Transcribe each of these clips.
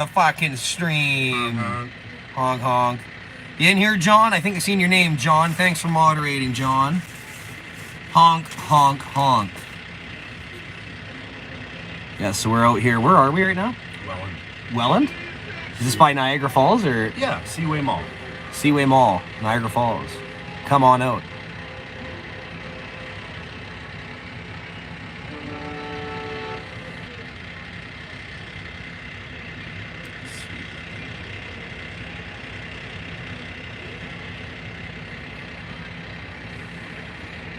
the fucking stream. Honk, honk. You in here, John? I think I seen your name, John. Thanks for moderating, John. Honk, honk, honk. Yeah, so we're out here. Where are we right now? Welland. Welland? Is this by Niagara Falls or? Yeah, Seaway Mall. Seaway Mall, Niagara Falls. Come on out.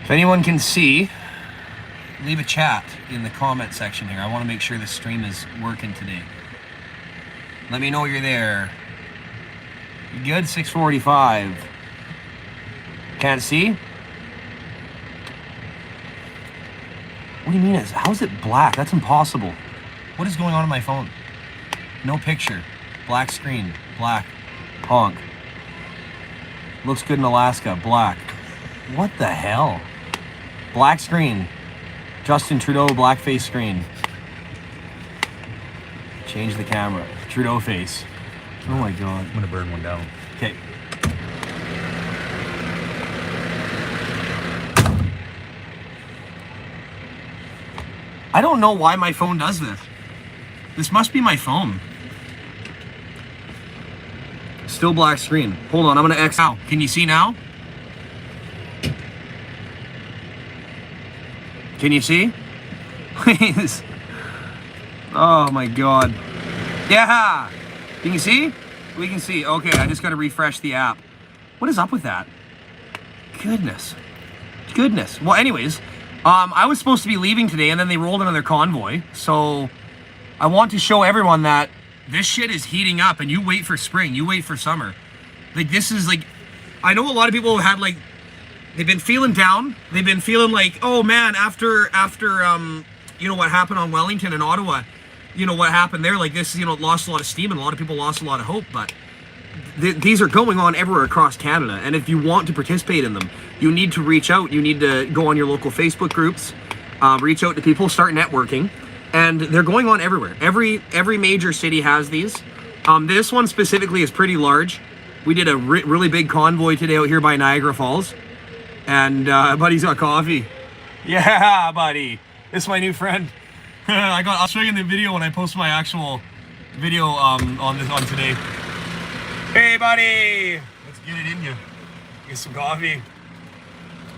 If anyone can see, leave a chat in the comment section here. I want to make sure the stream is working today. Let me know you're there. You good? 6:45. Can't see? What do you mean? How's it black? That's impossible. What is going on my phone? No picture. Black screen. Black. Honk. Looks good in Alaska. Black. What the hell? Black screen. Justin Trudeau blackface screen. Change the camera. Trudeau face. Oh my god. I'm gonna burn one down. Okay. I don't know why my phone does this. This must be my phone. Still black screen. Hold on, I'm gonna X out. Can you see now? Can you see? Please. Oh my god. Yeah! Can you see? We can see. Okay, I just gotta refresh the app. What is up with that? Goodness. Goodness. Well, anyways, I was supposed to be leaving today and then they rolled another convoy. So I want to show everyone that this shit is heating up and you wait for spring, you wait for summer. Like this is like, I know a lot of people have had like, they've been feeling down. They've been feeling like, oh man, after you know, what happened on Wellington and Ottawa, you know, what happened there, like this, you know, lost a lot of steam and a lot of people lost a lot of hope, but these are going on everywhere across Canada. And if you want to participate in them, you need to reach out. You need to go on your local Facebook groups, reach out to people, start networking. And they're going on everywhere. Every major city has these. This one specifically is pretty large. We did a really big convoy today out here by Niagara Falls. And buddy's got coffee. Yeah, buddy. This is my new friend. I'll show you in the video when I post my actual video on today. Hey, buddy. Let's get it in you. Get some coffee.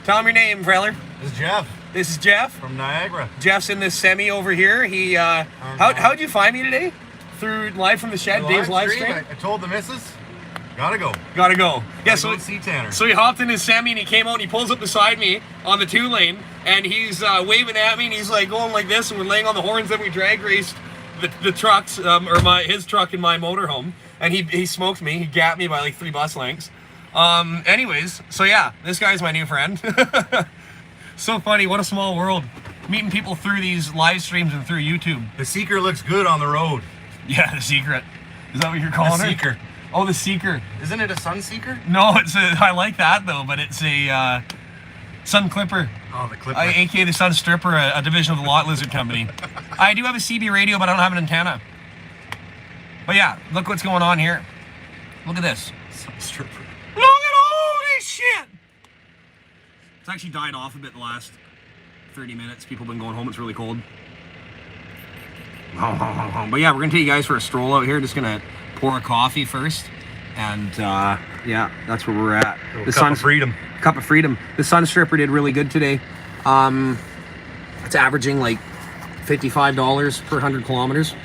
Tell him your name, Freller. This is Jeff. This is Jeff. From Niagara. Jeff's in this semi over here. He, how'd you find me today? Through live from the shed, Dave's live stream? I told the missus, gotta go. Gotta go. Yeah, so see Tanner. So he hopped in his semi and he came out and he pulls up beside me on the 2-lane and he's waving at me and he's like going like this and we're laying on the horns. Then we drag raced the trucks, or his truck and my motorhome, and he smoked me. He gapped me by like 3 bus lengths. Anyways, so yeah, this guy's my new friend. So funny, what a small world. Meeting people through these live streams and through YouTube. The Seeker looks good on the road. Yeah, the Secret. Is that what you're calling The her? Seeker. Oh, the Seeker. Isn't it a Sun Seeker? No, I like that though, but it's a Sun Clipper. Oh, the Clipper. AKA the Sun Stripper, a division of the Lot Lizard Company. I do have a CB radio, but I don't have an antenna. But yeah, look what's going on here. Look at this. Sun Stripper. Look at all this shit! It's actually died off a bit the last 30 minutes. People have been going home. It's really cold. But yeah, we're going to take you guys for a stroll out here. Just going to pour a coffee first. And yeah, that's where we're at. The Cup of Freedom. Cup of Freedom. The Sun Stripper did really good today. It's averaging like $55 per 100 kilometers.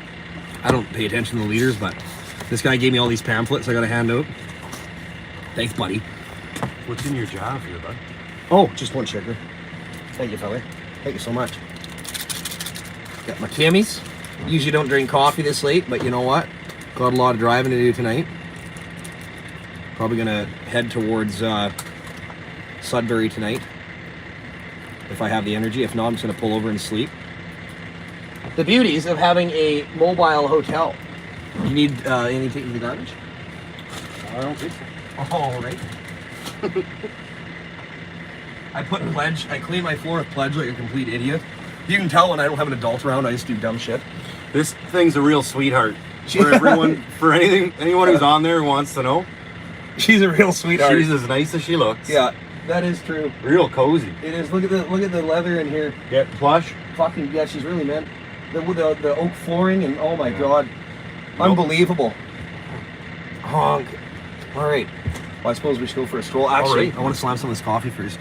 I don't pay attention to the liters, but this guy gave me all these pamphlets I got to hand out. Thanks, buddy. What's in your job here, bud? Oh, just one sugar. Thank you, fella. Thank you so much. Got my Kimmies. Usually don't drink coffee this late, but you know what? Got a lot of driving to do tonight. Probably gonna head towards Sudbury tonight. If I have the energy. If not, I'm just gonna pull over and sleep. The beauties of having a mobile hotel. You need anything in the garbage? I don't think so. All right. I put Pledge. I clean my floor with Pledge like a complete idiot. You can tell when I don't have an adult around, I just do dumb shit. This thing's a real sweetheart. For anyone who's on there who wants to know, She's a real sweetheart. she's as nice as she looks. Yeah, that is true. Real cozy. It is. Look at the leather in here. Yeah, plush. Fucking yeah, she's really meant. The oak flooring and oh my god, unbelievable. Honk. All right. Well, I suppose we should go for a stroll. Actually, I want to slam some of this coffee first.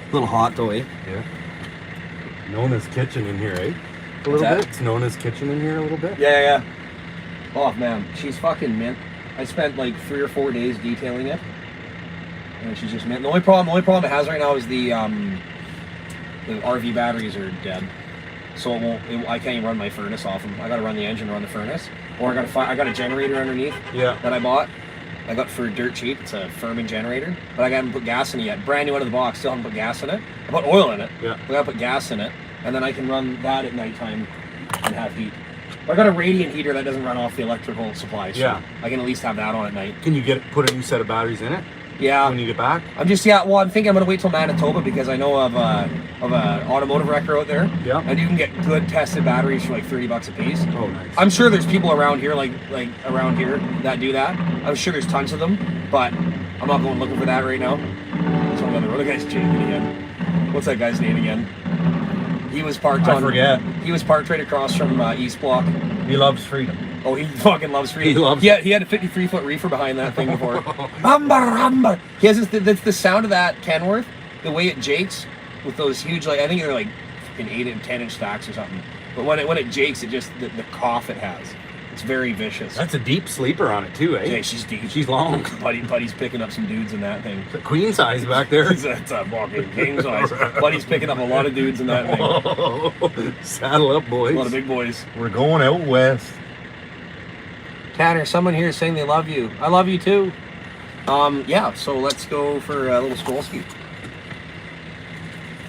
A little hot though, eh? Yeah. Known as kitchen in here, eh? A little bit. It's known as kitchen in here a little bit. Yeah. Oh man, she's fucking mint. I spent like 3 or 4 days detailing it, and she's just mint. The only problem it has right now is the RV batteries are dead, so I can't even run my furnace off them. I got to run the engine, run the furnace, or I got a generator underneath. Yeah. That I bought. I got for dirt cheap. It's a Furman generator, but I haven't put gas in it yet. Brand new out of the box. Still haven't put gas in it. I put oil in it. Yeah. I gotta put gas in it, and then I can run that at nighttime and have heat. But I got a radiant heater that doesn't run off the electrical supply, so Yeah. I can at least have that on at night. Can you put a new set of batteries in it Yeah. when you get back? I'm thinking I'm gonna wait till Manitoba because I know of a automotive wrecker out there. Yeah. And you can get good tested batteries for like $30 a piece. Oh, nice. I'm sure there's people around here like around here that do that. I'm sure there's tons of them, but I'm not going looking for that right now. So I'm gonna. The guy's Jacob again. What's that guy's name again? He was parked I forget. He was parked right across from East Block. He loves freedom. Oh, he fucking loves freedom. He loves. He had a 53-foot reefer behind that thing before. Rumba. He has that's the sound of that Kenworth, the way it jakes with those huge, like I think they're like fucking 8 and 10 inch stacks or something. But when it jakes, it just the cough it has. It's very vicious. That's a deep sleeper on it too, eh? Yeah, she's deep. She's long. Buddy's picking up some dudes in that thing. It's a queen size back there. That's a walking king size. Buddy's picking up a lot of dudes in that thing. Oh, saddle up, boys. A lot of big boys. We're going out west. Tanner, someone here is saying they love you. I love you too. Yeah, so let's go for a little stroll ski.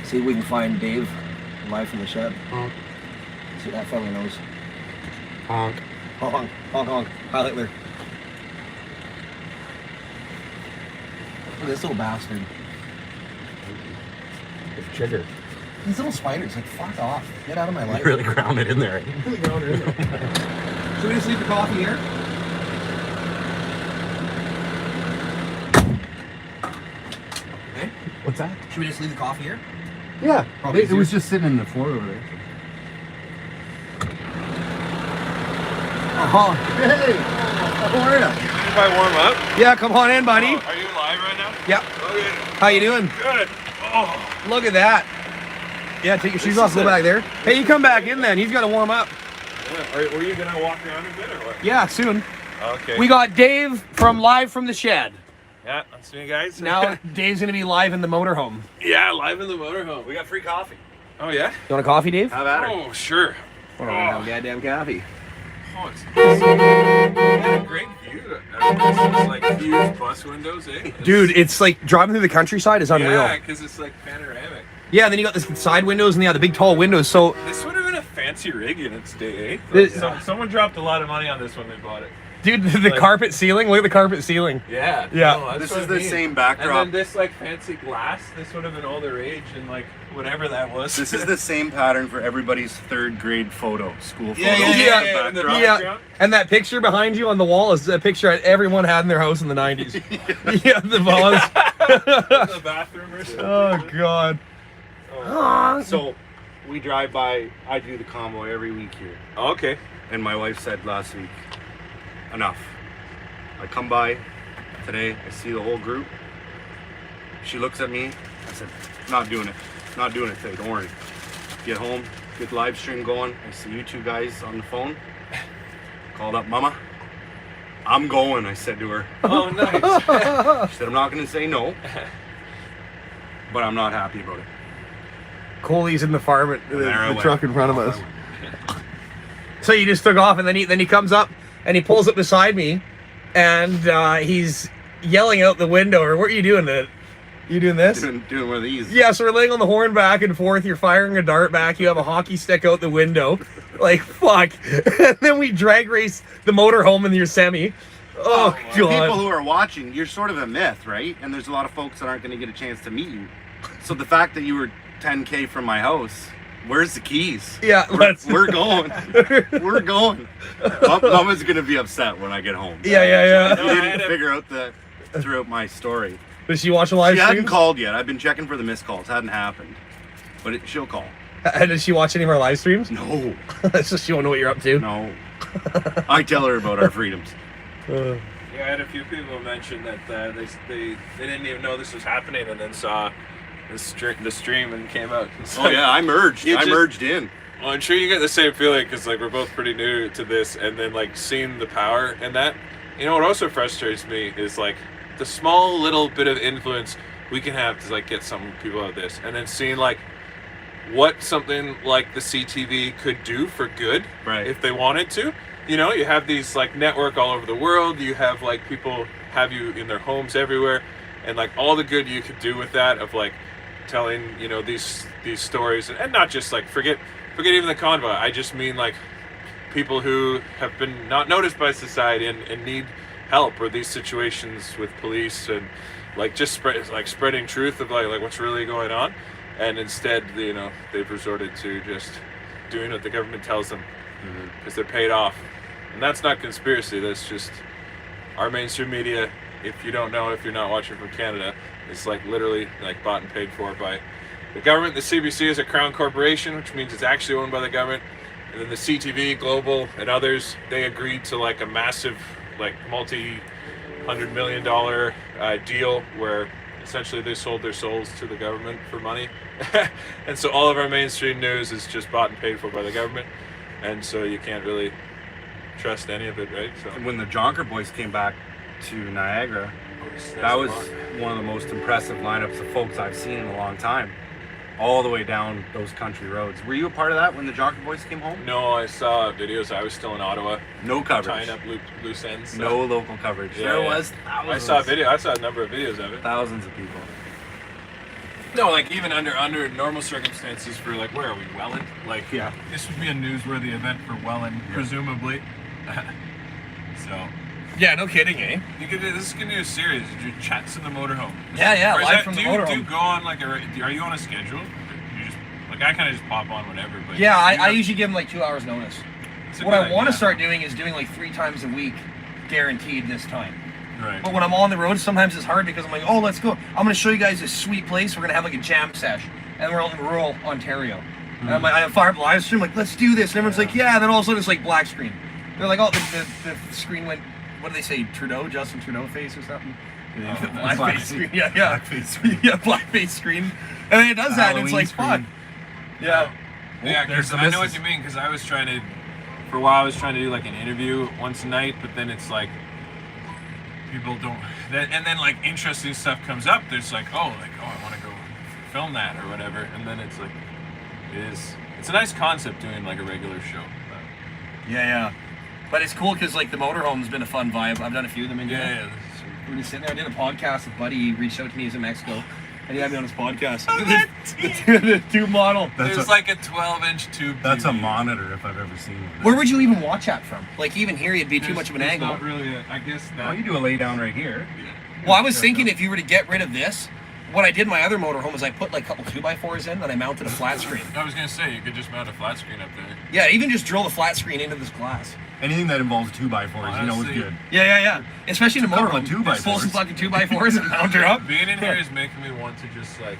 See if we can find Dave live from the shed. Honk. See that fella knows. Honk. Honk, honk, honk. Hi, Hitler. Look at this little bastard. It's chigger. These little spiders, like, fuck off. Get out of my life. You're really grounded in there. Really grounded in there. Should we just leave the coffee here? Okay. What's that? Should we just leave the coffee here? Yeah. Probably It was just sitting in the floor over there. Uh-huh. Hey! How are you? If I warm up? Yeah, come on in, buddy. Oh, are you live right now? Yep. Okay. How you doing? Good. Oh. Look at that. Yeah, take your shoes off, go back there. Hey, you come back in then. He's got to warm up. Yeah. Were you gonna walk around a bit or what? Yeah, soon. Okay. We got Dave live from the shed. Yeah, that's me, guys. Now Dave's gonna be live in the motorhome. Yeah, live in the motorhome. We got free coffee. Oh yeah. You want a coffee, Dave? Have at her. Oh sure. Oh, goddamn coffee. Oh, it's a great view. It's like huge bus windows, eh? Dude, it's like driving through the countryside is unreal. Yeah, because it's like panoramic. Yeah, and then you got the side windows and the big tall windows. So This would have been a fancy rig in its day, eh? This- Someone dropped a lot of money on this when they bought it. dude, the carpet ceiling. Look at the carpet ceiling. Yeah. Yeah. No, that's This what is I the mean. same backdrop. And then this like fancy glass, this would have been all the rage and like whatever that was. This is the same pattern for everybody's 3rd grade photo, school photo. yeah. in the Yeah, background. and that picture behind you on the wall is a picture everyone had in their house in the 90s. Yeah, the vase. The bathroom or something. Oh god. So we drive by, I do the convoy every week here. Okay. And my wife said last week, enough. I come by today, I see the whole group. She looks at me, I said, not doing it. Not doing it today, don't worry. Get home, get the live stream going. I see you two guys on the phone. Called up Mama. I'm going, I said to her. Oh, nice. She said, I'm not going to say no, but I'm not happy about it. Coley's in the farm at And there I the went. truck in front of us. So you just took off, and then he comes up and he pulls up beside me, and he's yelling out the window. Or what are you doing? You doing this? Doing one of these. Yeah, so we're laying on the horn back and forth. You're firing a dart back. You have a hockey stick out the window. Like, fuck. And then we drag race the motor home in your semi. Oh, People God. who are watching, you're sort of a myth, right? And there's a lot of folks that aren't going to get a chance to meet you. So the fact that you were 10K from my house Where's the keys? Yeah, we're going. We're going. Mama's gonna be upset when I get home. Yeah. You didn't figure out throughout my story. Did she watch the live She stream? hadn't called yet. I've been checking for the missed calls. Hadn't happened. But she'll call. And did she watch any of our live streams? No. So she won't know what you're up to? No. I tell her about our freedoms. Yeah, I had a few people mention that they didn't even know this was happening, and then saw the stream and came out. Oh yeah, I merged. I merged in. Well, I'm sure you get the same feeling because like we're both pretty new to this, and then like seeing the power and that. You know what also frustrates me is like the small little bit of influence we can have to like get some people out of this, and then seeing like what something like the CTV could do for good, right? If they wanted to. You know, you have these like network all over the world. You have like people have you in their homes everywhere, and like all the good you could do with that of like telling, you know, these stories, and not just like forget even the convoy. I just mean like people who have been not noticed by society and need help, or these situations with police, and like just spreading truth of like what's really going on, and instead, you know, they've resorted to just doing what the government tells them because they're paid off. And that's not conspiracy, that's just our mainstream media. If you don't know, if you're not watching from Canada, it's like literally like bought and paid for by the government. The CBC is a crown corporation, which means it's actually owned by the government. And then the CTV, Global, and others, they agreed to like a massive, like multi-$100 million deal where essentially they sold their souls to the government for money. And so all of our mainstream news is just bought and paid for by the government. And so you can't really trust any of it, right? So when the Jonker Boys came back to Niagara, that was one of the most impressive lineups of folks I've seen in a long time. All the way down those country roads. Were you a part of that when the Jonker Boys came home? No, I saw videos. I was still in Ottawa. No coverage. Tying up loose ends. So. No local coverage. Yeah, there yeah. was thousands. I saw a number of videos of it. Thousands of people. No, like even under normal circumstances for like, where are we, Welland? Like, yeah, this would be a newsworthy event for Welland, presumably. So. Yeah, no kidding, eh? This is gonna be a series. You chats in the motorhome. Yeah, live from the motorhome. Do you go on like are you on a schedule? You just like I kind of just pop on whenever. But yeah, I usually give them like 2 hours notice. What I want to idea. start doing is doing like 3 times a week, guaranteed this time. Right. But when I'm on the road, sometimes it's hard because I'm like, oh, let's go. I'm going to show you guys this sweet place. We're going to have like a jam sesh. And we're in rural Ontario. And I'm like, I fire up the live stream, like, let's do this. And everyone's like, yeah. And then all of a sudden it's like black screen. They're like, oh, the screen went, what do they say, Justin Trudeau face or something? Blackface screen. Yeah. Blackface screen. Yeah, blackface screen. And then it does that, and it's like, fuck. Yeah. Yeah, because I know what you mean, because for a while I was trying to do like an interview once a night, but then it's like, people don't, and then like interesting stuff comes up, there's like, I want to go film that or whatever, and then it's like, it's a nice concept doing like a regular show. Yeah. But it's cool because like the motorhome's been a fun vibe. I've done a few of them in here. Yeah. We're just sitting there. I did a podcast with Buddy. He reached out to me. He's in Mexico. And he had me on his podcast. The tube model. There's like a 12-inch tube. That's TV. a monitor if I've ever seen one. Where would you even watch that from? Like even here, it'd be too much of an angle. Not really. I guess that. Oh, you do a lay down right here. Yeah. Well, I was thinking if you were to get rid of this, what I did in my other motorhome is I put like a couple 2x4s in, and I mounted a flat screen. I was gonna say you could just mount a flat screen up there. Yeah, even just drill the flat screen into this glass. Anything that involves 2x4s, you know, is good. Yeah. Especially in the motorhome. Couple of 2x4s. Just pull some fucking 2x4s and mount her up. Being in here is making me want to just like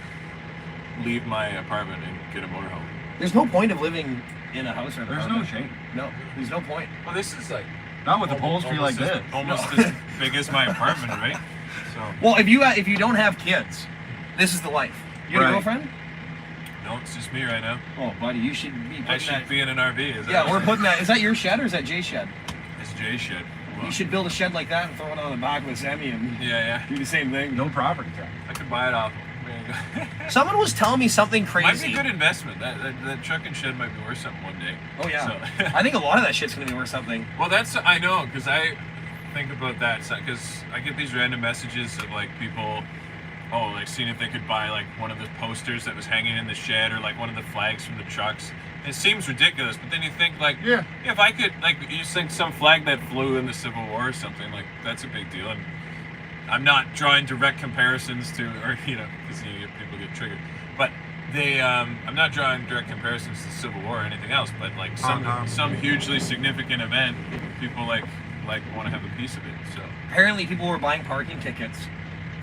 leave my apartment and get a motorhome. There's no point of living in a house or an There's apartment. no shame. No, there's no point. Well, this is like Not with upholstery like this. Almost as big as my apartment, right? So. Well, if you don't have kids, this is the life. You got a girlfriend? No, it's just me right now. Oh, buddy, you should be putting I should be in an RV. Is that Yeah, we're putting that. Is that your shed or is that Jay's shed? It's Jay's shed. Well, You should build a shed like that and throw it on the back with Sammy and yeah. do the same thing. No property tax. I could buy it off. Someone was telling me something Might be crazy. a good investment. That truck and shed might be worth something one day. Oh yeah. So. I think a lot of that shit's gonna be worth something. Well, I know, because I think about that, because I get these random messages of like people, like seeing if they could buy like one of the posters that was hanging in the shed or like one of the flags from the trucks. It seems ridiculous, but then you think like, yeah, if I could, like, you just think some flag that flew in the Civil War or something, like that's a big deal. And I'm not drawing direct comparisons to, or because people get triggered, but they I'm not drawing direct comparisons to the Civil War or anything else, but like some hugely significant event, people like want to have a piece of it. So apparently people were buying parking tickets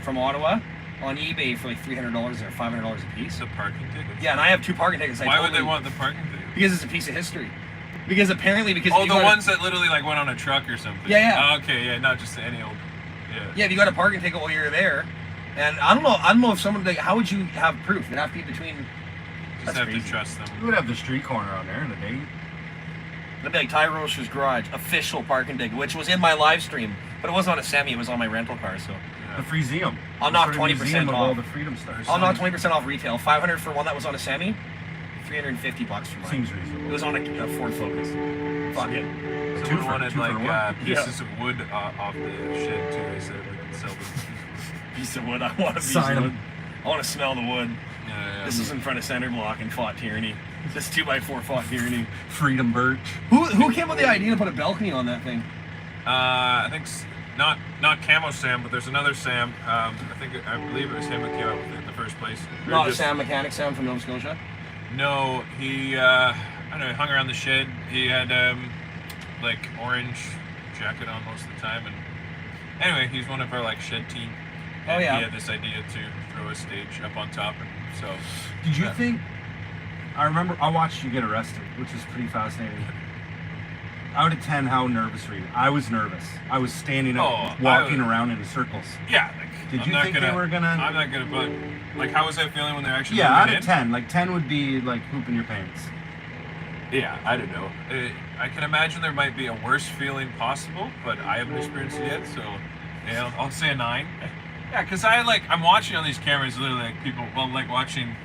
from Ottawa on eBay for like $300 or $500 a piece. The parking tickets? Yeah, and I have 2 parking tickets. Why would they want the parking tickets? Because it's a piece of history. Because apparently, because the ones that literally like went on a truck or something. Yeah. Oh, okay, yeah, not just any old. Yeah. Yeah, if you got a parking ticket while you're there, and I don't know if someone like, how would you have proof? It'd have to be between. Just have to trust them. You would have the street corner on there in the day. It'd be like Ty Rocher's Garage, official parking ticket, which was in my live stream, but it wasn't on a semi, it was on my rental car, so. The Freezeum. I'll knock 20% off. All the Freedom Stars. I'll knock 20% off retail. $500 for one that was on a semi, $350 for mine. Seems reasonable. It was on a Ford Focus. Fuck it. Someone wanted like pieces of wood off the shed too. They said we could sell them. Piece of wood. I want a piece Sign of wood. 'em. I want to smell the wood. Yeah. This is in front of Center Block and fought tyranny. This 2x4 fought tyranny. Freedom Birch. Who came up with the idea to put a balcony on that thing? I think not Camo Sam, but there's another Sam. I believe it was him that came up with it in the first place. Not Sam Mechanic Sam from Nova Scotia? No, he I don't know, he hung around the shed. He had like orange jacket on most of the time, and anyway, he's one of our like shed team. And he had this idea to throw a stage up on top, and so. Did you think? I remember I watched you get arrested, which is pretty fascinating. Out of 10, how nervous were you? I was nervous. I was standing up, walking around in circles. Yeah. Did you think they were gonna? I'm not gonna, but like, how was I feeling when they're actually? Yeah, out of 10, like 10 would be like pooping your pants. Yeah, I don't know. I can imagine there might be a worse feeling possible, but I haven't experienced it yet, so yeah, I'll say a 9. Yeah, because I'm watching on these cameras, literally like people, like watching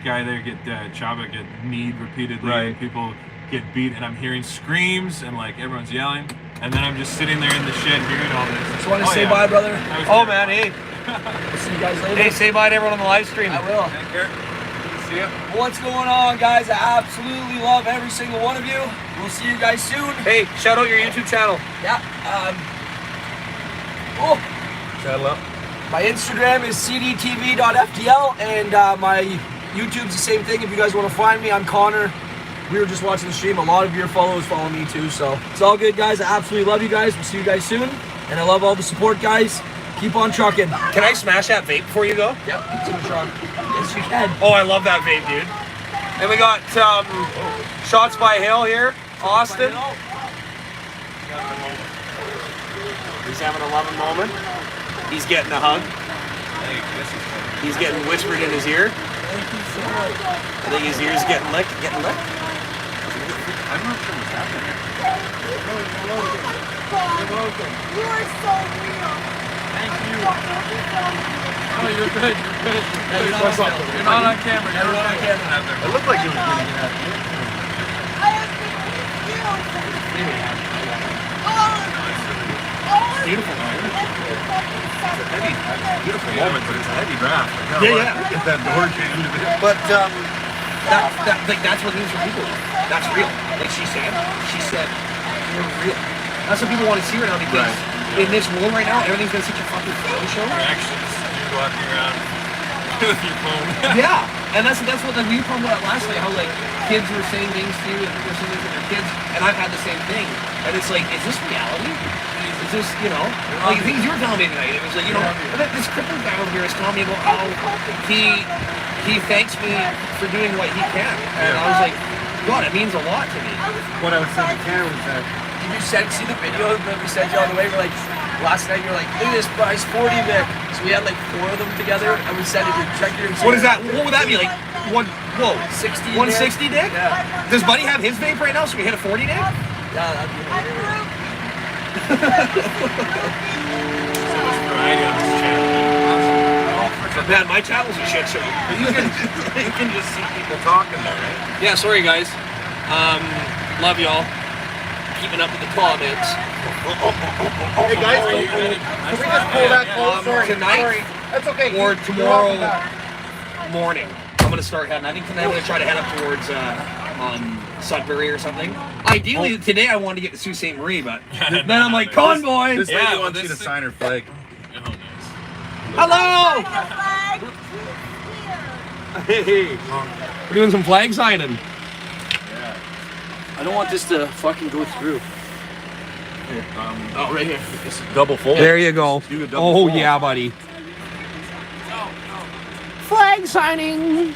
guy there get Chaba get kneed repeatedly, and people get beat, and I'm hearing screams and like everyone's yelling, and then I'm just sitting there in the shed hearing all this. Just want to say bye, brother. Oh man, hey. We'll see you guys later. Hey, say bye to everyone on the live stream. I will. Take care. See ya. What's going on, guys? I absolutely love every single one of you. We'll see you guys soon. Hey, shout out your YouTube channel. Yeah. Saddle up. My Instagram is cdtv.ftl, and my YouTube's the same thing. If you guys want to find me, I'm Connor. We were just watching the stream. A lot of your followers follow me too, so it's all good, guys. I absolutely love you guys. We'll see you guys soon, and I love all the support, guys. Keep on trucking. Can I smash that vape before you go? Yep, it's in the truck. Yes, you can. Oh, I love that vape, dude. And we got Shots by Hill here, Austin. He's having a loving moment. He's getting a hug. He's getting whispered in his ear. I think his ear's getting licked. I'm not sure what's happening here. You are so real. Thank you. Oh, you're good. You're good. You're not on camera. You're not on camera. It looked like you were getting it out. I have been confused. Beautiful. Beautiful moment, but it's a heavy draft. Yeah. Get that door jammed. But that's what news for people. That's real. Like she said, you're real. That's what people want to see right now, because in this world right now, everything's been such a fucking phone show. Reactions. You're walking around with your phone. Yeah, and that's what we were talking about last night. How like kids were saying things to you, and they're saying things to their kids, and I've had the same thing. And it's like, is this reality? Is this, like the things you were telling me tonight? It was like, this crippled guy over here is telling me about how he thanks me for doing what he can, and I was like, God, it means a lot to me. What I was saying to Karen was that. Did you see the video that we sent you on the way? We're like, last night you're like, look at this price, 40 Vic. So we had like 4 of them together, and we sent it to check your Instagram. What is that? What would that be like? 60. 160 dick? Yeah. Does Buddy have his vape right now, so we hit a 40 dick? Yeah, that'd be Variety on this channel. Man, my channel's a shit show. You can just see people talking there, right? Yeah, sorry guys. Love y'all. Keeping up with the comments. Hey guys, can we just pull that close? Sorry. Tonight, That's okay. or tomorrow morning, I'm gonna start heading. I think tonight I'm gonna try to head up towards Sudbury or something. Ideally, today I wanted to get to Sault Ste. Marie, but then I'm like, Convoy! This lady wants you to sign her flag. Oh, nice. Hello! Hey. We're doing some flag signing. I don't want this to fucking go through. Oh, right here. It's double fold. There you go. Do a double Oh fold. yeah, buddy. Flag signing.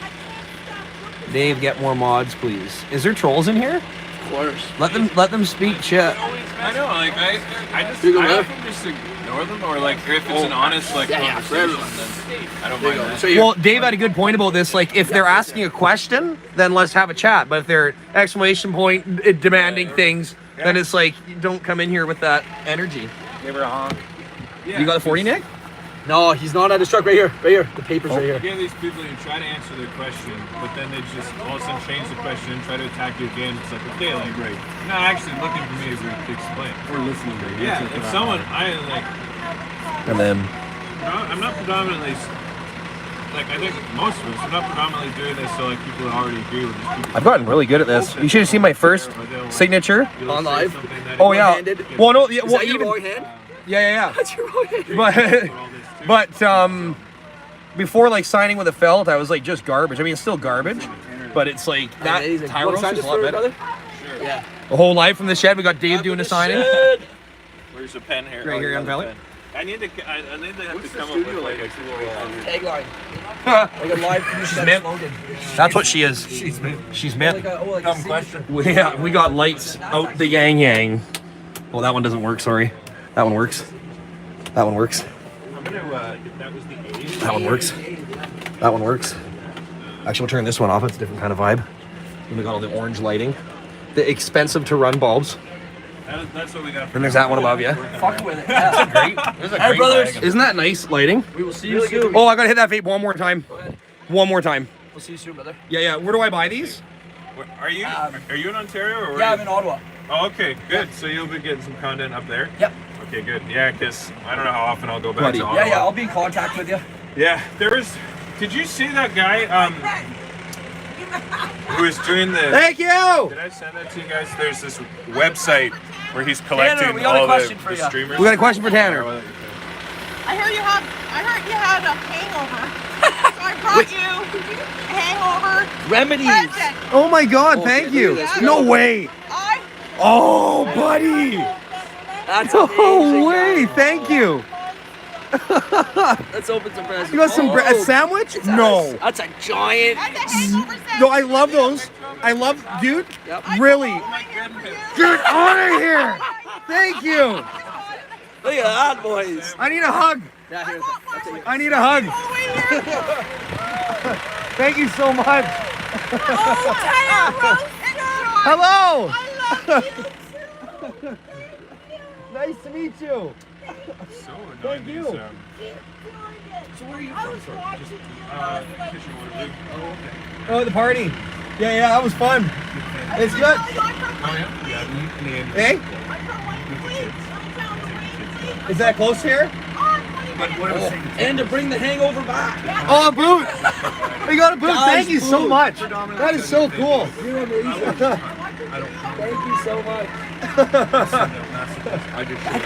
Dave, get more mods, please. Is there trolls in here? Of course. Let them speak shit. I know, like I just You go I there. often just ignore them, or like if it's an honest like conversation, then I don't mind that. So you're, Well, Dave had a good point about this. Like, if they're asking a question, then let's have a chat. But if they're exclamation point demanding things, then it's like, you don't come in here with that energy. Give her a honk. Yeah, You got the 40, Nick? no, he's not at his truck. Right here. Right here. The paper's right You here. give these people, you try to answer their question, but then they just all of a sudden change the question and try to attack you again. It's like, okay, like, right. You're not actually looking for me to explain. We're listening to you. Yeah, if someone, I like, And then I'm not predominantly, like, I think most of us, I'm not predominantly doing this so like people that already agree with these people. I've gotten really good at this. You should have seen my first signature. You'll On say live? something that- Oh yeah. One-handed? Well, no. Yeah, Is well, that your even wrong hand? yeah. That's your wrong hand. But before like signing with a felt, I was like just garbage. I mean, it's still garbage, but it's like that. Amazing. You wanna Tyros sign is this a lot for me, better. brother? Yeah. The whole live from the shed. We got Dave doing the signing. Where's the pen here? Right here, you on got the Valley. pen. I need to have to come up with like a cool. Tagline. Like a live from the shed mint. slogan. That's what she is. She's mint. Like a signature. We got lights out the yang. Oh, that one doesn't work. Sorry. That one works. That one works. I'm gonna. That was the age. That one works. That one works. Actually, we'll turn this one off. It's a different kind of vibe. And we got all the orange lighting. The expensive to run bulbs. That's what we got. And there's that one above you. Fuck with it. Yeah. Great. Hey, brothers. Isn't that nice lighting? We will see you soon. Oh, I gotta hit that vape one more time. One more time. We'll see you soon, brother. Yeah. Where do I buy these? Are you in Ontario or? Yeah, I'm in Ottawa. Oh, okay, good. So you'll be getting some content up there. Yep. Okay, good. Yeah, because I don't know how often I'll go back Buddy. to Ottawa. Yeah, I'll be in contact with you. Yeah, there was. Did you see that guy who was doing the? Thank you. Did I send that to you guys? There's this website where he's collecting we got a all question the for ya. streamers. We got a question for Tanner. I heard you had a hangover. So I brought you a hangover Remedies. present. Oh my God! Oh, Thank okay, you. look at this. No way. I Oh, buddy. That's amazing. No way. Thank you. Let's open some presents. You got some a sandwich? No. That's a giant. that's a hangover set. No, I love those. I love, dude. Yep. Really. Get Get out of here. Thank you. Look at that, boys. I need a hug. Yeah, here. I'll take it. I need a hug. Thank you so much. Hello. I love you. Nice to meet you. So annoying. Thank you. So where are you from? Oh, the party. Yeah, that was fun. It's good. Hey, is that close here? And to bring the hangover back. Oh, a boot. We got a boot. Thank you so much. That is so cool. You're amazing. Thank you so much.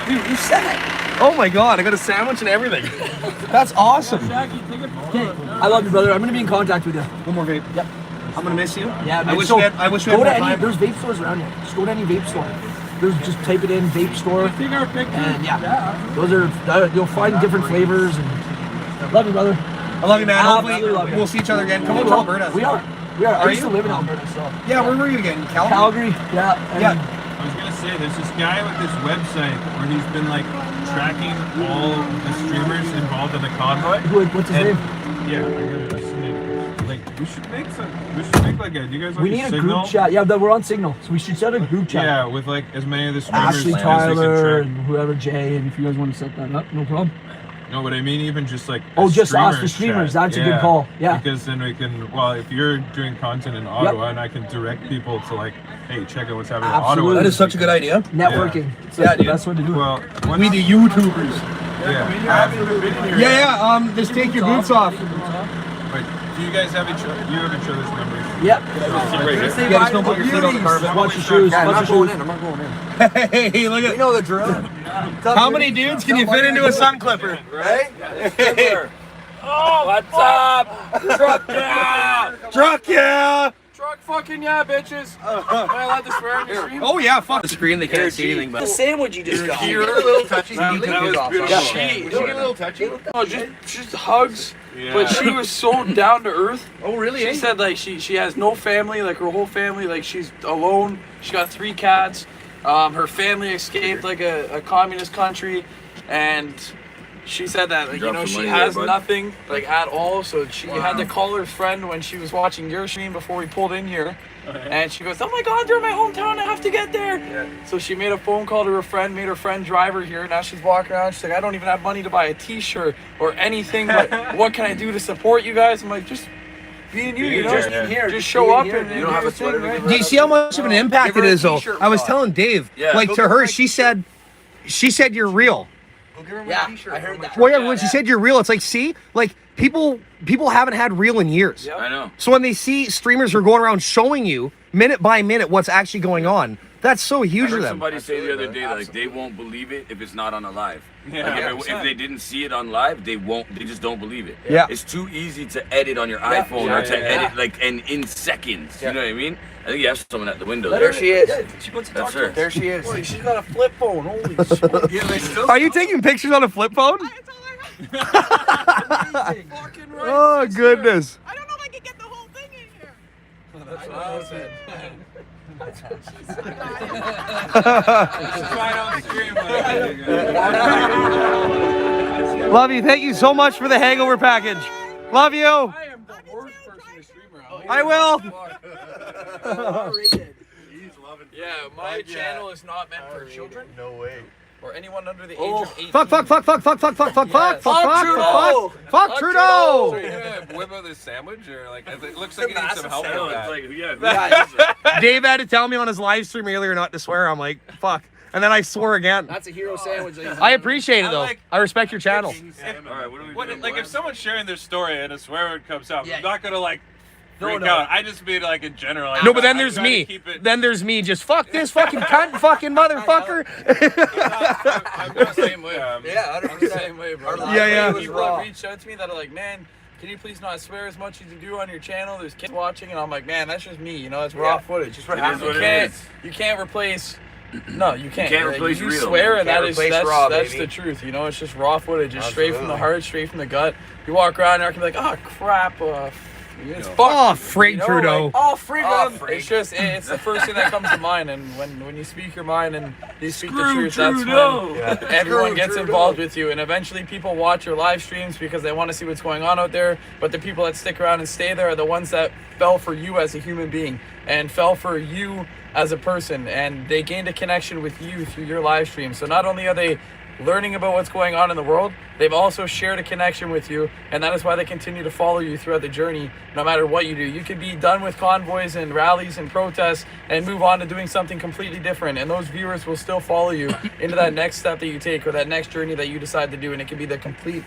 Dude, you said it. Oh my God, I got a sandwich and everything. That's awesome. I love you, brother. I'm gonna be in contact with you. One more vape. Yep. I'm gonna miss you. Yeah, I wish so we had more time. There's vape stores around here. Just go to any vape store. There's just type it in vape store. And yeah, those are you'll find different flavors. And love you, brother. I love you, man. Absolutely Hopefully love you. we'll see each other again. Come on to Alberta. We are. I Are used you? to live in Alberta, so. Yeah, where were you again? Calgary? Calgary. Yeah. and Yeah. I was gonna say, there's this guy with this website where he's been like tracking all the streamers involved in the convoy. What's his name? Yeah, I got it. Like we should make like a. Do you guys like We need a Signal? group chat. Yeah, we're on Signal, so we should set a group chat. Yeah, with like as many of the streamers Ashley, as they Tyler, can and whoever, Jay, and if you guys want to set that up, no problem. No, but I mean even just like Oh, a just us, the streamers streamers. chat. That's a good call. Yeah. Because then we can. Well, if you're doing content in Ottawa, and I can direct people to like, hey, check out what's happening in Absolutely. Ottawa. That is such a good idea. Networking. It's Yeah, like the dude. best way to do it. Well, We the YouTubers. yeah. Yeah. Just take your boots off. Wait, do you guys have each other? You have each other's numbers. Yep. Yeah, just don't put your feet on the carpet. Watch your shoes. Watch your shoes. I'm not going in. Hey, look at. know the drill. How many dudes can you fit into a sun clipper? Right? Oh, what's up? Truck yeah! Truck, yeah! Truck fucking yeah, bitches. Am I allowed to swear on your stream? Oh yeah, fuck the screen. They can't see anything. The But sandwich you just got. You're a little touchy. That was beautiful. She, Did you get a little touchy? no, just hugs. Yeah. But she was so down to earth. Oh, really? She said like she has no family, like her whole family, like she's alone. She got 3 cats. Her family escaped like a communist country, and she said that like, you know, she has nothing like at all. So she had to call her friend when she was watching your stream before we pulled in here. And she goes, oh my God, they're in my hometown, I have to get there. Yeah. So she made a phone call to her friend, made her friend drive her here. Now she's walking around, she's like, I don't even have money to buy a t-shirt or anything, but what can I do to support you guys? I'm like, just being you, you know, just show up and You don't have a sweater to give her? do you see how much of an impact Give her it a is, though? t-shirt, I was Rod. telling Dave, Yeah. like to her, she said you're real. Yeah, I heard that. Well, yeah, when she said you're real, it's like, see, like people haven't had real in years. Yep. I know. So when they see streamers who are going around showing you minute by minute what's actually going on, that's so huge I for heard them. somebody say the other day that like they won't believe it if it's not on a live. Yeah, Like if they didn't see it on live, they just don't believe it. Yeah. It's too easy to edit on your iPhone or to edit like in seconds. You know what I mean? I think you have someone at the window There she is. That's her. There she is. Holy, she's got a flip phone. Holy shit. Are you taking pictures on a flip phone? That's all I have. Fucking right. Oh goodness. I don't know if I can get the whole thing in here. That's what I said. Love you. Thank you so much for the hangover package. Love you. I am the worst person to stream around. I will. Yeah, my channel is not meant for children No way. or anyone under the age of 18. Fuck Trudeau. Fuck So you're gonna whip out this sandwich, or like it looks like you need some help with that. Like, yeah, Dave had to tell me on his live stream earlier not to swear. I'm like, fuck. And then I swore again. That's a hero sandwich. I appreciate it I'm though. like- I respect your channel. all right, what are we What, doing? like if someone's sharing their story and a swear word comes up, Yeah. I'm not gonna like freak no. out. I just mean like in general. No, but then I there's try to me. keep it- Then there's me. Just fuck this fucking cunt, fucking motherfucker. I'm the same way. Yeah, I'm the same way, bro. Yeah. People have reached out to me that are like, man, can you please not swear as much as you do on your channel? There's kids watching, and I'm like, man, that's just me. You know, it's raw footage. Just It is what it is. You can't replace. No, you can't. can't Like, replace you real. swear, You and can't that is replace that's raw, that's baby. the truth. You know, it's just raw footage, just straight from the heart, straight from the gut. You walk around and I can be like, oh crap, it's fuck. Oh, frig You know, Trudeau. like, oh, frig. It's just, it's the first thing that comes to mind. And when you speak your mind and you speak the truth, that's when everyone gets involved with you. And eventually people watch your live streams because they want to see what's going on out there. But the people that stick around and stay there are the ones that fell for you as a human being and fell for you as a person. And they gained a connection with you through your live stream. So not only are they learning about what's going on in the world, they've also shared a connection with you, and that is why they continue to follow you throughout the journey, no matter what you do. You could be done with convoys and rallies and protests and move on to doing something completely different, and those viewers will still follow you into that next step that you take or that next journey that you decide to do, and it could be the complete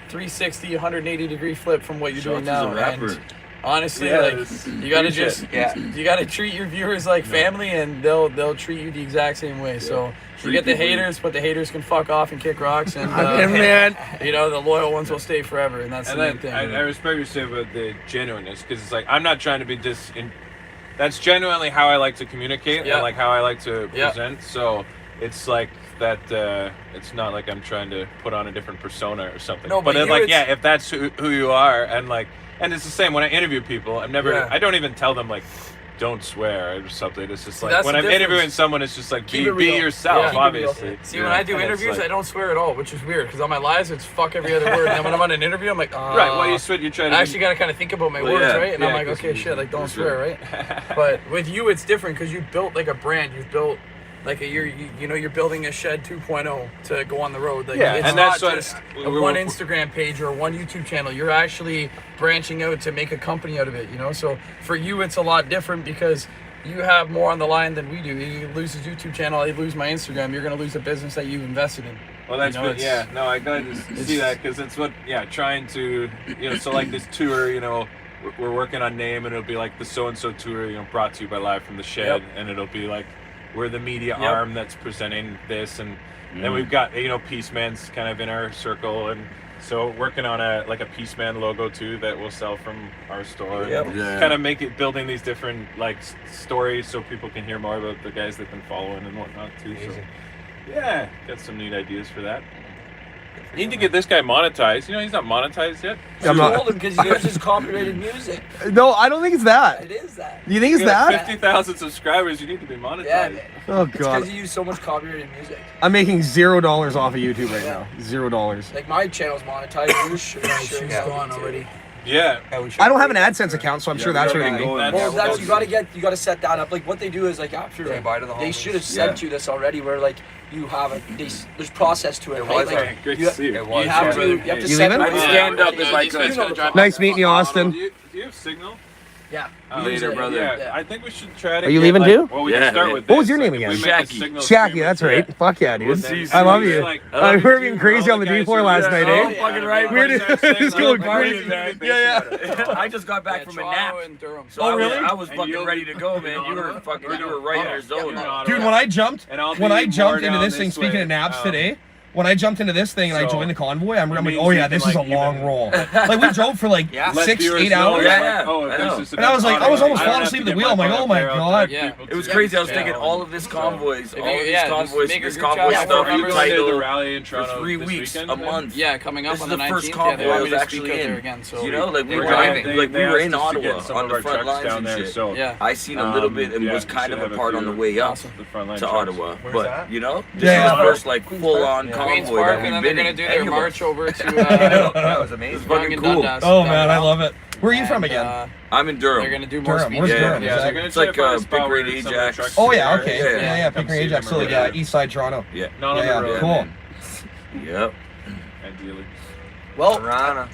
360, 180 degree flip from what you're doing now. And honestly, like, you gotta just you gotta treat your viewers like family, and they'll treat you the exact same way. So you get the haters, but the haters can fuck off and kick rocks, and Man. you know, the loyal ones will stay forever, and that's And the then main thing. I respect you say about the genuineness, because it's like I'm not trying to be that's genuinely how I like to communicate Yeah. and like how I like to Yeah. present. So it's like that. It's not like I'm trying to put on a different persona or something. No, but it's you, like it's- if that's who you are, and like, and it's the same when I interview people. I don't even tell them like, don't swear or something. It's just like that's when the I'm difference. interviewing someone, it's just like Keep be it real. yourself, Yeah. Keep it real. obviously. See, when I do And it's interviews, like- I don't swear at all, which is weird, because on my lives, it's fuck every other word, and then when I'm on an interview, I'm like, right. Well, you try to I actually gotta kind of think about my words, yeah. right? And I'm Yeah, like, 'cause okay, you- shit, like, don't for sure. swear, right? But with you, it's different because you've built like a brand. You've built like you're building a Shed 2.0 to go on the road. Like, Yeah, it's and not that's what- just we're- one Instagram page or one YouTube channel. You're actually branching out to make a company out of it, you know? So for you, it's a lot different because you have more on the line than we do. You lose his YouTube channel, I lose my Instagram. You're gonna lose a business that you've invested in. Well, that's You know, what, yeah. No, I got to see that because it's what, trying to, so like this tour, we're working on name, and it'll be like the so and so tour, brought to you by Live from the Shed, Yep. and it'll be like we're the media Yep. arm that's presenting this, and then we've got Peaceman's kind of in our circle, and so working on a Peaceman logo too that will sell from our store. Yep. And Yeah. kind of building these different stories so people can hear more about the guys they've been following and whatnot too. So, yeah, got some neat ideas for that. Need to get this guy monetized. He's not monetized yet. I'm not because he uses copyrighted music. No, I don't think it's that. It is that. You think it's You got that? 50,000 subscribers. You need to be monetized. Yeah. Oh It's god. because you use so much copyrighted music. I'm making $0 off of YouTube right now. $0. Like my channel's monetized. Yours should be gone already. Yeah. I don't have an AdSense account, so I'm sure that's where gotta it go goes. and- Well, that's you gotta set that up. Like what they do is like after they should have sent you this already, where like you have there's process to it. Right? Like, Great you, to see you. you have to You set leaving? the- Stand up if I could. Nice meeting you, Austin. Do you have signal? Yeah. Later, brother. Yeah, I think we should try to. Are you get, leaving like, too? Well, we Yeah, can start man. with What was this, your name like, if again? we make a Shaggy. signal Shaggy, stream, that's right. yeah. Fuck yeah, dude. We'll see I love you. you. Like, I love We were you being too. crazy on the All the D4 guys last are- night, Oh, eh? fucking right. We're just going Party, crazy. man. Yeah, I just got back from a nap. So Oh, really? I was fucking ready to go, man. You were right in your zone. Dude, when I jumped And I'll when be I jumped more into down this thing, this speaking way. of naps today, when I jumped into this thing and I So, joined the convoy, I'm like, means oh you yeah, can, this is a like, long even- roll. Like we drove for like Yeah. Let 6, viewers 8 know, hours. like, Yeah. oh, if I there's know. just And I was like, I was almost I don't falling have asleep to at the get wheel. I'm like, butt oh up my there, I'll god. tell people It was to- crazy. I was Yeah. thinking all of this convoys, all of these just convoys, make a this group chat. convoy Yeah, stuff, Are you you going to the title rally in for Toronto 3 this weeks, weekend, a then? month. Yeah, coming up This on is the the 19th. first Yeah, convoy they want I me was to actually speak out there in. again. So You know, like we We're were driving. like we were in asked us to get Ottawa some on of the our front trucks lines down and there, shit. so Yeah. I seen a little bit and yeah, was we kind should of have a a part on few the way up Awesome. the frontline to trucks. Ottawa, Where's but that? you know, this Yeah. is the first like full-on Queen's convoy Park, that and then we've they're been gonna in. do Any their of march us. over to That was amazing. Young Fucking and cool. Dundas. Oh man, I love it. Where are you from again? I'm in Durham. They're gonna do more Durham. speeches. Where's Yeah, Durham? Yeah, Is they're that- gonna It's try like, to find a spot Big Red where some of the Ajax. trucks Oh can yeah, be okay. there. Yeah, Come Pickering see Ajax, them so or yeah, whatever. East Side Toronto. Yeah. Not on Yeah, the road. cool. Yep. Ideally. Well,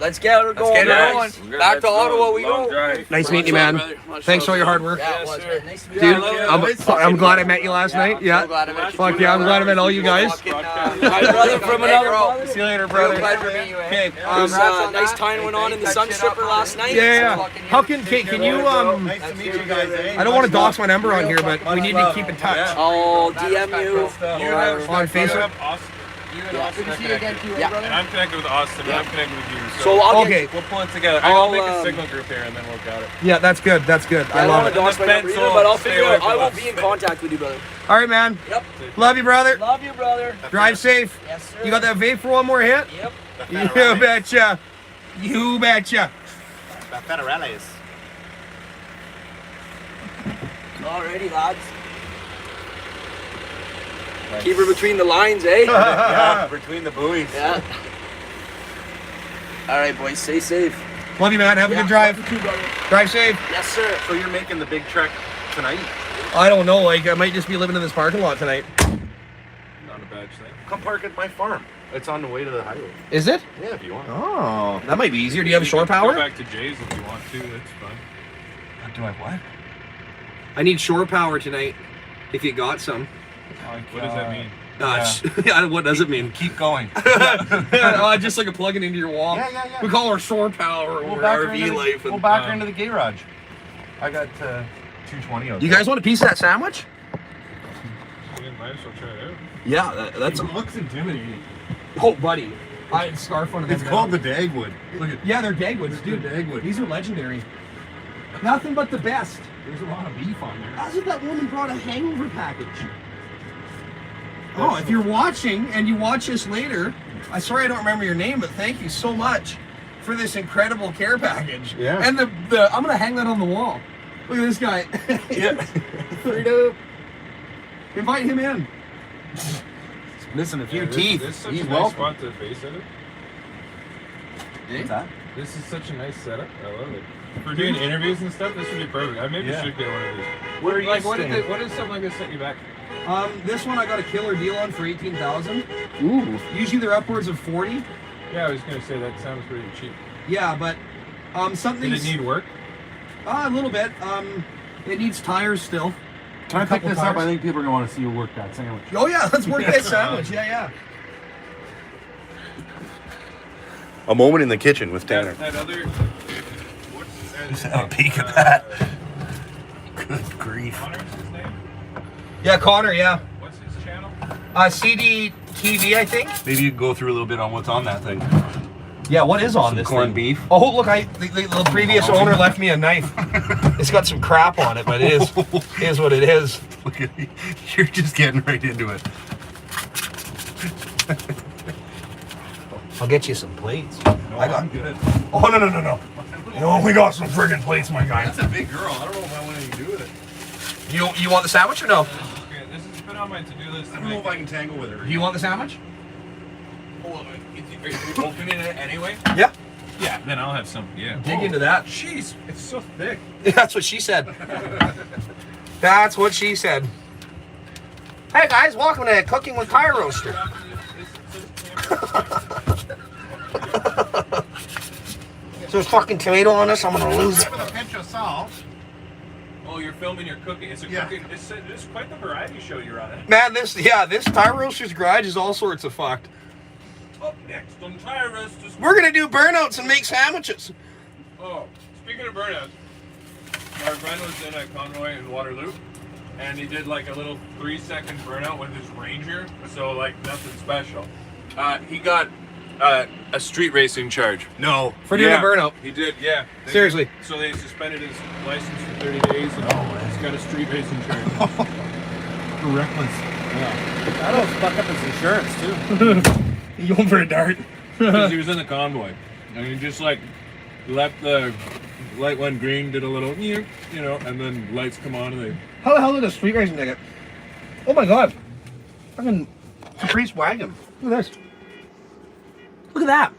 let's get her going. Guys. Back to Ottawa we Long go. drive. Nice meeting you, man. Thanks for all your hard work. Yeah, it was, man. Nice to meet Dude, you. I'm glad I met you last night. I'm Yeah. so glad I met you. Fuck yeah, I'm glad I met all you guys. My brother from another brother. See you later, Real brother. pleasure meeting you, Okay. It was a nice time went on in the Sun Stripper last night. Yeah. How can you Nice to meet you guys, eh? I don't want to dox my number on here, but we need to keep in touch. I'll DM you. On Facebook. You and Austin are connected. Yeah. And I'm connected with Austin, and I'm connected with you. So I'll Okay. get. we'll pull it together. I'll, I'll make a signal group here, and then we'll got it. Yeah, that's good. That's good. I I don't love want it. to dox my The number fence either, will but I'll stay figure away out. I from will us. be in contact with you, brother. All right, man. Yep. Love you, brother. Love you, brother. Drive safe. Yes, sir. You got that vape for one more hit? Yep. You betcha. You betcha. Federales. Alrighty, lads. Keep her between the lines, eh? Yeah, between the buoys. Yeah. All right, boys. Stay safe. Love you, man. Have a good drive. Love you too, brother. Drive safe. Yes, sir. So you're making the big trek tonight? I don't know. Like, I might just be living in this parking lot tonight. Not a bad thing. Come park at my farm. It's on the way to the highway. Is it? Yeah, if you want. Oh, that might be easier. Do you have shore Go power? back to Jay's if you want to. That's fine. Do I have what? I need shore power tonight. If you got some. What does that mean? What does it mean? Keep going. Just like a plugging into your wall. Yeah. We call our shore power or RV life. We'll back her into the garage. I got 220 out You there. guys want a piece of that sandwich? You might as well try it out. Yeah, that's. It looks intimidating. Oh, buddy. I had scarf one of them. It's called the Dagwood. Look at Yeah, they're Dagwoods, dude. Dagwood. These are legendary. Nothing but the best. There's a lot of beef on there. How's it that woman brought a hangover package? Oh, if you're watching and you watch this later, I'm sorry I don't remember your name, but thank you so much for this incredible care package. Yeah. And the I'm gonna hang that on the wall. Look at this guy. Yeah. Freedom. Invite him in. Missing a few Yeah, teeth. This is such He's a nice welcome. spot to face it. What's that? This is such a nice setup. I love it. For doing interviews and stuff, this would be perfect. I maybe Yeah. should get one of these. Where are you Like, what staying? did something like this set you back? This one I got a killer deal on for 18,000. Ooh. Usually they're upwards of 40. Yeah, I was gonna say that sounds pretty cheap. Yeah, but something. Did it need work? A little bit. It needs tires still. Can I pick Couple this up? tires. I think people are gonna want to see you work that sandwich. Oh yeah, let's work that sandwich. Yeah. A moment in the kitchen with Tanner. That other. Have a peek at that. Good grief. Connor's his name? Yeah, Connor, yeah. What's his channel? CD TV, I think. Maybe you can go through a little bit on what's on that thing. Yeah, what is on Some this corned thing? beef. Oh, look, the previous owner left me a knife. It's got some crap on it, but it is what it is. Look at you. You're just getting right into it. I'll get you some plates. I'm good. Oh, no. You only got some friggin' plates, my guy. That's a big girl. I don't know if I want anything to do with it. You want the sandwich or no? Okay, this has been on my to-do list. I don't know if I can tangle with her. Do you want the sandwich? Are you opening it anyway? Yeah. Yeah, then I'll have some. Yeah. Dig into that. Jeez, it's so thick. That's what she said. That's what she said. Hey guys, welcome to Cooking with Tire Roaster. There's fucking tomato on this, I'm gonna lose it. With a pinch of salt. Oh, you're filming your cooking. It's a cooking. This is quite the variety show you're on. Man, this Tire Roaster's garage is all sorts of fucked. Up next on Tire Roasters. We're gonna do burnouts and make sandwiches. Oh, speaking of burnouts, my friend was in a Convoy in Waterloo, and he did like a little 3-second burnout with his Ranger, so like nothing special. He got a street racing charge. No. For doing a burnout. He did, yeah. Seriously. So they suspended his license for 30 days, and he's got a street racing charge. Reckless. That'll fuck up his insurance too. You going for a dart? Because he was in the Convoy, and he just like left the light went green, did a little, you know, and then lights come on, and they. How the hell did a street racing ticket? Oh my god. Fucking Caprice wagon. Look at this. Look at that.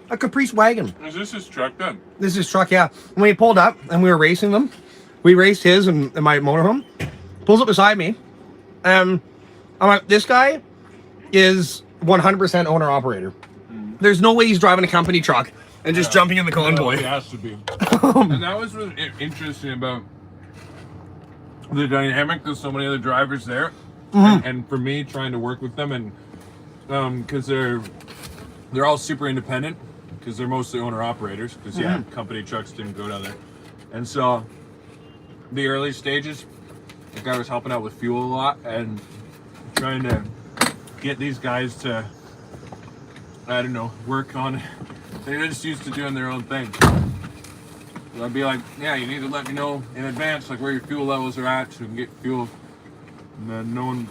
A Caprice wagon. Is this his truck then? This is his truck, yeah. When we pulled up and we were racing them, we raced his and my motorhome. Pulls up beside me. I'm like, this guy is 100% owner operator. There's no way he's driving a company truck and just jumping in the Convoy. It has to be. And that was what's interesting about the dynamic. There's so many other drivers there, and for me trying to work with them, and because they're all super independent, because they're mostly owner operators. Because company trucks didn't go down there, and so the early stages, the guy was helping out with fuel a lot and trying to get these guys to, I don't know, work on. They're just used to doing their own thing. So I'd be like, yeah, you need to let me know in advance, like where your fuel levels are at, so we can get fuel. And then no one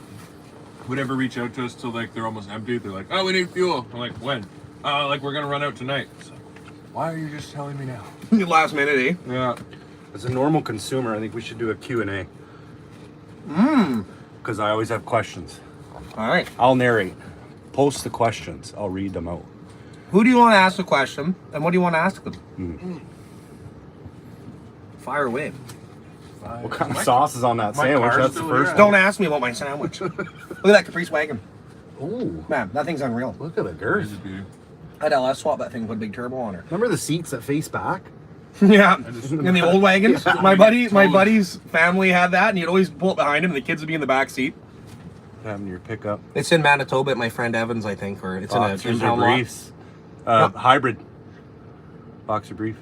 would ever reach out to us till like they're almost empty. They're like, oh, we need fuel. I'm like, when? Like we're gonna run out tonight. So, why are you just telling me now? Last minute, eh? Yeah. As a normal consumer, I think we should do a Q&A. Because I always have questions. All right. I'll narrate. Post the questions. I'll read them out. Who do you want to ask the question, and what do you want to ask them? Fire away. What kind of sauce is on that sandwich? car's That's the still first here. Don't ask me about my sandwich. Look at that Caprice wagon. Ooh, Man, that thing's unreal. look at the girth. I'd LS swap that thing, put a big turbo on her. Remember the seats that face back? Yeah, in the old wagons. My buddy's family had that, and you'd always pull it behind him, and the kids would be in the back seat. Having your pickup. It's in Manitoba at my friend Evans, I think, or it's Boxers in a or impound lot. briefs. Hybrid. Boxer brief.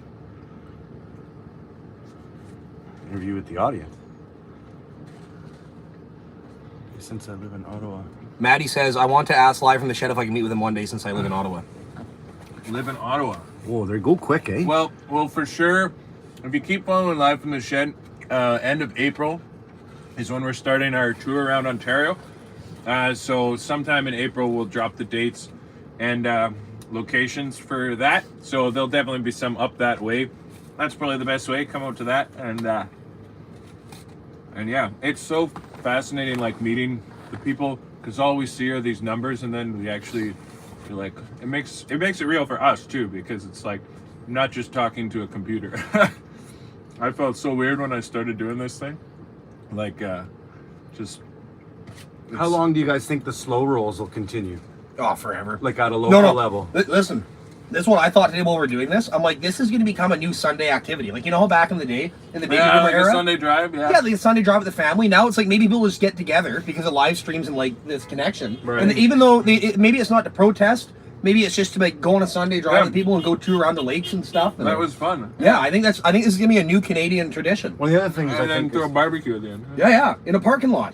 Interview with the audience. Since I live in Ottawa. Maddie says, I want to ask live from the shed if I can meet with him one day since I live in Ottawa. Live in Ottawa. Whoa, they go quick, eh? Well, for sure. If you keep following Live from the Shed, end of April is when we're starting our tour around Ontario. So sometime in April we'll drop the dates and locations for that. So there'll definitely be some up that way. That's probably the best way. Come out to that and yeah, it's so fascinating, like meeting the people, because all we see are these numbers, and then we actually feel like it makes it real for us too, because it's like I'm not just talking to a computer. I felt so weird when I started doing this thing, like just. How long do you guys think the slow rolls will continue? Oh, forever. Like at a local level? Listen, this is what I thought today while we're doing this. I'm like, this is going to become a new Sunday activity. Like, you know how back in the day, in the baby boomer like era? a Sunday drive, Yeah, like a Sunday drive with the family. Now it's like maybe people just get together because of live streams and like this connection. Right. And even though maybe it's not to protest maybe it's just to like go on a Sunday drive with people and go tour around the lakes and stuff. And That was fun. yeah, I think this is gonna be a new Canadian tradition. One of the other things I And then think throw a is, barbecue at the end. Yeah, in a parking lot.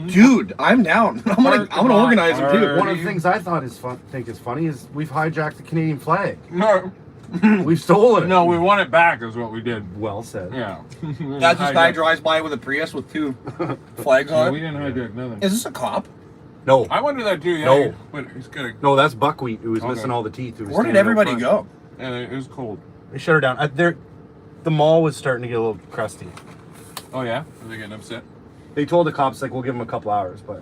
Dude, I'm down. I'm gonna organize them too. one of the things I thought is funny is we've hijacked the Canadian flag. No, We've stolen it. no, we want it back. Is what we did. Well said. Yeah. That's this guy drives by with a Prius with 2 flags No, on we it. didn't hijack nothing. Is this a cop? No, I wonder that too. Yeah. No. But he's gonna. no, that's buckwheat. It was Okay. missing all the teeth. It was Where did standing out everybody front. go? And it was cold. They shut her down. The mall was starting to get a little crusty. Oh yeah. Are they getting upset? They told the cops like we'll give them a couple hours, but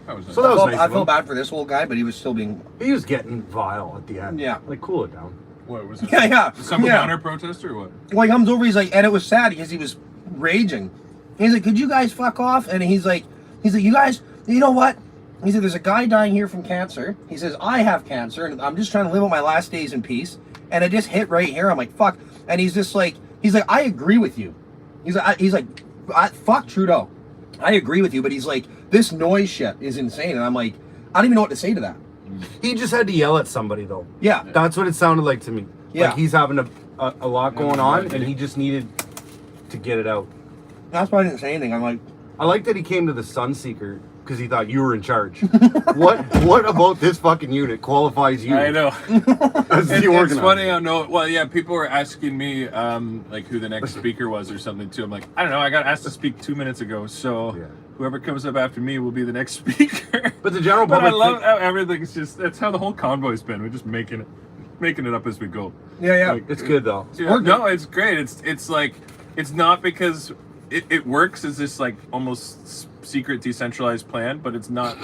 That was nice. So that was nice I of felt him. bad for this old guy, but he was still being. he was getting vile at the end. Yeah. like cool it down. What was it? Yeah. Some yeah. counter protest or what? Well, he comes over. He's like, and it was sad because he was raging. He's like, "Could you guys fuck off?" And he's like, "You guys, you know what?" He said, "There's a guy dying here from cancer." He says, "I have cancer, and I'm just trying to live out my last days in peace." And it just hit right here. I'm like, "Fuck!" And he's like, "I agree with you." He's like, "Fuck Trudeau." I agree with you, but he's like, "This noise shit is insane," and I'm like, I don't even know what to say to that. He just had to yell at somebody though. Yeah. That's what it sounded like to me. Yeah. Like he's having a lot going on, and he just needed to get it out. That's why I didn't say anything. I'm like, I like that he came to the Sunseeker because he thought you were in charge. What about this fucking unit qualifies you? I know. As the It's organizer? funny. I know. Well, yeah. People were asking me like who the next speaker was or something too. I'm like, I don't know. I got asked to speak 2 minutes ago, so Yeah. whoever comes up after me will be the next speaker. But the general But I public. love how everything's just. That's how the whole convoy's been. We're just making it up as we go. yeah. Like, It's good though. Yeah, no, it's great. It's like it's not because it works as this like almost secret decentralized plan, but it's not.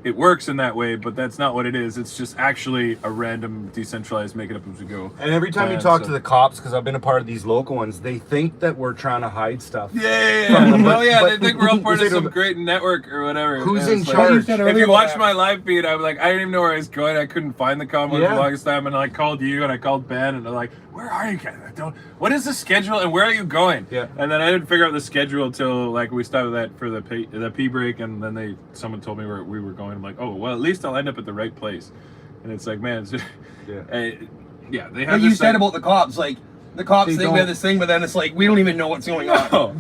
It works in that way, but that's not what it is. It's just actually a random decentralized make it up as we go. And every time you plan, talk so- to the cops, because I've been a part of these local ones, they think that we're trying to hide stuff. Yeah. From them, Oh yeah, but- they think we're all part they of some don't- great network or whatever. Who's And in it's like- charge? You said If earlier you watch about my live feed, I was like, I didn't even know where I was going. I couldn't find the convoy for Yeah. the longest time, and I called you and I called Ben, and they're like, "Where are you guys? What is the schedule and where are you going?" Yeah. And then I didn't figure out the schedule until like we started that for the pee break, and then someone told me where we were going. I'm like, oh well, at least I'll end up at the right place. And it's like, man, it's just, Yeah. yeah, they have. Like you this said thing- about the cops, like the cops They think we have don't- this thing, but then it's like we don't even know what's going on. No.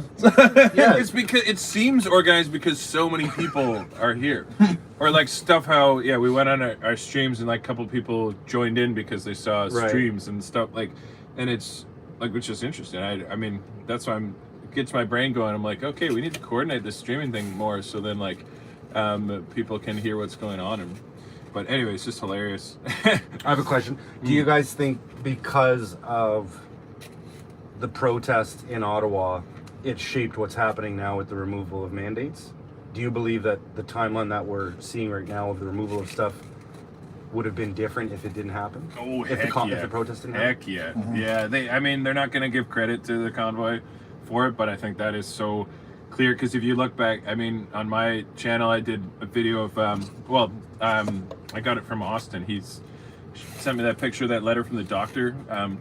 Yeah. It's because it seems organized because so many people are here. Or like stuff how, we went on our streams and like a couple people joined in because they saw Right. streams and stuff like, and it's like, which is interesting. I mean, that's why it gets my brain going. I'm like, okay, we need to coordinate this streaming thing more so then like people can hear what's going on. But anyway, it's just hilarious. I have a question. Do you guys think because of the protest in Ottawa, it shaped what's happening now with the removal of mandates? Do you believe that the timeline that we're seeing right now of the removal of stuff would have been different if it didn't happen? Oh, if the protest didn't happen? Heck yeah. Yeah, they're not going to give credit to the convoy for it, but I think that is so clear because if you look back, I mean, on my channel, I did a video of, I got it from Austin. He's sent me that picture, that letter from the doctor.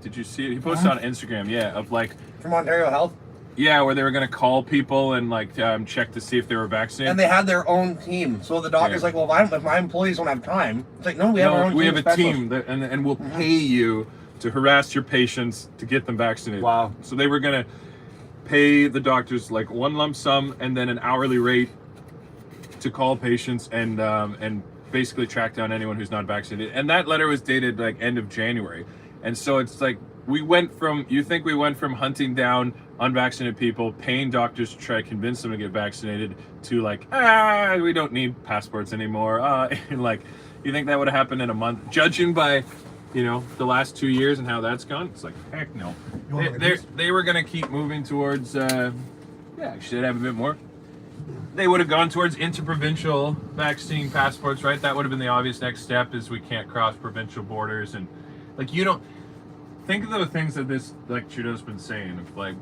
Did you see it? He posted on Instagram, of like, From Ontario Health, where they were going to call people and like check to see if they were vaccinated. and they had their own team. So the doctor's Yeah. like, "Well, if my employees don't have time," it's like, "No, we have our own." we team have a specialists." team that, and we'll pay you to harass your patients to get them vaccinated. Wow. So they were gonna pay the doctors like one lump sum and then an hourly rate to call patients and basically track down anyone who's not vaccinated. And that letter was dated like end of January. And so it's like we went from hunting down unvaccinated people, paying doctors to try to convince them to get vaccinated, to like, we don't need passports anymore. And like, you think that would have happened in a month? Judging by, the last 2 years and how that's gone, it's like, heck no. They were going to keep moving towards, actually, I'd have a bit more. They would have gone towards interprovincial vaccine passports, right? That would have been the obvious next step, is we can't cross provincial borders. And like, you don't think of the things that this, like Trudeau's been saying, of like,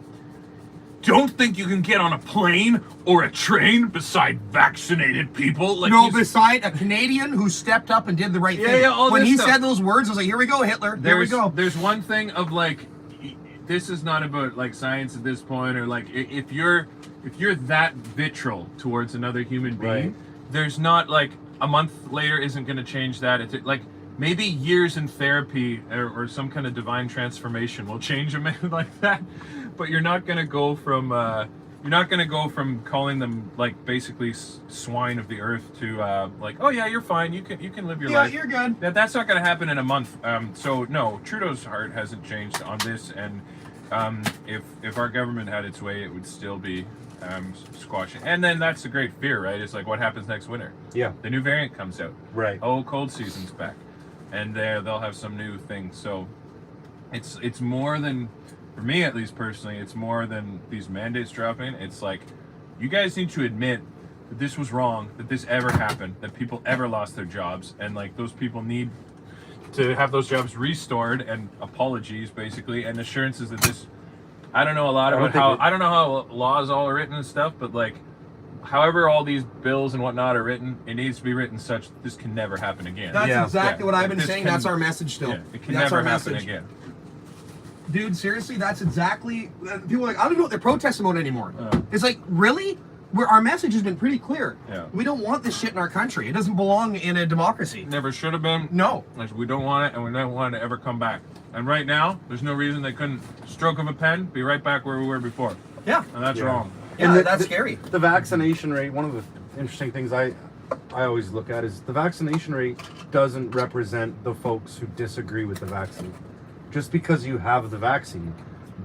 don't think you can get on a plane or a train beside vaccinated people. Like, No, beside a Canadian who stepped up and did the right thing. all When this he stuff. said those words, I was like, "Here we go, Hitler. There we go." There's one thing of like, this is not about like science at this point, or like if you're that vitriol towards another human being, Right. there's not like a month later isn't going to change that. It's like maybe years in therapy or some kind of divine transformation will change a man like that. But you're not going to go from calling them like basically swine of the earth to like, oh yeah, you're fine, you can live your life. Yeah, you're good. That's not going to happen in a month. So no, Trudeau's heart hasn't changed on this, and if our government had its way, it would still be squashing. And then that's the great fear, right? It's like, what happens next winter? Yeah. The new variant comes out. Right. Oh, cold season's back, and they'll have some new thing. So it's more than, for me at least personally, it's more than these mandates dropping. It's like, you guys need to admit that this was wrong, that this ever happened, that people ever lost their jobs, and like those people need to have those jobs restored, and apologies basically, and assurances that this. I don't know a lot about I don't know how laws all are written and stuff, but like, however all these bills and whatnot are written, it needs to be written such that this can never happen again. That's exactly what I've been This saying. can- That's our message still. Yeah, it can That's never our happen message. again. Dude, seriously, that's exactly. People are like, I don't even know what they're protesting about anymore. It's like, really? Our message has been pretty clear. Yeah. We don't want this shit in our country. It doesn't belong in a democracy. Never should have been. No. Like, we don't want it, and we don't want it to ever come back. And right now, there's no reason they couldn't, stroke of a pen, be right back where we were before. Yeah. And that's Yeah. wrong. Yeah, And that's scary. The vaccination rate, one of the interesting things I always look at is the vaccination rate doesn't represent the folks who disagree with the vaccine. Just because you have the vaccine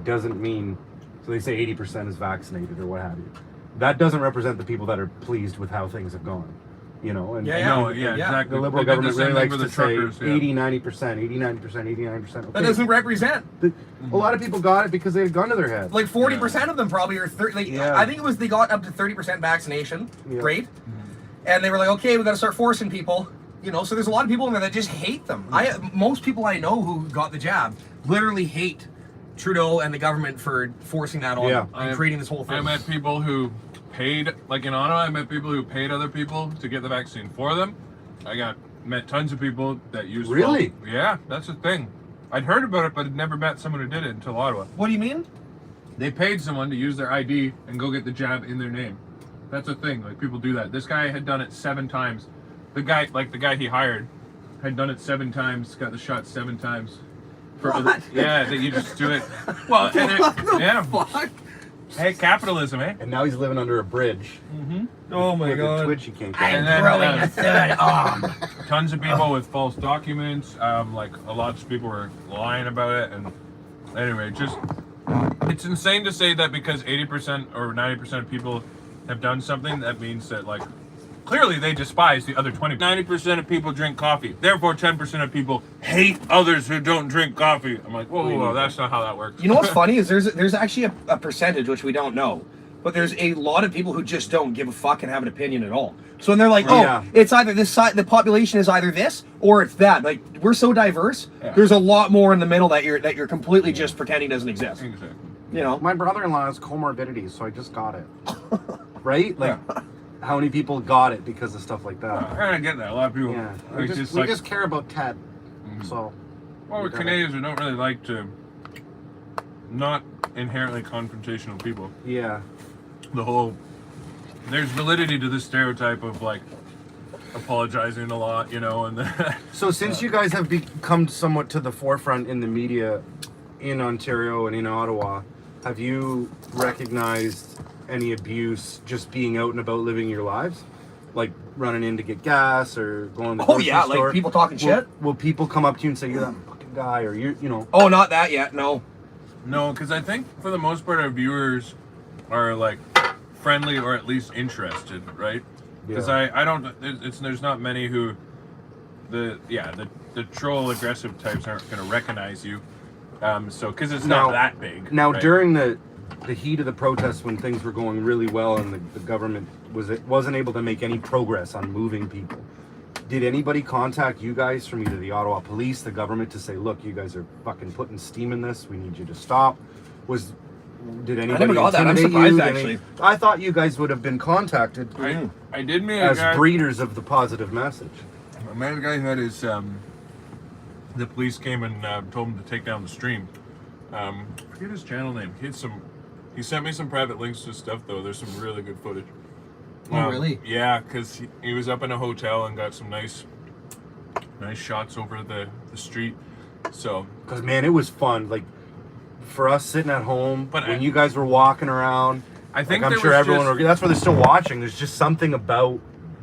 doesn't mean, so they say 80% is vaccinated or what have you. That doesn't represent the people that are pleased with how things have gone. You know, and No, yeah, exactly. the liberal They did government the same really thing likes with to the say truckers, yeah. 80, 90%, 89%, 89%. Okay. That doesn't represent. A lot of people got it because they had a gun to their head. Like 40% of them probably are 30. Like, Yeah. I think it was they got up to 30% vaccination Yeah. rate, and they were like, okay, we got to start forcing people. You know, so there's a lot of people in there that just hate them. Most people I know who got the jab literally hate Trudeau and the government for forcing that on them and creating this whole thing. I met people who paid, like in Ottawa, I met people who paid other people to get the vaccine for them. Met tons of people that used. Really? Yeah, that's the thing. I'd heard about it, but I'd never met someone who did it until Ottawa. What do you mean? They paid someone to use their ID and go get the jab in their name. That's a thing. Like, people do that. This guy had done it 7 times. The guy he hired had done it 7 times, got the shot 7 times. What? Yeah, that you just do it. Well, yeah. Fuck. Hey, capitalism, eh? And now he's living under a bridge. Oh my With a god. Twitch he can't get. And then, growing a third arm. tons of people with false documents. Like, a lot of people were lying about it. And anyway, just, it's insane to say that because 80% or 90% of people have done something, that means that, like, clearly they despise the other 20. 90% of people drink coffee. Therefore, 10% of people hate others who don't drink coffee. I'm like, whoa, that's not how that works. You know what's funny is there's actually a percentage which we don't know, but there's a lot of people who just don't give a fuck and have an opinion at all. So when they're like, it's either this side, the population is either this or it's that. Like, we're so diverse. Yeah. There's a lot more in the middle that you're completely just pretending doesn't exist. Exactly. You know. My brother-in-law has comorbidities, so I just got it. Right? Like, how many people got it because of stuff like that? I get that. A lot of people. Yeah. It's We just care about Ted. So. Well, we're Canadians. We don't really like to. Not inherently confrontational people. Yeah. The whole. There's validity to this stereotype of like apologizing a lot, you know, and So since you guys have become somewhat to the forefront in the media in Ontario and in Ottawa, have you recognized any abuse just being out and about living your lives? Like running in to get gas or going to the grocery store? like people talking shit? Will people come up to you and say, you're that fucking guy, or you know? Oh, not that yet. No. no, because I think for the most part our viewers are like friendly or at least interested, right? Because I don't. There's not many who the troll aggressive types aren't going to recognize you. So because it's not that big. Now right? during the heat of the protests, when things were going really well and the government wasn't able to make any progress on moving people, did anybody contact you guys from either the Ottawa police, the government, to say, look, you guys are fucking putting steam in this, we need you to stop? Did anybody never got that. I'm intimidate surprised, you? actually. I thought you guys would have been contacted I did meet a as guy. breeders of the positive message. I met a guy who had his. The police came and told him to take down the stream. I forget his channel name. He sent me some private links to stuff though. There's some really good footage. Oh, really? Yeah, because he was up in a hotel and got some nice shots over the street. So, Because, man, it was fun. Like, for us sitting at home, But when I- you guys were walking around, I think I'm there sure was everyone just- will, that's why they're still watching. There's just something about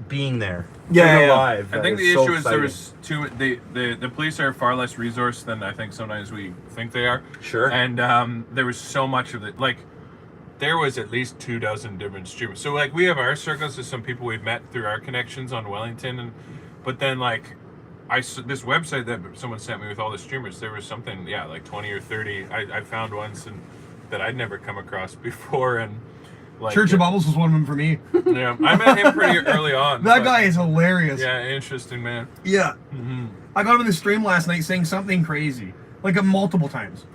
being there. Yeah, Being yeah. alive. I think that the so issue is there exciting. was the police are far less resourced than I think sometimes we think they are. Sure. And there was so much of it. Like, there was at least 24 different streamers. So, like, we have our circles of some people we've met through our connections on Wellington, but then, like, this website that someone sent me with all the streamers, there was something, yeah, like 20 or 30. I found ones that I'd never come across before, and like Church of Bubbles was one of them for me. Yeah, I met him pretty early on. That but- guy is hilarious. Yeah, interesting man. Yeah. Hmm. I got him in the stream last night saying something crazy. Like multiple times.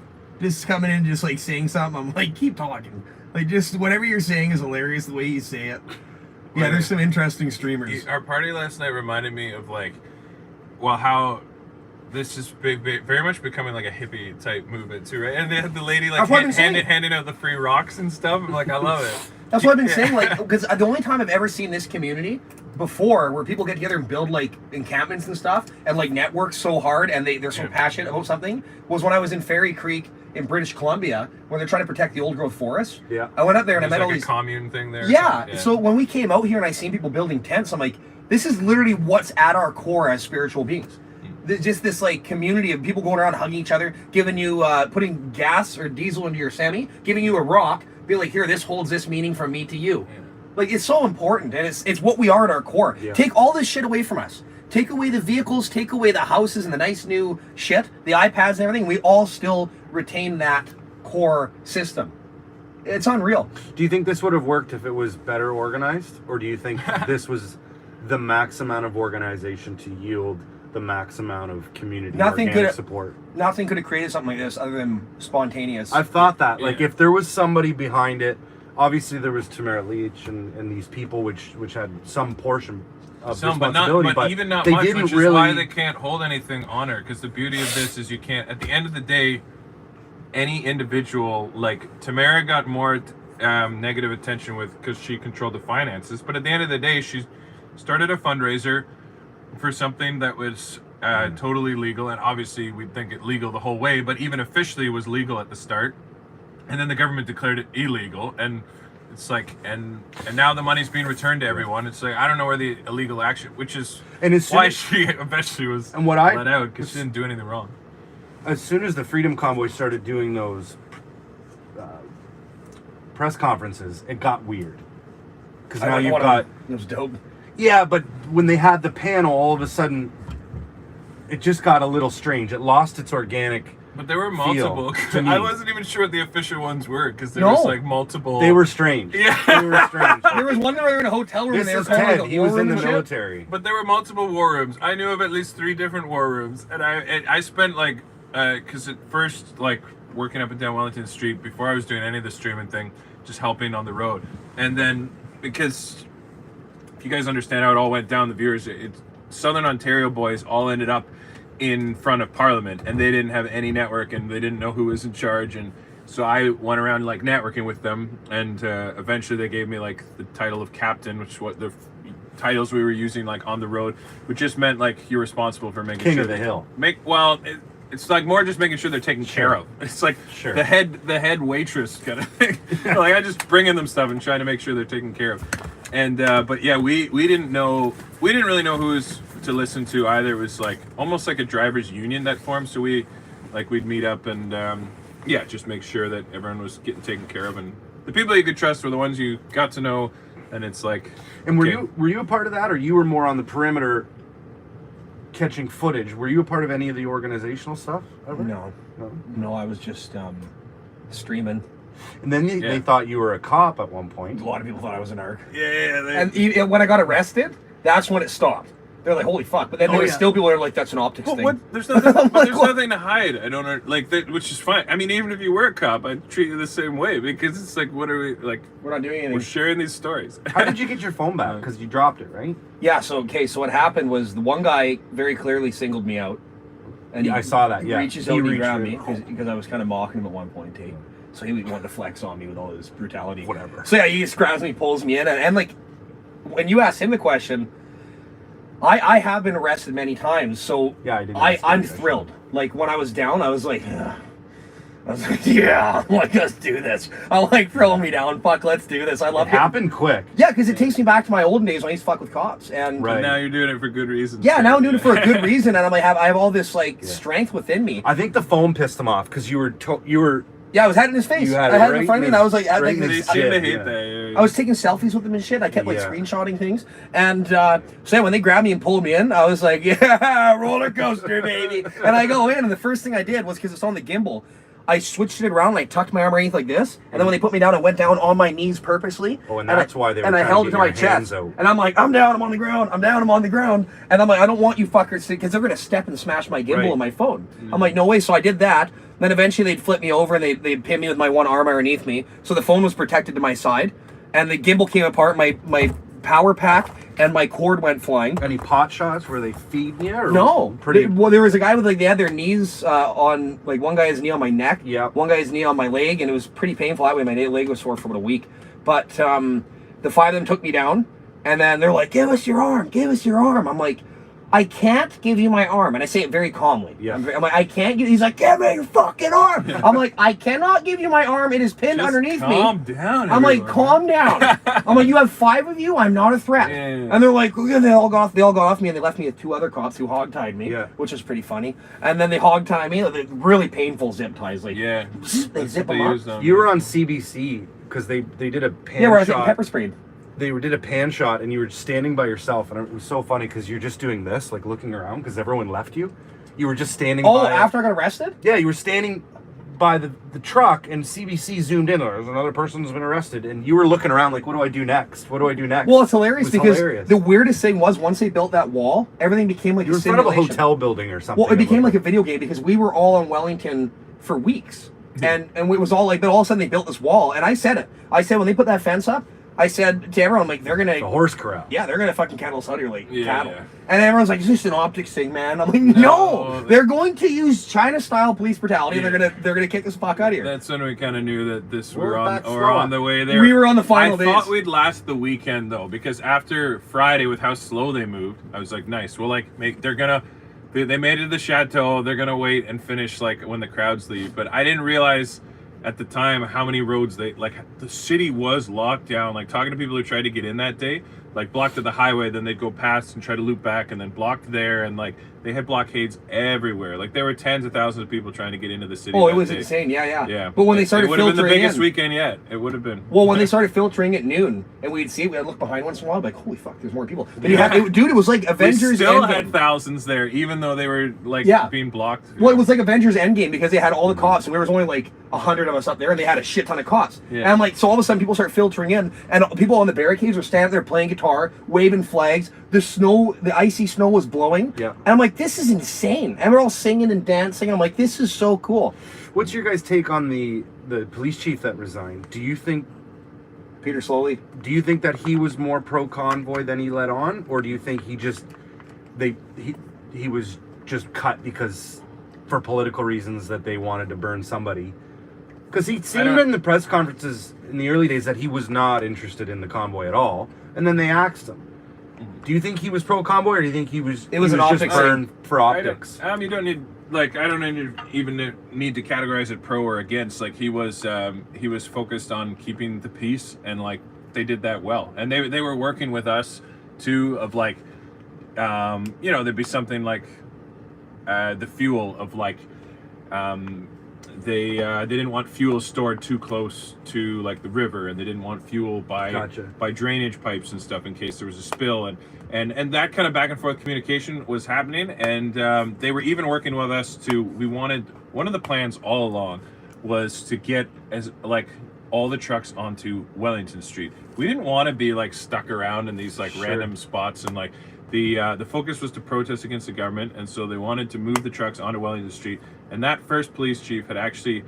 Just coming in just like saying something. I'm like, keep talking. Like just whatever you're saying is hilarious the way you say it. Yeah, there's some interesting streamers. Our party last night reminded me of like, well, how this is very much becoming like a hippie type movement too, right? And they had the lady like That's what I've been saying. handing out the free rocks and stuff. I'm like, I love it. That's what I've been Yeah. saying, like, because the only time I've ever seen this community before where people get together and build like encampments and stuff and like network so hard and they're so Yeah. passionate about something was when I was in Fairy Creek in British Columbia when they're trying to protect the old growth forest. Yeah. I went up there and There's I met like all a these commune thing there. or Yeah. something. So when we came out here and I seen people building tents, I'm like, this is literally what's at our core as spiritual beings. Just this like community of people going around hugging each other, giving you putting gas or diesel into your semi, giving you a rock, be like, here, this holds this meaning from me to you. Yeah. Like it's so important, and it's what we are at our core. Yeah. Take all this shit away from us. Take away the vehicles, take away the houses and the nice new shit, the iPads and everything. We all still retain that core system. It's unreal. Do you think this would have worked if it was better organized? Or do you think this was the max amount of organization to yield the max amount of community Nothing organic could- support? Nothing could have created something like this other than spontaneous. I've thought that. Like, Yeah. if there was somebody behind it, obviously there was Tamara Leach and these people which had some portion of Some, but responsibility, not, but even not they much, didn't which is really. why they can't hold anything on her. Because the beauty of this is you can't. At the end of the day, any individual like Tamara got more negative attention because she controlled the finances. But at the end of the day, she started a fundraiser for something that was totally legal, and obviously we'd think it legal the whole way. But even officially, it was legal at the start, and then the government declared it illegal, and it's like, and now the money's being returned to everyone. It's like, I don't know where the illegal action, which is And as soon why as- she eventually was And what I- let out because she didn't do anything wrong. As soon as the Freedom Convoy started doing those press conferences, it got weird. Because now you've got. It was dope. Yeah, but when they had the panel, all of a sudden, it just got a little strange. It lost its organic. But there were Feel multiple. to me. I wasn't even sure what the official ones were because there No. was like multiple. They were strange. Yeah. They were strange. There was one where they were in a hotel room and This they were is calling Ted. like a He war was in room the and shit. military. But there were multiple war rooms. I knew of at least 3 different war rooms, and I spent like because at first like working up and down Wellington Street before I was doing any of the streaming thing, just helping on the road, and then because if you guys understand how it all went down, the viewers, Southern Ontario boys all ended up in front of Parliament, and they didn't have any network, and they didn't know who was in charge, and so I went around like networking with them, and eventually they gave me like the title of captain, which is what the titles we were using like on the road, which just meant like you're responsible for making King sure of the hill. It's like more just making sure they're taken care of. It's like Sure. the head waitress kind of thing. Like I just bringing them stuff and trying to make sure they're taken care of. And but yeah, we didn't really know who was to listen to either. It was like almost like a drivers union that formed. So we'd meet up and just make sure that everyone was getting taken care of, and the people you could trust were the ones you got to know. And it's like, And were okay. you a part of that, or you were more on the perimeter catching footage? Were you a part of any of the organizational stuff ever? No, no, I was just streaming. And then they thought you were a cop at one point. A lot of people thought I was an ARC. Yeah. And when I got arrested, that's when it stopped. They're like, holy fuck. But then there was still people that are like, that's an optics Well, thing. what? There's nothing. But there's What? nothing to hide. I don't know, like that, which is fine. I mean, even if you were a cop, I'd treat you the same way because it's like, what are we like? We're not doing anything. We're sharing these stories. How did you get your phone back? Because you dropped it, right? Yeah, so what happened was the one guy very clearly singled me out. And I saw that, he yeah. reaches He out and he reached grabbed me out. because I was kind of mocking him at one point, too. So he wanted to flex on me with all his brutality. Whatever. So yeah, he just grabs me, pulls me in, and like, when you asked him the question, I have been arrested many times, so Yeah, I didn't. I'm thrilled. Like when I was down, I was like, yeah, I'm like, let's do this. I'm like, throw me down, fuck, let's do this. I love It happened quick. Yeah, because it takes me back to my olden days when I used to fuck with cops, and Right. And now you're doing it for good reason. yeah, now I'm doing it for a good reason, and I have all this like strength within me. I think the phone pissed him off because you were. Yeah, I was had it in his face. You I had it had it right in front of me, in and I was like, right in They his seem to shit, hate yeah. that. I was taking selfies with them and shit. I kept like Yeah. screenshotting things, and so yeah, when they grabbed me and pulled me in, I was like, yeah, roller coaster, baby. And I go in, and the first thing I did was because it's on the gimbal, I switched it around, and I tucked my arm underneath like this, and then when they put me down, I went down on my knees purposely. Oh, and that's why they were and I trying held to it get to my your hands chest, out. and I'm like, I'm down, I'm on the ground, I'm down, I'm on the ground, and I'm like, I don't want you fuckers to, because they're gonna step and smash my gimbal Right. and my phone. I'm like, no way. So I did that. Then eventually they'd flip me over and they'd pin me with my one arm underneath me, so the phone was protected to my side, and the gimbal came apart. My power pack and my cord went flying. Any pot shots where they feed you? Or No, pretty. well, there was a guy with like they had their knees on like one guy's knee on my neck, Yep. one guy's knee on my leg, and it was pretty painful that way. My leg was sore for about a week, but the five of them took me down, and then they're like, "Give us your arm, give us your arm." I'm like, I can't give you my arm, and I say it very calmly. Yeah. I'm like, I can't give. He's like, give me your fucking arm. I'm like, I cannot give you my arm. It is pinned Just underneath calm me. down. I'm like, everyone. calm down. I'm like, you have five of you. I'm not a threat. Yeah. And they're like, yeah, they all got off me, and they left me with two other cops who hogtied me, Yeah. which was pretty funny. And then they hogtied me. They're really painful zip ties, like Yeah. they zip They them up. use them. You were on CBC because they did a pan Yeah, where I was getting shot. pepper sprayed. They did a pan shot and you were standing by yourself, and it was so funny because you're just doing this, like looking around because everyone left you. You were just standing. Oh, by after I got arrested? Yeah, you were standing by the truck, and CBC zoomed in. There's another person who's been arrested, and you were looking around like, what do I do next? What do I do next? Well, it's hilarious It was because hilarious. the weirdest thing was once they built that wall, everything became like you were a in front of a simulation. hotel building or something. Well, it became like a video game because we were all on Wellington for weeks, and it was all like. But all of a sudden they built this wall, and I said it. I said when they put that fence up, I said to everyone, like, they're gonna a horse corral. Yeah, they're gonna fucking cattle us out here like Yeah, cattle. yeah. And everyone's like, "Is this an optics thing, man?" I'm like, "No, they're going to use China-style police brutality. Yeah. And they're gonna kick us the fuck out of here." That's when we kind of knew that this We're we're on back or slow. on the way there. We were on the final I thought days. we'd last the weekend though, because after Friday with how slow they moved, I was like, nice. Well, like they made it to the chateau. They're gonna wait and finish like when the crowds leave. But I didn't realize at the time how many roads the city was locked down. Like talking to people who tried to get in that day, like blocked at the highway, then they'd go past and try to loop back, and then blocked there, and like they had blockades everywhere. Like there were tens of thousands of people trying to get into the city. Oh, it that was day. insane. Yeah. Yeah, But when they started it would have been the filtering biggest in, weekend yet. It would have been. well, when they started filtering at noon, and we'd look behind once in a while, like, holy fuck, there's more people. But dude, it was like we Avengers still Endgame. had thousands there, even though they were like Yeah. being blocked. Well, it was like Avengers Endgame because they had all the cops, and there was only like 100 of us up there, and they had a shit ton of cops. Yeah. And I'm like, so all of a sudden, people start filtering in, and people on the barricades were standing there playing guitar, waving flags. The icy snow was blowing. Yeah. And I'm like, this is insane. And we're all singing and dancing. I'm like, this is so cool. What's your guys' take on the police chief that resigned? Do you think Peter Slowly. that he was more pro convoy than he let on, or do you think he was just cut because for political reasons that they wanted to burn somebody? Because he seemed in the press conferences in the early days that he was not interested in the convoy at all, and then they axed him. Do you think he was pro convoy, or do you think he was? It was an just optics burned for optics. You don't need I don't even need to categorize it pro or against. Like he was focused on keeping the peace, and like they did that well. And they were working with us too. Of like, there'd be something like the fuel of like. They didn't want fuel stored too close to like the river, and they didn't want fuel by drainage pipes and stuff in case there was a spill, and that kind of back and forth communication was happening, and they were even working with us we wanted, one of the plans all along was to get as like all the trucks onto Wellington Street. We didn't want to be like stuck around in these like random spots, and like the focus was to protest against the government, and so they wanted to move the trucks onto Wellington Street. And that first police chief had actually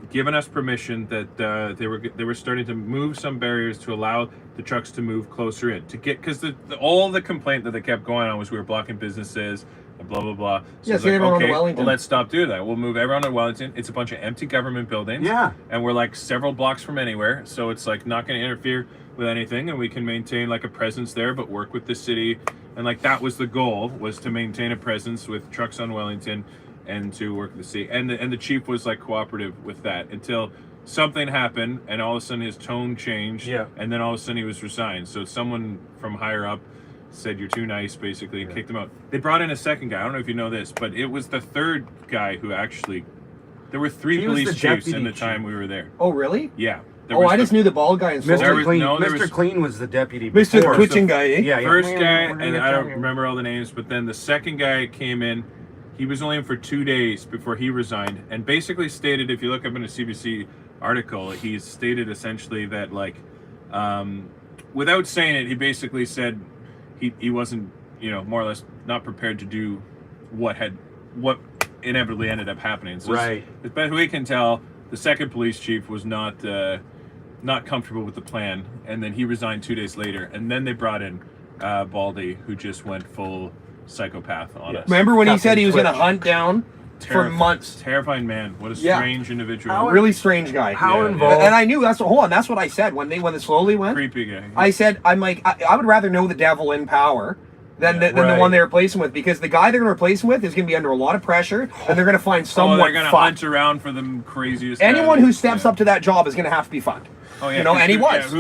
given us permission that they were starting to move some barriers to allow the trucks to move closer in to get, because all the complaint that they kept going on was we were blocking businesses, blah blah blah. So Yeah, it's so like, everyone on okay, Wellington. well, let's stop doing that. We'll move everyone on Wellington. It's a bunch of empty government buildings. Yeah. And we're like several blocks from anywhere, so it's like not going to interfere with anything, and we can maintain like a presence there, but work with the city. And like that was the goal, was to maintain a presence with trucks on Wellington and to work with the city. And the chief was like cooperative with that until something happened, and all of a sudden his tone changed. Yeah. And then all of a sudden he was resigned. So someone from higher up said, "You're too nice," basically, and kicked him out. They brought in a second guy. I don't know if you know this, but it was the third guy who actually. There were 3 He was police the chiefs in deputy the chief. time we were there. Oh, really? Yeah. There Oh, was I just knew the bald guy in There Mr. was- Clean. no, there Mr. was- Clean was the deputy. Mr. before. Twitching guy, eh? Yeah, yeah. first guy, We're gonna and get I down don't here. remember all the names, but then the second guy came in. He was only in for 2 days before he resigned, and basically stated, if you look up in a CBC article, he stated essentially that, like, without saying it, he basically said he wasn't, more or less not prepared to do what inevitably ended up happening. So Right. as best we can tell, the second police chief was not comfortable with the plan, and then he resigned 2 days later, and then they brought in Baldy, who just went full psychopath on us. Remember when he Captain said he was going to Twitch. hunt down for months? Terrifying man. What a Yeah. strange individual. How- Really strange guy. How Yeah, involved? And I knew that's what I said when it slowly went. Creepy guy. I said, I'm like, I would rather know the devil in power than the Right. one they're replacing with, because the guy they're going to replace him with is going to be under a lot of pressure, and they're going to find Oh, someone they're gonna fucked. hunt around for the craziest. Anyone guy. who steps Yeah. up to that job is going to have to be fucked. Oh yeah, you know, and he was.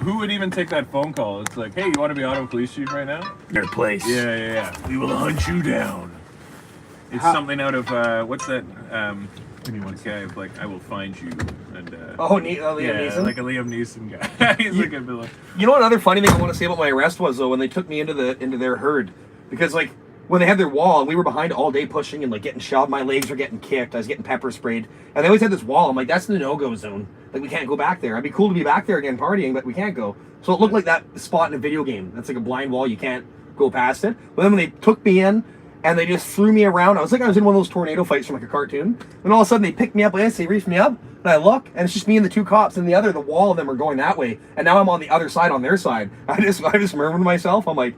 Who would even take that phone call? It's like, hey, you want to be Ottawa Police Chief right now? Your place. Yeah. We will hunt you down. It's something out of what's that? One guy of like, I will find you, and Liam yeah, Neeson. like a Liam Neeson guy. He's like a villain. You know what? Another funny thing I want to say about my arrest was, though, when they took me into their herd, because like when they had their wall and we were behind all day pushing and like getting shoved, my legs were getting kicked, I was getting pepper sprayed, and they always had this wall. I'm like, that's the no-go zone. Like, we can't go back there. It'd be cool to be back there again partying, but we can't go. So it looked like that spot in a video game. That's like a blind wall. You can't go past it. But then when they took me in and they just threw me around, I was like, I was in one of those tornado fights from like a cartoon. And all of a sudden they picked me up like this, they reached me up, and I look, and it's just me and the 2 cops, and the wall of them are going that way. And now I'm on the other side, on their side. I just murmured to myself, I'm like,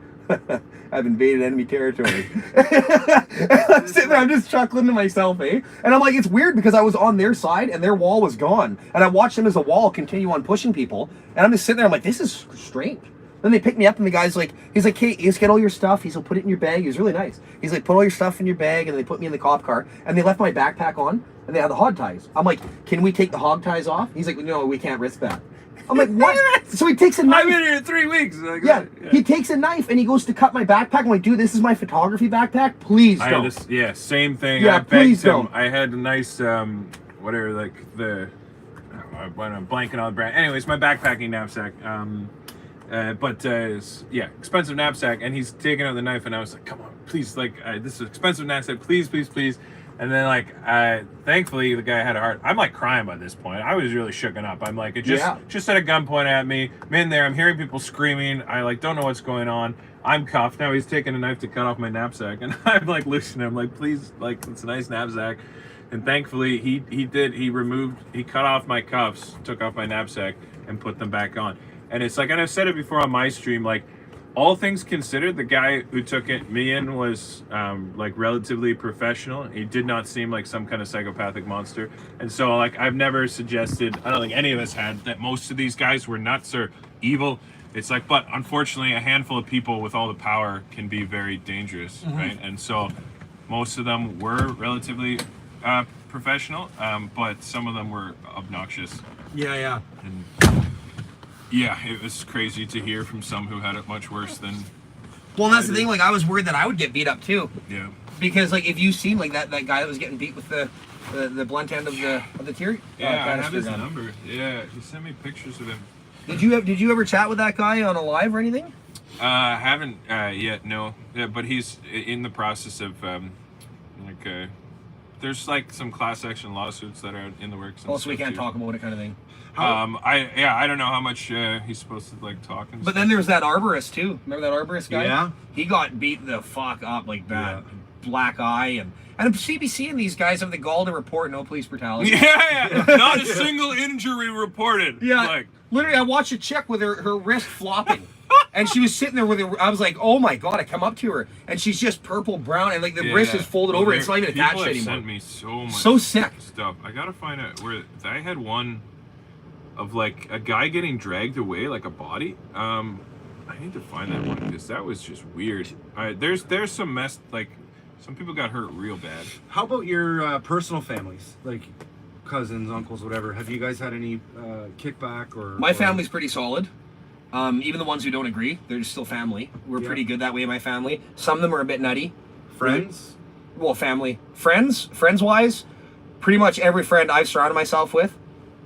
I've invaded enemy territory. I'm sitting there, I'm just chuckling to myself, eh? And I'm like, it's weird because I was on their side and their wall was gone. And I watched them as a wall continue on pushing people. And I'm just sitting there, I'm like, this is strange. Then they pick me up and the guy's like, he's like, hey, just get all your stuff. He'll put it in your bag. He was really nice. He's like, put all your stuff in your bag. And they put me in the cop car. And they left my backpack on and they had the hog ties. I'm like, can we take the hog ties off? He's like, no, we can't risk that. I'm like, what? So he takes a knife. I've been here 3 weeks. Like, Yeah, he takes a knife and he goes to cut my backpack. I'm like, dude, this is my photography backpack. Please I don't. had this, yeah, same thing. Yeah, I begged please him. don't. I had a nice, whatever, like the, I'm blanking on the brand. Anyways, my backpacking knapsack. Expensive knapsack, and he's taking out the knife, and I was like, come on, please, like, this is expensive knapsack, please. And then, like, thankfully, the guy had a heart. I'm, like, crying by this point. I was really shooken up. I'm like, it just at a gunpoint at me. I'm in there. I'm hearing people screaming. I, like, don't know what's going on. I'm cuffed. Now he's taking a knife to cut off my knapsack. And I'm, like, loosening him. Like, please, like, it's a nice knapsack. And thankfully, he cut off my cuffs, took off my knapsack, and put them back on. And it's like, and I've said it before on my stream, like, all things considered, the guy who took me in was like relatively professional. He did not seem like some kind of psychopathic monster. And so, like, I've never suggested, I don't think any of us had, that most of these guys were nuts or evil. It's like, but unfortunately, a handful of people with all the power can be very dangerous, right? And so most of them were relatively professional, but some of them were obnoxious. Yeah. And yeah, it was crazy to hear from some who had it much worse than. Well, that's the thing. Like, I was worried that I would get beat up too. Yeah. Because, like, if you seen like that guy that was getting beat with the blunt end of the tear. Yeah, I have canister his gun. number. Yeah, he sent me pictures of him. Did you ever chat with that guy on a live or anything? Haven't yet, no. Yeah, but he's in the process of there's like some class action lawsuits that are in the works. And Also, we stuff, can't too. talk about it, kind of thing. I don't know how much he's supposed to like talk and But stuff. then there's that arborist too. Remember that arborist guy? Yeah. He got beat the fuck up like that. Yeah. Black eye and CBC and these guys have the gall to report no police brutality. Yeah, not a single injury reported. Yeah. Like, Literally, I watched a chick with her wrist flopping. And she was sitting there with her. I was like, oh my god! I come up to her, and she's just purple brown, and like the wrist is folded over. It's not even attached people have anymore. Sent me so much So sick stuff. I gotta find out where I had one of like a guy getting dragged away, like a body. I need to find that one because that was just weird. There's some mess, like some people got hurt real bad. How about your personal families, like cousins, uncles, whatever? Have you guys had any kickback or? My family's pretty solid. Even the ones who don't agree, they're still family. We're pretty good that way in my family. Some of them are a bit nutty. Friends? Well, family. Friends-wise, pretty much every friend I've surrounded myself with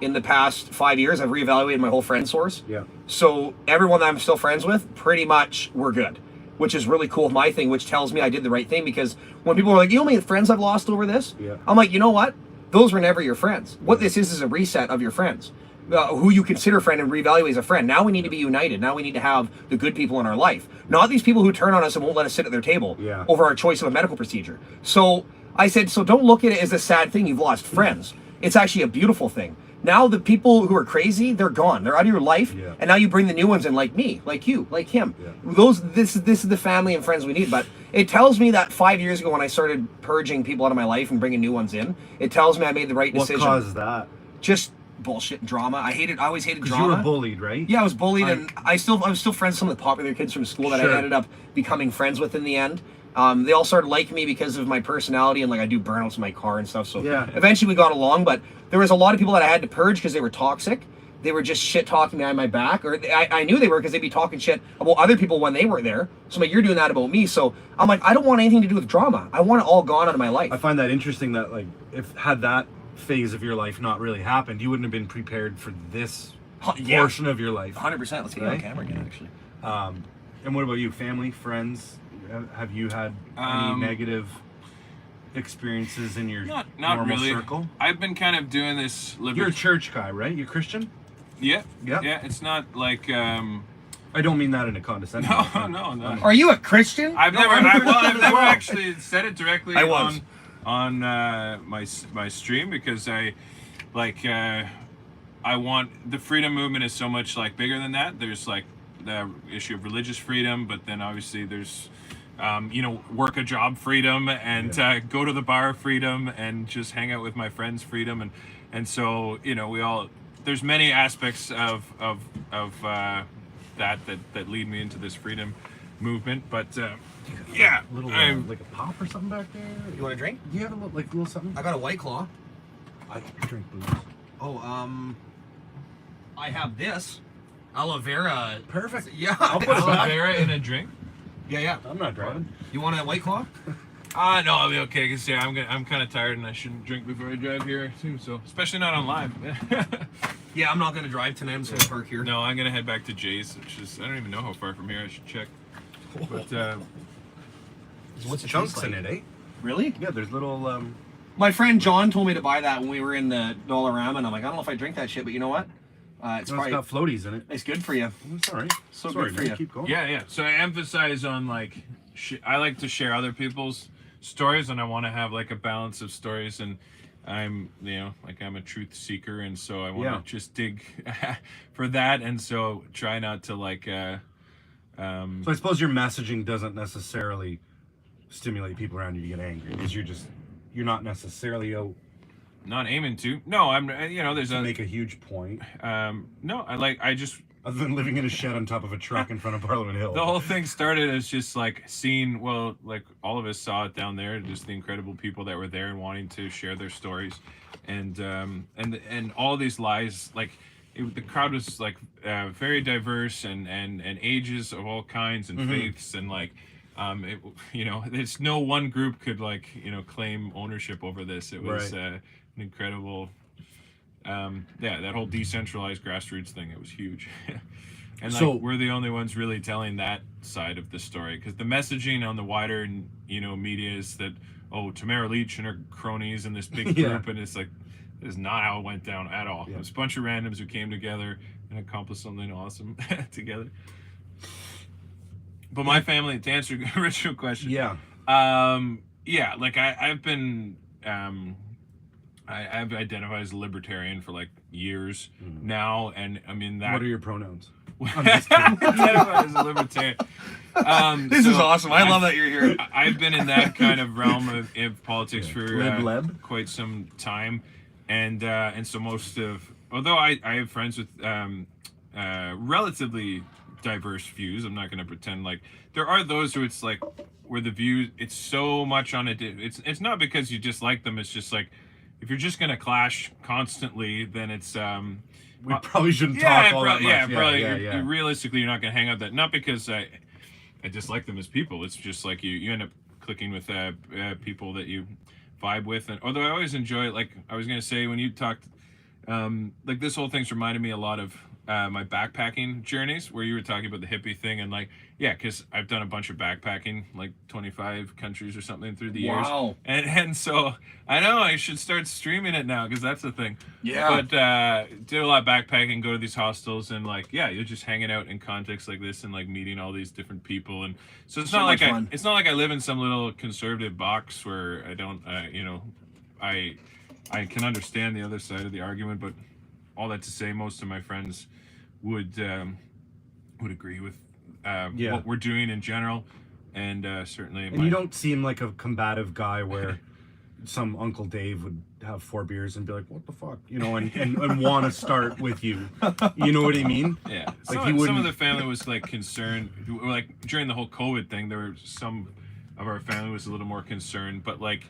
in the past 5 years, I've reevaluated my whole friend source. Yeah. So everyone that I'm still friends with, pretty much we're good, which is really cool with my thing, which tells me I did the right thing, because when people are like, you know how many friends I've lost over this? Yeah. I'm like, you know what? Those were never your friends. What this is a reset of your friends. Who you consider friend and reevaluate as a friend. Now we need to be united. Now we need to have the good people in our life. Not these people who turn on us and won't let us sit at their table over our choice of a medical procedure. So I said, so don't look at it as a sad thing. You've lost friends. It's actually a beautiful thing. Now the people who are crazy, they're gone. They're out of your life. Yeah. And now you bring the new ones in, like me, like you, like him. Yeah. This is the family and friends we need. But it tells me that 5 years ago when I started purging people out of my life and bringing new ones in, it tells me I made the right decision. What caused that? Just bullshit and drama. I always hated drama. You were bullied, right? Yeah, I was bullied, and I was still friends with some of the popular kids from school that I ended up becoming friends with in the end. They all started liking me because of my personality, and like I do burnouts in my car and stuff. So eventually we got along, but there was a lot of people that I had to purge because they were toxic. They were just shit talking behind my back, or I knew they were because they'd be talking shit about other people when they weren't there. So I'm like, you're doing that about me. So I'm like, I don't want anything to do with drama. I want it all gone out of my life. I find that interesting that like if had that phase of your life not really happened, you wouldn't have been prepared for this portion of your life. 100%. Let's get it on camera again, actually. And what about you? Family, friends? Have you had any negative experiences in your not normal really. circle? I've been kind of doing this. You're a church guy, right? You're Christian? Yeah. Yeah. Yeah. It's not like. I don't me in a condescending way. No. Are you a Christian? I've never actually said it directly on my stream because I want the freedom movement is so much like bigger than that. There's like the issue of religious freedom, but then obviously there's work a job freedom and go to the bar freedom and just hang out with my friends freedom, and so there's many aspects of that lead me into this freedom movement, but little like a pop or something back there. You want a drink? Do you have a little something? I got a White Claw. I drink booze. Oh, I have this aloe vera. Perfect. Yeah, I'll put aloe vera in a drink. Yeah. I'm not driving. You want a White Claw? No, I'll be okay. Cause I'm kind of tired and I shouldn't drink before I drive here too. So especially not on live. Yeah, I'm not gonna drive tonight. I'm just gonna park here. No, I'm gonna head back to Jay's, which is I don't even know how far from here. I should check. But what's the chunks in it, eh? Really? Yeah, there's little. My friend John told me to buy that when we were in the Dollarama, and I'm like, I don't know if I drink that shit, but you know what? It's got floaties in it. It's good for you. It's all right. Sorry, good for you. Keep going. Yeah. So I emphasize on like I like to share other people's stories, and I want to have like a balance of stories, and I'm I'm a truth seeker, and so I want to just dig for that, and so try not to like so I suppose your messaging doesn't necessarily stimulate people around you to get angry, because you're not necessarily not aiming to. No, I'm there's to make a huge point. No, I just other than living in a shed on top of a truck in front of Parliament Hill. The whole thing started as just like seeing, like all of us saw it down there, just the incredible people that were there and wanting to share their stories, and all these lies, like the crowd was like very diverse and ages of all kinds and faiths, and like there's no one group could like claim ownership over this. It was an incredible that whole decentralized grassroots thing, it was huge. And so we're the only ones really telling that side of the story, because the messaging on the wider media is that Tamara Leach and her cronies and this big group, and it's like this is not how it went down at all. It was a bunch of randoms who came together and accomplished something awesome together. But my family, to answer your original question, like I've been I've identified as a libertarian for like years now, and I mean that. What are your pronouns? Identify as a libertarian. This is awesome. I love that you're here. I've been in that kind of realm of politics for Lib. quite some time, and so although I have friends with relatively diverse views, I'm not going to pretend like there are those who it's like where the view it's so much on it's not because you dislike them, it's just like if you're just going to clash constantly, then it's We probably shouldn't talk all that much. Yeah. Realistically, you're not going to hang out that. Not because I dislike them as people. It's just like you end up clicking with people that you vibe with. And although I always enjoy it, like I was going to say when you talked, like this whole thing's reminded me a lot of my backpacking journeys, where you were talking about the hippie thing, and like because I've done a bunch of backpacking, like 25 countries or something through the years. Wow. And so I know I should start streaming it now, because that's the thing. Yeah. But did a lot of backpacking, go to these hostels, and like you're just hanging out in contexts like this and like meeting all these different people, and so it's not like it's not like I live in some little conservative box where I don't I can understand the other side of the argument, but all that to say, most of my friends would agree with what we're doing in general, and certainly. And you don't seem like a combative guy where some Uncle Dave would have 4 beers and be like, "What the fuck," and want to start with you. You know what I mean? Yeah. Like some of the family was like concerned, like during the whole COVID thing. There were some of our family was a little more concerned, but like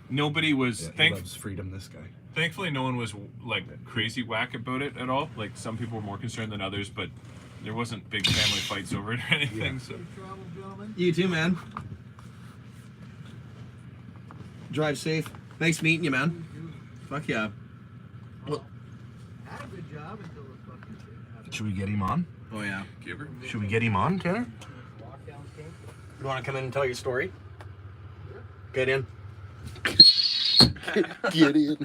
nobody was. He loves freedom. This guy. Thankfully, no one was like crazy whack about it at all. Like some people were more concerned than others, but there wasn't big family fights over it or anything. So. You too, man. Drive safe. Nice meeting you, man. Fuck yeah. Should we get him on? Oh yeah. Should we get him on, Tanner? You want to come in and tell your story? Get in. Get in.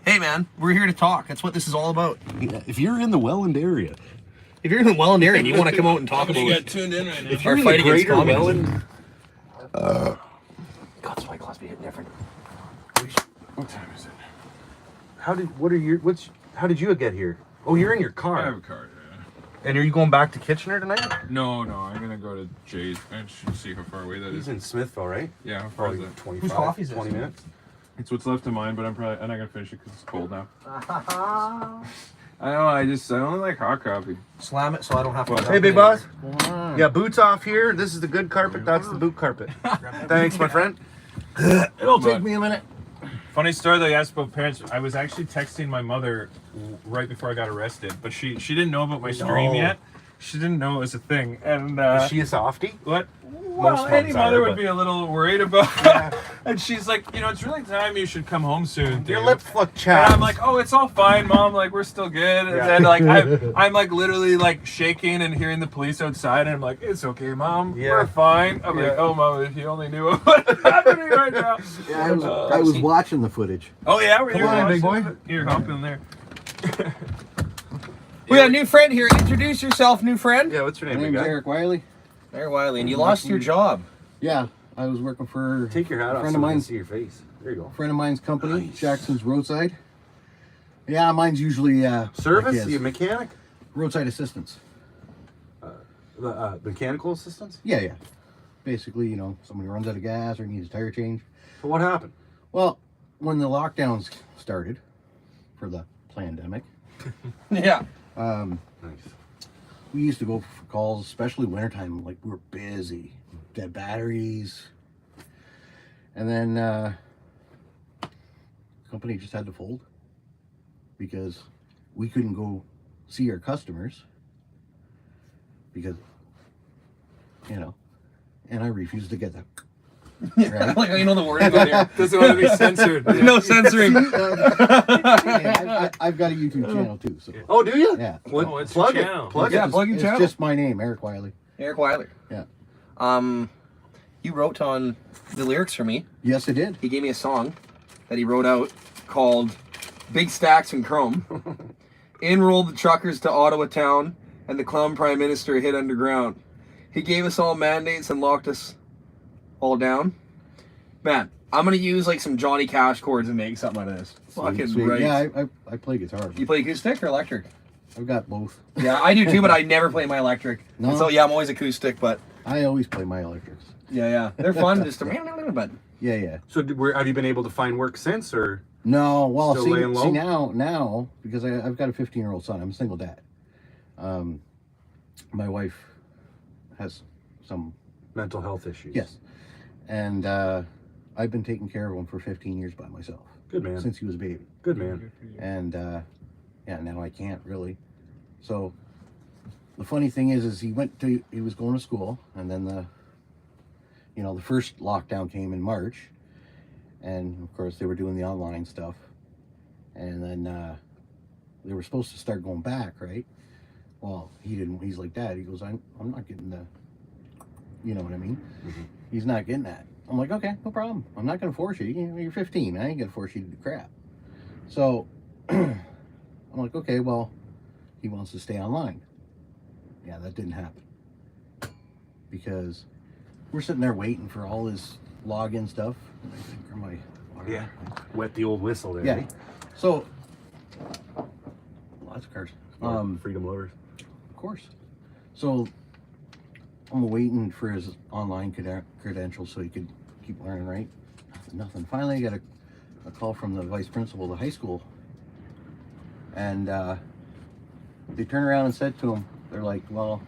Hey man, we're here to talk. That's what this is all about. Yeah, if you're in the Welland area, If you're in the Welland area and you want to come out and talk about You got tuned in right now. if our you're in fight the against greater communism. Welland, God's White Claws be hitting different. What time is it? How did you get here? Oh, you're in your I car. have a card. And are you going back to Kitchener tonight? No, I'm gonna go to Jay's. I should see how far away that He's is. in Smithville, right? Yeah, how far is Probably it? 25, Whose coffee is this? 20 minutes. It's what's left of mine, but I'm not gonna finish it because it's cold now. I know. I only like hot coffee. Slam it so I don't have to. Hey, big boss. Yeah, boots off here. This is the good carpet. That's the boot carpet. Thanks, my friend. It'll take me a minute. Funny story though. You asked about parents. I was actually texting my mother right before I got arrested, but she didn't know about my stream yet. She didn't know it was a thing, and Is she a softie? what? Most Well, any moms mother are, would but- be a little worried about. And she's like, it's really time you should come home soon. Your dude." lips look And chapped. I'm like, oh, it's all fine, Mom. Like, we're still good. And Yeah. then, like, I'm like literally like shaking and hearing the police outside, and I'm like, it's okay, Mom. Yeah. We're fine. I'm like, oh, Mom, if you only knew what's happening right now. I was watching the footage. Oh yeah, we're Come here. on, big boy. Here, hop in there. We got a new friend here. Introduce yourself, new friend. Yeah, what's your My name, big name's guy? Eric Wiley. There, Wiley, and you lost your job. Yeah, I was working for Take your hat a off friend so of I can mine's see your face. There you go. friend of mine's company, Jackson's Roadside. Yeah, mine's usually Service? like You this. mechanic? Roadside assistance. The mechanical assistance? Yeah. Basically, somebody runs out of gas or needs a tire change. So what happened? Well, when the lockdowns started for the pandemic, Yeah. Nice. we used to go for calls, especially wintertime. Like, we were busy, dead batteries. And then the company just had to fold because we couldn't go see our customers because, and I refused to get that. Right? Like, you know the word about here. Doesn't want to be censored. No censoring. I've got a YouTube channel too, so Oh, do you? yeah. What? Oh, it's Plug your it. channel. Plug Yeah, it. plug your It's channel. just my name, Eric Wiley. Eric Wiley. Yeah. You wrote on the lyrics for me. Yes, I did. He gave me a song that he wrote out called Big Stacks and Chrome. In rolled the truckers to Ottawa town, and the clown prime minister hid underground. He gave us all mandates and locked us all down. Man, I'm gonna use like some Johnny Cash chords and make something out of this. Fucking Sweet. right. Yeah, I play guitar. You play acoustic or electric? I've got both. Yeah, I do too, but I never play my electric. No? So yeah, I'm always acoustic, but I always play my electrics. yeah, they're fun. Just but Yeah. So have you been able to find work since, or? No, well, Still laying low? see now because I've got a 15-year-old son. I'm a single dad. My wife has some Mental health issues. yes, and I've been taking care of him for 15 years by myself. Good man. Since he was a baby, Good man. and yeah, now I can't really. So the funny thing is he was going to school, and then the first lockdown came in March, and of course they were doing the online stuff, and then they were supposed to start going back, right? Well, he didn't. He's like, Dad, he goes, I'm not getting the, you know what I mean? Mm-hmm. He's not getting that. I'm like, okay, no problem. I'm not going to force you. You're 15. I ain't going to force you to do crap. So I'm like, okay, well, he wants to stay online. Yeah, that didn't happen. Because we're sitting there waiting for all his login stuff. And I think, Yeah. Wet the old whistle there. Yeah. eh? So, lots of cars. Freedom lovers. Of course. So, I'm waiting for his online credentials so he could keep learning, right? Nothing. Finally, I got a call from the vice principal of the high school. And they turned around and said to him, they're like, well,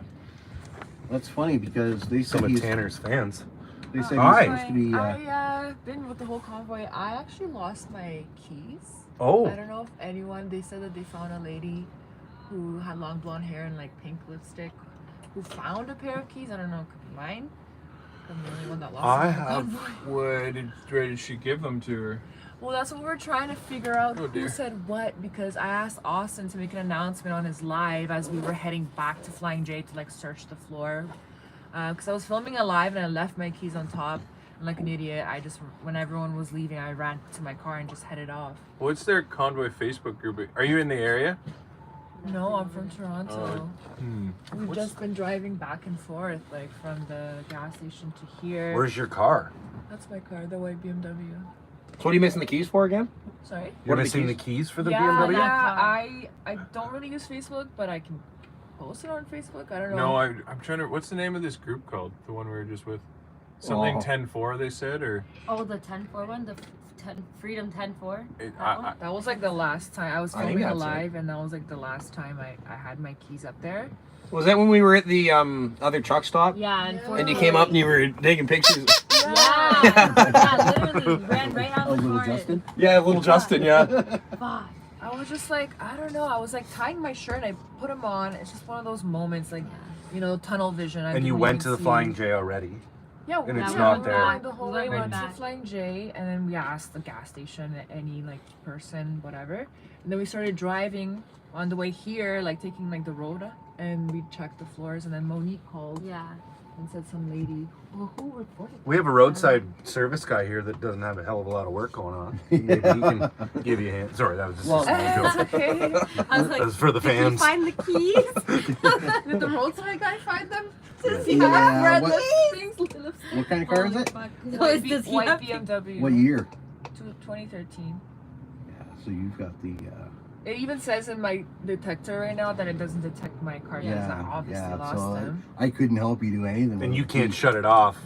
that's funny because they said Some of he's, Tanner's fans. they said Hi. he's supposed to be... I've been with the whole convoy. I actually lost my keys. Oh. I don't know if anyone, they said that they found a lady who had long blonde hair and like pink lipstick who found a pair of keys. I don't know, it could be mine. I'm the only one that lost I them in the have- convoy. Where did she give them to her? Well, that's what we're trying to figure out. Oh, dear. Who said what? Because I asked Austin to make an announcement on his live as we were heading back to Flying J to like search the floor. Because I was filming a live and I left my keys on top. And like an idiot, when everyone was leaving, I ran to my car and just headed off. What's their convoy Facebook group? Are you in the area? No, I'm from Toronto. Hmm. We've just been driving back and forth, like from the gas station to here. Where's your car? That's my car, the white BMW. So what are you missing the keys for again? Sorry? You're What are the missing the keys? keys for the yeah, BMW? Yeah, I don't really use Facebook, but I can post it on Facebook. I don't know. No, I'm trying to. What's the name of this group called? The one we were just with? Something 10-4 they said, or Oh, the 10-4 one, the Freedom 10-4. That was like the last time I was I think filming a that's it. live, and that was like the last time I had my keys up there. Was that when we were at the other truck stop? Yeah, And you came up and you were taking pictures? Yeah, literally ran right out Oh, of the little car. Justin? Yeah, little Justin, yeah. Fuck. I was just like, I don't know. I was like tying my shirt and I put them on. It's just one of those moments, like, you know, tunnel vision. I And you didn't went even to the see. Flying J already. Yeah, and it's yeah, not we there. went the whole We way. went We right went to back. Flying J, and then we asked the gas station any like person, whatever. And then we started driving on the way here, like taking like the road, and we checked the floors. And then Monique called Yeah. and said some lady. Well, who reported? We have a roadside service guy here that doesn't have a hell of a lot of work going on. Maybe he can give you a hand. Sorry, that was just Well- a small joke. Okay. I was like, That was for the did you fans. find the keys? Did the roadside guy find them? Yeah. Does he Yeah, have red what- lipsticks? What kind of car is it? White, Does he white have- BMW. What year? 2013. Yeah, so you've got the... It even says in my detector right now that it doesn't detect my car because I obviously lost so them. I couldn't help you do anything. And with you the can't keys. shut it off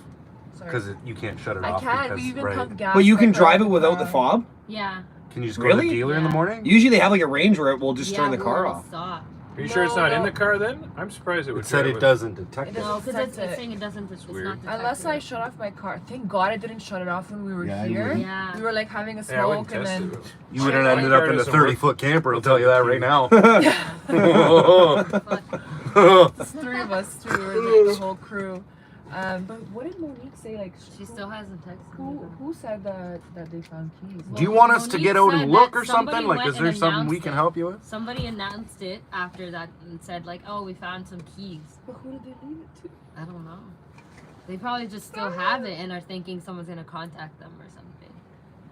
Sorry. because you can't shut it I off. can't. Because, We even right. pumped gas. But you can like drive it around without the the- fob? Yeah. Can you just go to the Really? dealer in the Yeah. morning? Usually they have like a range where it will just Yeah, turn the car we'll off. stop. Are you sure it's No, not in no. the car then? I'm surprised it would. It said drive it with- doesn't detect It it. No, because detect it's it. saying it doesn't. It's weird. not detected. Unless I shut off my car. Thank God I didn't shut it off when we were Yeah, I here. wouldn't. Yeah. We were like having a Yeah, I wouldn't smoke and test then. it. You would have Sure, ended my up car in a doesn't work. 30-foot camper, I'll tell you that right now. It's three of us too. We were like the whole crew. But what did Monique say? Like She still hasn't texted me. who said that they found keys? Do you want us to Monique get out said and look that or something? somebody Like, went is there and something we announced can it. help you with? Somebody announced it after that and said like, "Oh, we found some keys." But who did they leave it to? I don't know. They probably just still have it and are thinking someone's gonna contact them or something.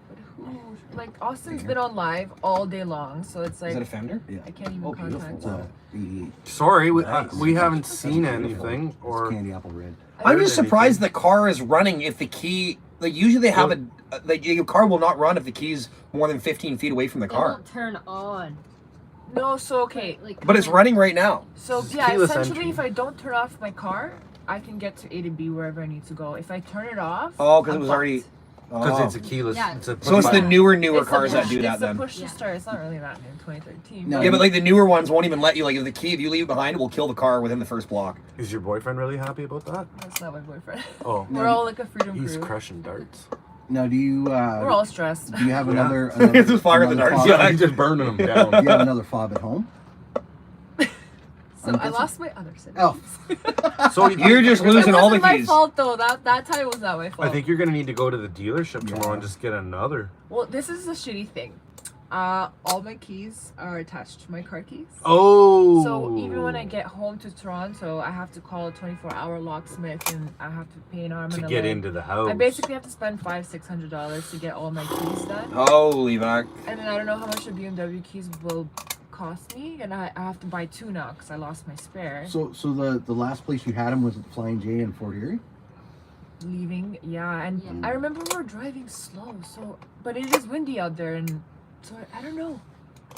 But who? Like Austin's been on live all day long, so it's Is like that a Fender? Yeah. I can't even Oh, beautiful. contact It's them. 88. Sorry, Nice. we haven't seen Beautiful. anything. It's Or candy apple red. I'm just anything. surprised the car is running if the like usually they have your car will not run if the key's more than 15 feet away from the It car. won't turn on. No, so okay. Like, But it's running right now. So yeah, keyless essentially, entry. if I don't turn off my car, I can get to A to B wherever I need to go. If I turn it off, Oh, because it I'm was fucked. already. Because Oh. it's a keyless. Yeah. It's a So it's the button. newer It's the cars that push- do that it's the then. push to Yeah. start. It's not really that new in 2013. No. Yeah, but like the newer ones won't even let you. Like if the key, if you leave it behind, it will kill the car within the first block. Is your boyfriend really happy about that? That's not my boyfriend. Oh, We're all like a freedom he's crew. crushing darts. Now, do you We're all stressed. do you have Yeah. another? It's just fire the another darts. fob? Yeah. he's just burning them down. Do you have another fob at home? So I lost my other city. Oh, So You're just It losing all the wasn't my keys. fault though. That time was not my fault. I think you're gonna need to go to the dealership tomorrow and just get another. Well, this is the shitty thing. All my keys are attached to my car keys. Oh. So even when I get home to Toronto, I have to call a 24-hour locksmith and I have to pay an arm to and a get leg. into the house. I basically have to spend $500-$600 to get all my keys done. Holy fuck. And then I don't know how much the BMW keys will cost me, and I have to buy two now because I lost my spare. so the last place you had him was at Flying J in Fort Erie. Leaving, yeah, and Yeah. I remember we were driving slow, so but it is windy out there, and so I don't know.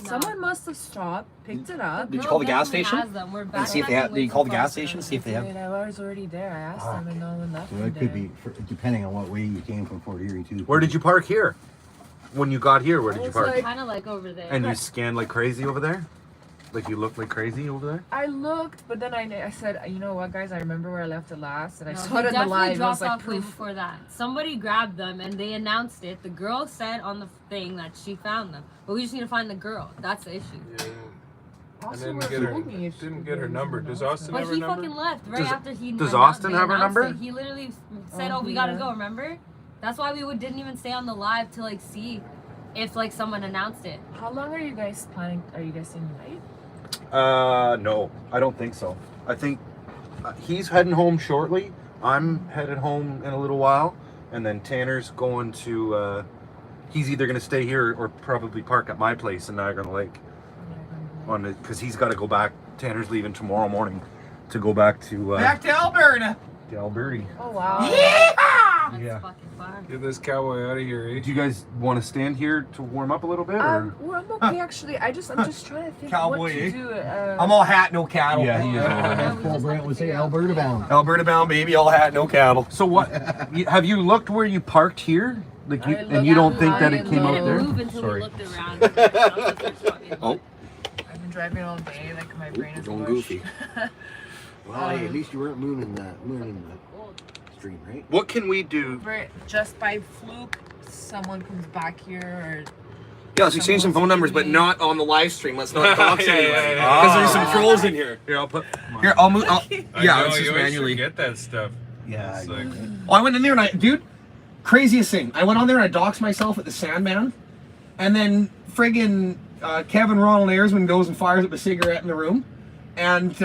No. Someone must have stopped, picked it up. Did you call the gas definitely station? has them. We're And see if they have. Did you call the gas station? See if they have. And I was already there. I asked them, and no one left. So me it could there. be depending on what way you came from Fort Erie too. Where did you park here? When you got here, where did you was park? like- Kind of like over there. And you scanned like crazy over there? Like you looked like crazy over there? I looked, but then I said, you know what, guys? I remember where I left it last, and I No, saw he it in the definitely live. It was dropped like off way proof. before that. Somebody grabbed them and they announced it. The girl said on the thing that she found them, but we just need to find the girl. That's the issue. Yeah. Also, And would've didn't get her- told me if didn't she get her was number. in the Does house. Austin But have her he number? fucking left right Does- after he. does they Austin have her announced number? it. He literally said, Oh, "Oh, we gotta yeah. go." Remember? That's why we didn't even stay on the live to like see if like someone announced it. How long are you guys planning? Are you guys staying the night? No, I don't think so. I think he's heading home shortly. I'm headed home in a little while, and then Tanner's going to. He's either going to stay here or probably park at my place in Niagara on the Lake. Because he's got to go back. Tanner's leaving tomorrow morning to go back to to Alberta. Alberta. Oh wow. That's Yeah. fucking far. Get this cowboy out of here, eh? Do you guys want to stand here to warm up a little bit? Or? Well, I'm okay actually. I'm just trying to think Cowboy, what eh? to do. I'm all hat, no cattle. Yeah, he is. Yeah, we Paul just Brant have would to say figure out- Alberta bound. Alberta bound, baby. All hat, no cattle. So what? Have you looked where you parked here? Like you, I and you looked don't think that I it came We out didn't there? move until Sorry. we looked around. Oh. I've been driving all day. Like my brain is Going mush. goofy. Well, hey, at least you weren't mooning the stream, right? What can we do? But just by fluke, someone comes back here, or Yeah, let's exchange some phone numbers, but not on the live stream. Let's not dox Yeah, anybody. yeah, Because yeah. there's some trolls in here. Here, I'll put. Here, I'll move. I Yeah, know, let's you just always manually. forget that stuff. Yeah. It's I like- know. Oh, I went in there and dude, craziest thing. I went on there and I doxed myself at the Sandman, and then friggin' Kevin Ronald Ayresman goes and fires up a cigarette in the room, and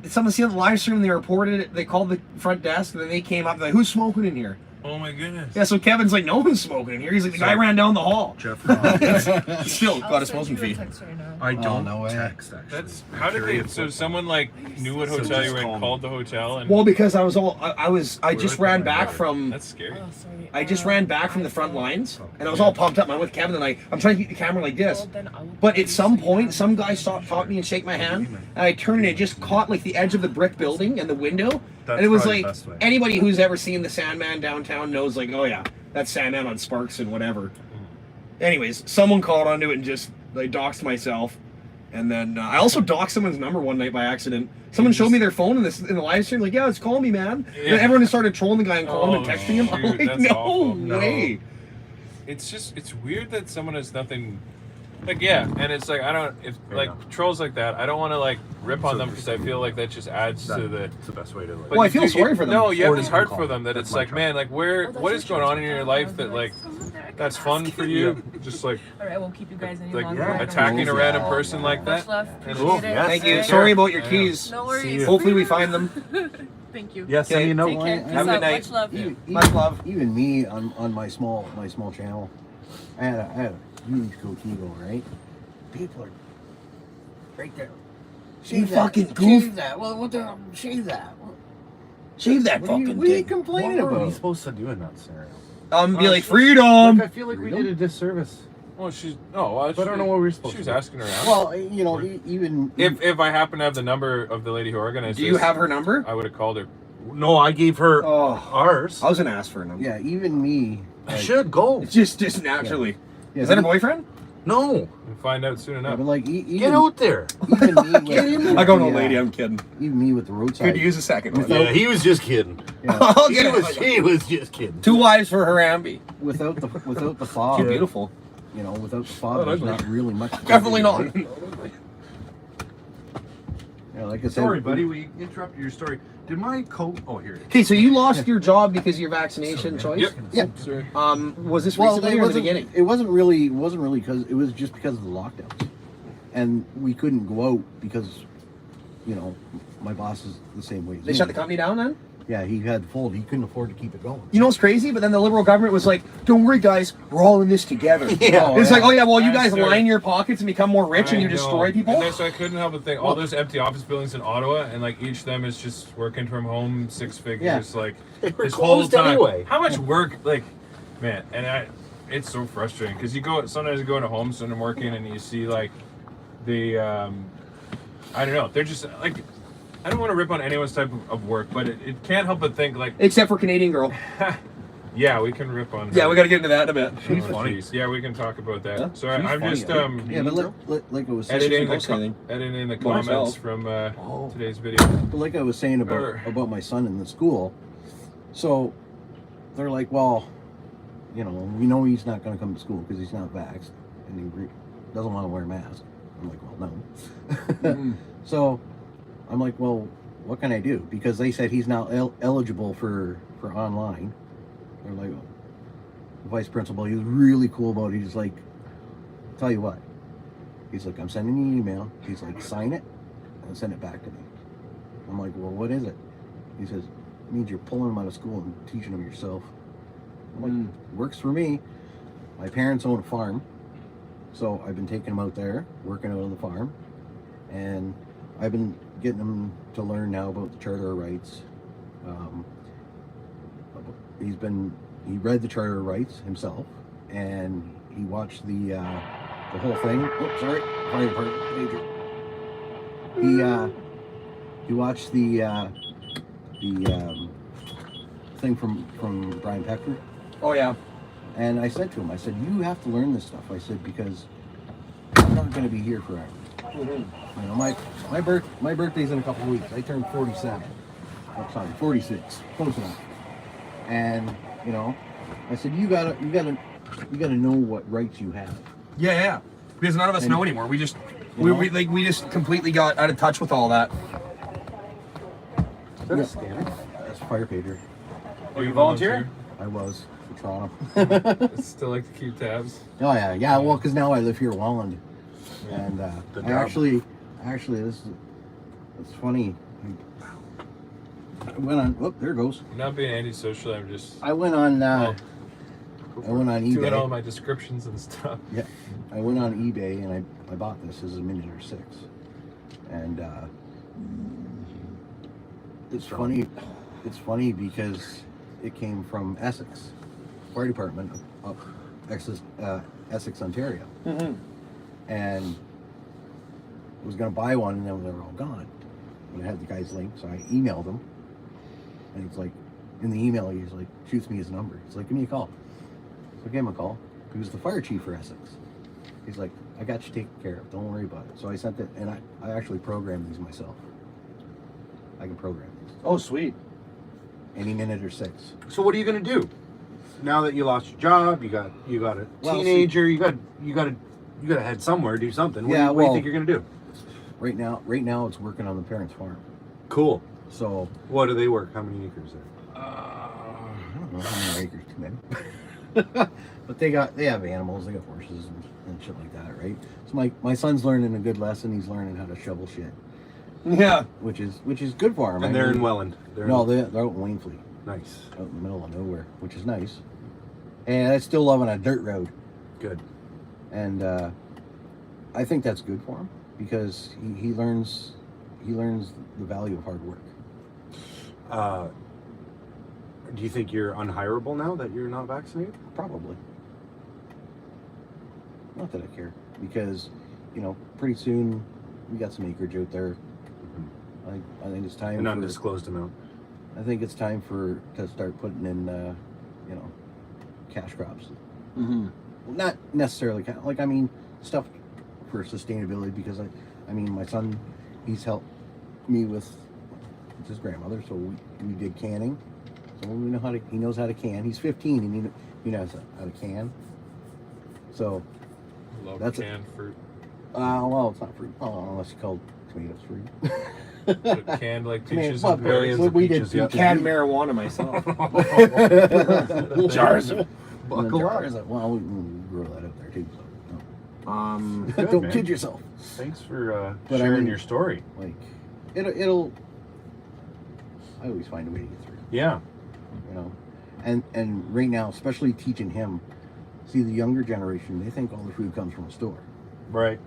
someone seen the live stream and they reported it. They called the front desk and then they came up. They're like, who's smoking in here? Oh my goodness. Yeah, so Kevin's like, no one's smoking in here. He's like, the guy ran down the hall. Jeff. Still I'll got a send smoking you a fee. text right now. I Oh, don't no way. text actually. That's how did they? So someone like knew what So hotel just you were call in, me. called the hotel, and Well, because I was I just Really? ran back from. that's scary. Oh, sorry. I just ran back from the front lines, and I was all pumped up. I'm with Kevin, and I'm trying to keep the camera like this. Well, then I will But call at you some so you point, have- some guy caught me and shake my hand, and I turned and it just caught like the edge of the brick building and the window. That's and it was probably like the best way. anybody who's ever seen the Sandman downtown knows, like, oh yeah, that's Sandman on Sparks and whatever. Anyways, someone caught onto it and just like doxed myself, and then I also doxed someone's number one night by accident. Someone showed me their phone in the live stream, like, yeah, it's call me, man. Yeah. And everyone just started trolling the guy and calling him and Oh, texting him. I'm shoot, like, that's no awful. No. way. It's weird that someone has nothing. Like yeah, and it's like I don't if like trolls like that. I don't want to like rip on them because I feel like that just adds to the. It's the best way to. Like, But Well, I you feel do sorry get- for them. No, yeah, Or it's you hard can for call them that That's it's my like, job. man, like where, Oh, that's what is going on in your life that like, that's fun for you? Just like, All right, I won't keep you guys any like longer. yeah, attacking a random Much person like that. love. And- Appreciate Cool, it. yes. Thank you. Alright. Sorry about your Yeah. keys. No See worries. you. Hopefully we find them. Thank you. Yeah, send me a note. Take care. Have Peace a good out. night. Much love. Even, Much love. even me on my small channel, I had a huge goatee going, right? People are right there. You Shave that. fucking goof. Shave that. Well, what the? Shave that. Shave that What are fucking you thing. complaining What are we about? supposed to do in that scenario? Be like, freedom! Like, I feel like we did a disservice. Well, she's no. Well, But I don't know what we're supposed She was to do. asking around. Well, you know, even if I happen to have the number of the lady who organized Do you this, have her number? I would have called her. No, I gave her Oh, ours. I was gonna ask for a number. yeah, even me. I like, should go. Just naturally. yeah, Is that her boyfriend? No, We'll find out soon Yeah, enough. but like get out there. even me with, I go, no, the, lady, I'm kidding. even me with the roadside. Could use a second one. Yeah, he was just kidding. Yeah, I'll get it. He was just kidding. 2 wives for Harambe. without the fog. She's beautiful. You know, without the fog, Oh, there's ugly. not really much. Definitely not. Yeah, like I said. Sorry, buddy, we interrupted your story. Did my coat? Oh, here it is. Okay, so you lost your job because of your vaccination choice? Yep. Yeah. Sorry. Was this Well, recently or in the beginning? it wasn't really because it was just because of the lockdowns, and we couldn't go out because, you know, my boss is the same way. as They me. shut the company down then? Yeah, he had to fold. He couldn't afford to keep it going. You know what's crazy? But then the Liberal government was like, don't worry, guys, we're all in this together. Yeah. It's like, oh yeah, well, you That's guys their- line your pockets and become more rich and you I know. destroy people? And so I couldn't help but think all those empty office buildings in Ottawa, and like each of them is just working from home, 6 figures, like They were this whole closed time. anyway. How much work, like, man, it's so frustrating because sometimes you go into homes and I'm working and you see like the, I don't know, they're just like, I don't want to rip on anyone's type of work, but it can't help but think like, Except for Canadian Girl. yeah, we can rip on. Yeah, her. we got to get into that in a bit. She's funny. Yeah, we can talk about that. Yeah, So she's I'm funny. just Yeah, but like I was saying, editing post anything. editing the Well, comments myself. from today's video. but like I was saying about my son in the school, so they're like, well, you know, we know he's not going to come to school because he's not vaxxed and he doesn't want to wear a mask. I'm like, well, no. So I'm like, well, what can I do? Because they said he's now eligible for online. They're like, oh. The vice principal, he was really cool about it. He's like, tell you what. He's like, I'm sending you an email. He's like, sign it and send it back to me. I'm like, well, what is it? He says, it means you're pulling them out of school and teaching them yourself. I'm like, works for me. My parents own a farm. So I've been taking them out there, working out on the farm. And I've been getting them to learn now about the Charter of Rights. He read the Charter of Rights himself, and he watched the whole thing. Oh, sorry, fire department pager. He watched the thing from Brian Pecker. Oh yeah. And I said to him, I said, you have to learn this stuff. I said, because I'm not going to be here forever. You know, my birthday's in a couple of weeks. I turned 47. Oh, sorry, 46. Close enough. And you know, I said, you gotta know what rights you have. Yeah. Because none of us And- know anymore. We just You know? we just completely got out of touch with all that. Is that a scanner? That's fire pager. Oh, you volunteer? I was for Toronto. Still like to keep tabs. Oh yeah. Well, because now I live here in Welland, and The I dub. actually, it's funny. I went on. Oh, there it goes. I'm not being antisocial. I'm just I went on. I went on doing all eBay. my descriptions and stuff. Yeah, I went on eBay and I bought this as a miniature 6, and it's funny. It's funny because it came from Essex Fire Department up Essex, Ontario, and I was gonna buy one, and then they were all gone. But I had the guy's link, so I emailed him, and it's like, in the email, he's like, shoots me his number. He's like, give me a call. So I gave him a call. He was the fire chief for Essex. He's like, I got you taken care of. Don't worry about it. So I sent it, and I actually programmed these myself. I can program these. Oh, sweet. Any minute or 6. So what are you gonna do now that you lost your job? You got a Well, teenager. You got to head somewhere, do something. What, Yeah, what do you well- think you're gonna do? Right now it's working on the parents' farm. Cool. So What do they work? How many acres there? I don't know how many acres, too many. But they have animals, they got horses and shit like that, right? So my son's learning a good lesson. He's learning how to shovel shit, Yeah. which is good for him. And they're in Welland. They're No, in, they're out in Wainfleet, nice. out in the middle of nowhere, which is nice. And I still love on a dirt road, Good. and I think that's good for him because he learns the value of hard work. Do you think you're unhireable now that you're not vaccinated? Probably. Not that I care, because, pretty soon we got some acreage out there. I think it's time. An undisclosed amount. I think it's time to start putting in, cash crops. Mm-hmm. Not necessarily stuff for sustainability, because my son, he's helped me with his grandmother, so we did canning. So we know he knows how to can. He's 15 and he knows how to can. So Love canned fruit. Well, it's not fruit. Unless you call tomatoes fruit. Canned like Tomatoes, peaches well, and berries. we did Canned marijuana myself. jars. Buckle up. Well, we grow that out there too. So, Good, don't man. kid yourself. Thanks for But sharing your story. Like, it'll. I always find a way to get through. Yeah. And right now, especially teaching him. See, the younger generation, they think all the food comes from a store. Right.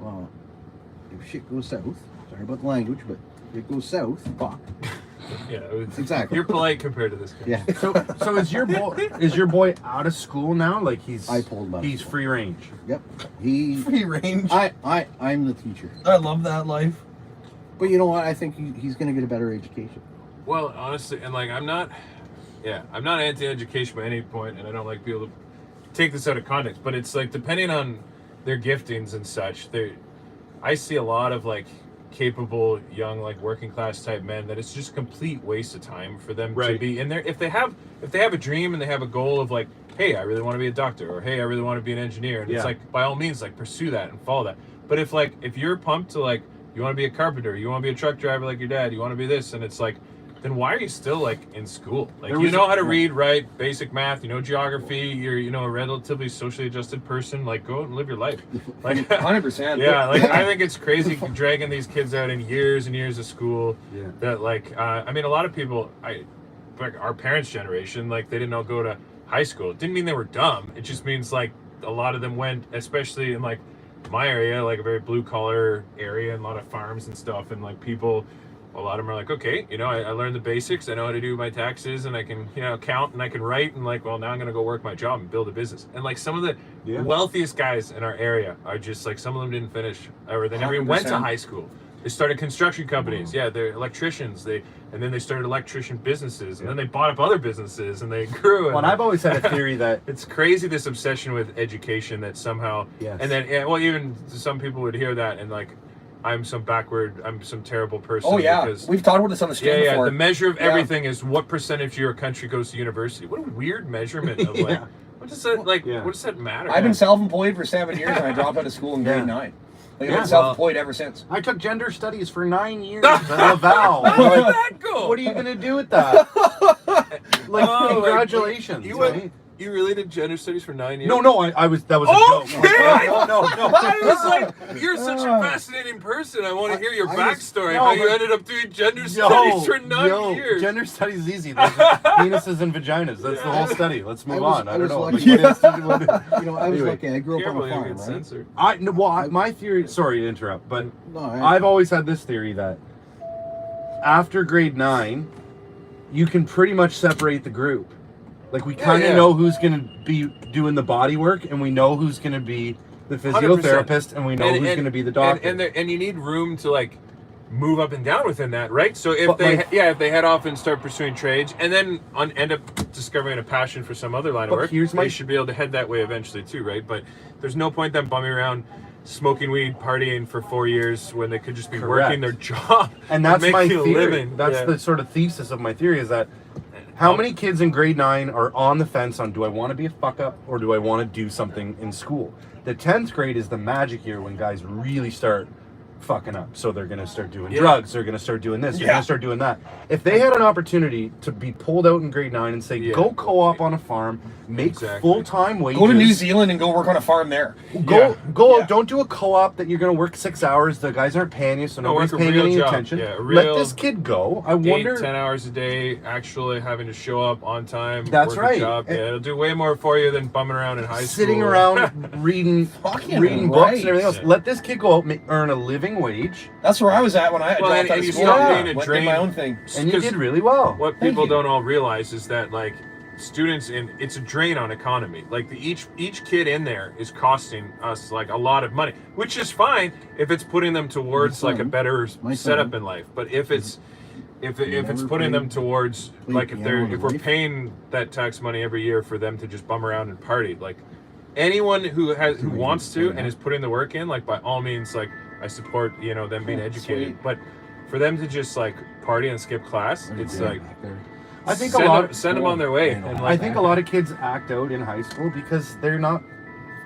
Well, if shit goes south, sorry about the language, but if it goes south, fuck. Yeah, Exactly. You're polite compared to this guy. Yeah. So is your boy out of school now? Like I pulled him out of he's school. free range. Yep. He. Free range. I'm the teacher. I love that life. But you know what? I think he's going to get a better education. Well, honestly, and like I'm not anti-education by any point, and I don't like people to take this out of context. But it's like depending on their giftings and such, I see a lot of like capable young like working class type men that it's just a complete waste of time for them to be in there. If they have a dream and they have a goal of like, hey, I really want to be a doctor, or hey, I really want to be an engineer, and it's like by all means like pursue that and follow that. But if you're pumped to like you want to be a carpenter, you want to be a truck driver like your dad, you want to be this, and it's like, then why are you still like in school? Like you know how to read, write, basic math, you know geography, you're a relatively socially adjusted person, like go out and live your life. Like 100%. Yeah, like I think it's crazy dragging these kids out in years and years of school. Yeah. That like a lot of people like our parents' generation, like they didn't all go to high school. It didn't mean they were dumb. It just means like a lot of them went, especially in like my area, like a very blue collar area and a lot of farms and stuff, and like people, a lot of them are like, okay, I learned the basics, I know how to do my taxes, and I can count and I can write, and like, well, now I'm gonna go work my job and build a business. And like some of the wealthiest guys in our area are just like, some of them didn't finish, or they never even went to high school. They started construction companies. Yeah, they're electricians. And then they started electrician businesses, and then they bought up other businesses, and they grew. Well, and I've always had a theory that it's crazy, this obsession with education that somehow, and then even some people would hear that and like, I'm some terrible person. Oh yeah, because, we've talked about this on the stream before. The measure of everything is what percentage of your country goes to university. What a weird measurement of like, what does that what does that matter? I've been self-employed for 7 years, and I dropped out of school in grade 9. Like, I've been self-employed ever since. I took gender studies for 9 years at Laval. How did that go? What are you gonna do with that? Like, congratulations. You really did gender studies for 9 years? No, that was a joke. No. I was like, you're such a fascinating person. I want to hear your backstory. How you ended up doing gender studies for 9 years. Gender studies is easy. There's penises and vaginas. That's the whole study. Let's move on. I don't know. I was lucky. I grew up on a farm, right? My theory. Sorry to interrupt, but I've always had this theory that after grade 9, you can pretty much separate the group. Like, we kind of know who's going to be doing the body work, and we know who's going to be the physiotherapist, and we know who's going to be the doctor. And you need room to, like, move up and down within that, right? So if they head off and start pursuing trades, and then end up discovering a passion for some other line of work, they should be able to head that way eventually too, right? But there's no point them bumming around smoking weed, partying for 4 years when they could just be working their job. And that's my theory. Living. That's the sort of thesis of my theory, is that how many kids in grade 9 are on the fence on, do I want to be a fuck up or do I want to do something in school? The 10th grade is the magic year when guys really start fucking up. So they're going to start doing drugs. They're going to start doing this. They're going to start doing that. If they had an opportunity to be pulled out in grade 9 and say, go co-op on a farm, make full-time wages. Go to New Zealand and go work on a farm there. Go out. Don't do a co-op that you're going to work 6 hours. The guys aren't paying you, so nobody's paying any attention. Let this kid go. I wonder. 8-10 hours a day, actually having to show up on time. That's work right. A job. It'll do way more for you than bumming around in high school. Sitting around reading books and everything else. Let this kid go out, earn a living living wage. That's where I was at when I Well, dropped out and of you school. stopped being a Went and did drain. my own thing. And you 'Cause did really well. What Thank people you. don't all realize is that like students it's a drain on economy. Like each kid in there is costing us like a lot of money, which is fine if it's putting them towards like a better my setup son in life. But if it's if it's never putting them played- towards played like if piano in his we're life. paying that tax money every year for them to just bum around and party, like anyone who wants to and is putting the work in, like by all means, like I support them being educated, sweet. but for them to just like party and skip class, it's like I think send them on their way. And I like, think a lot of kids act out in high school because they're not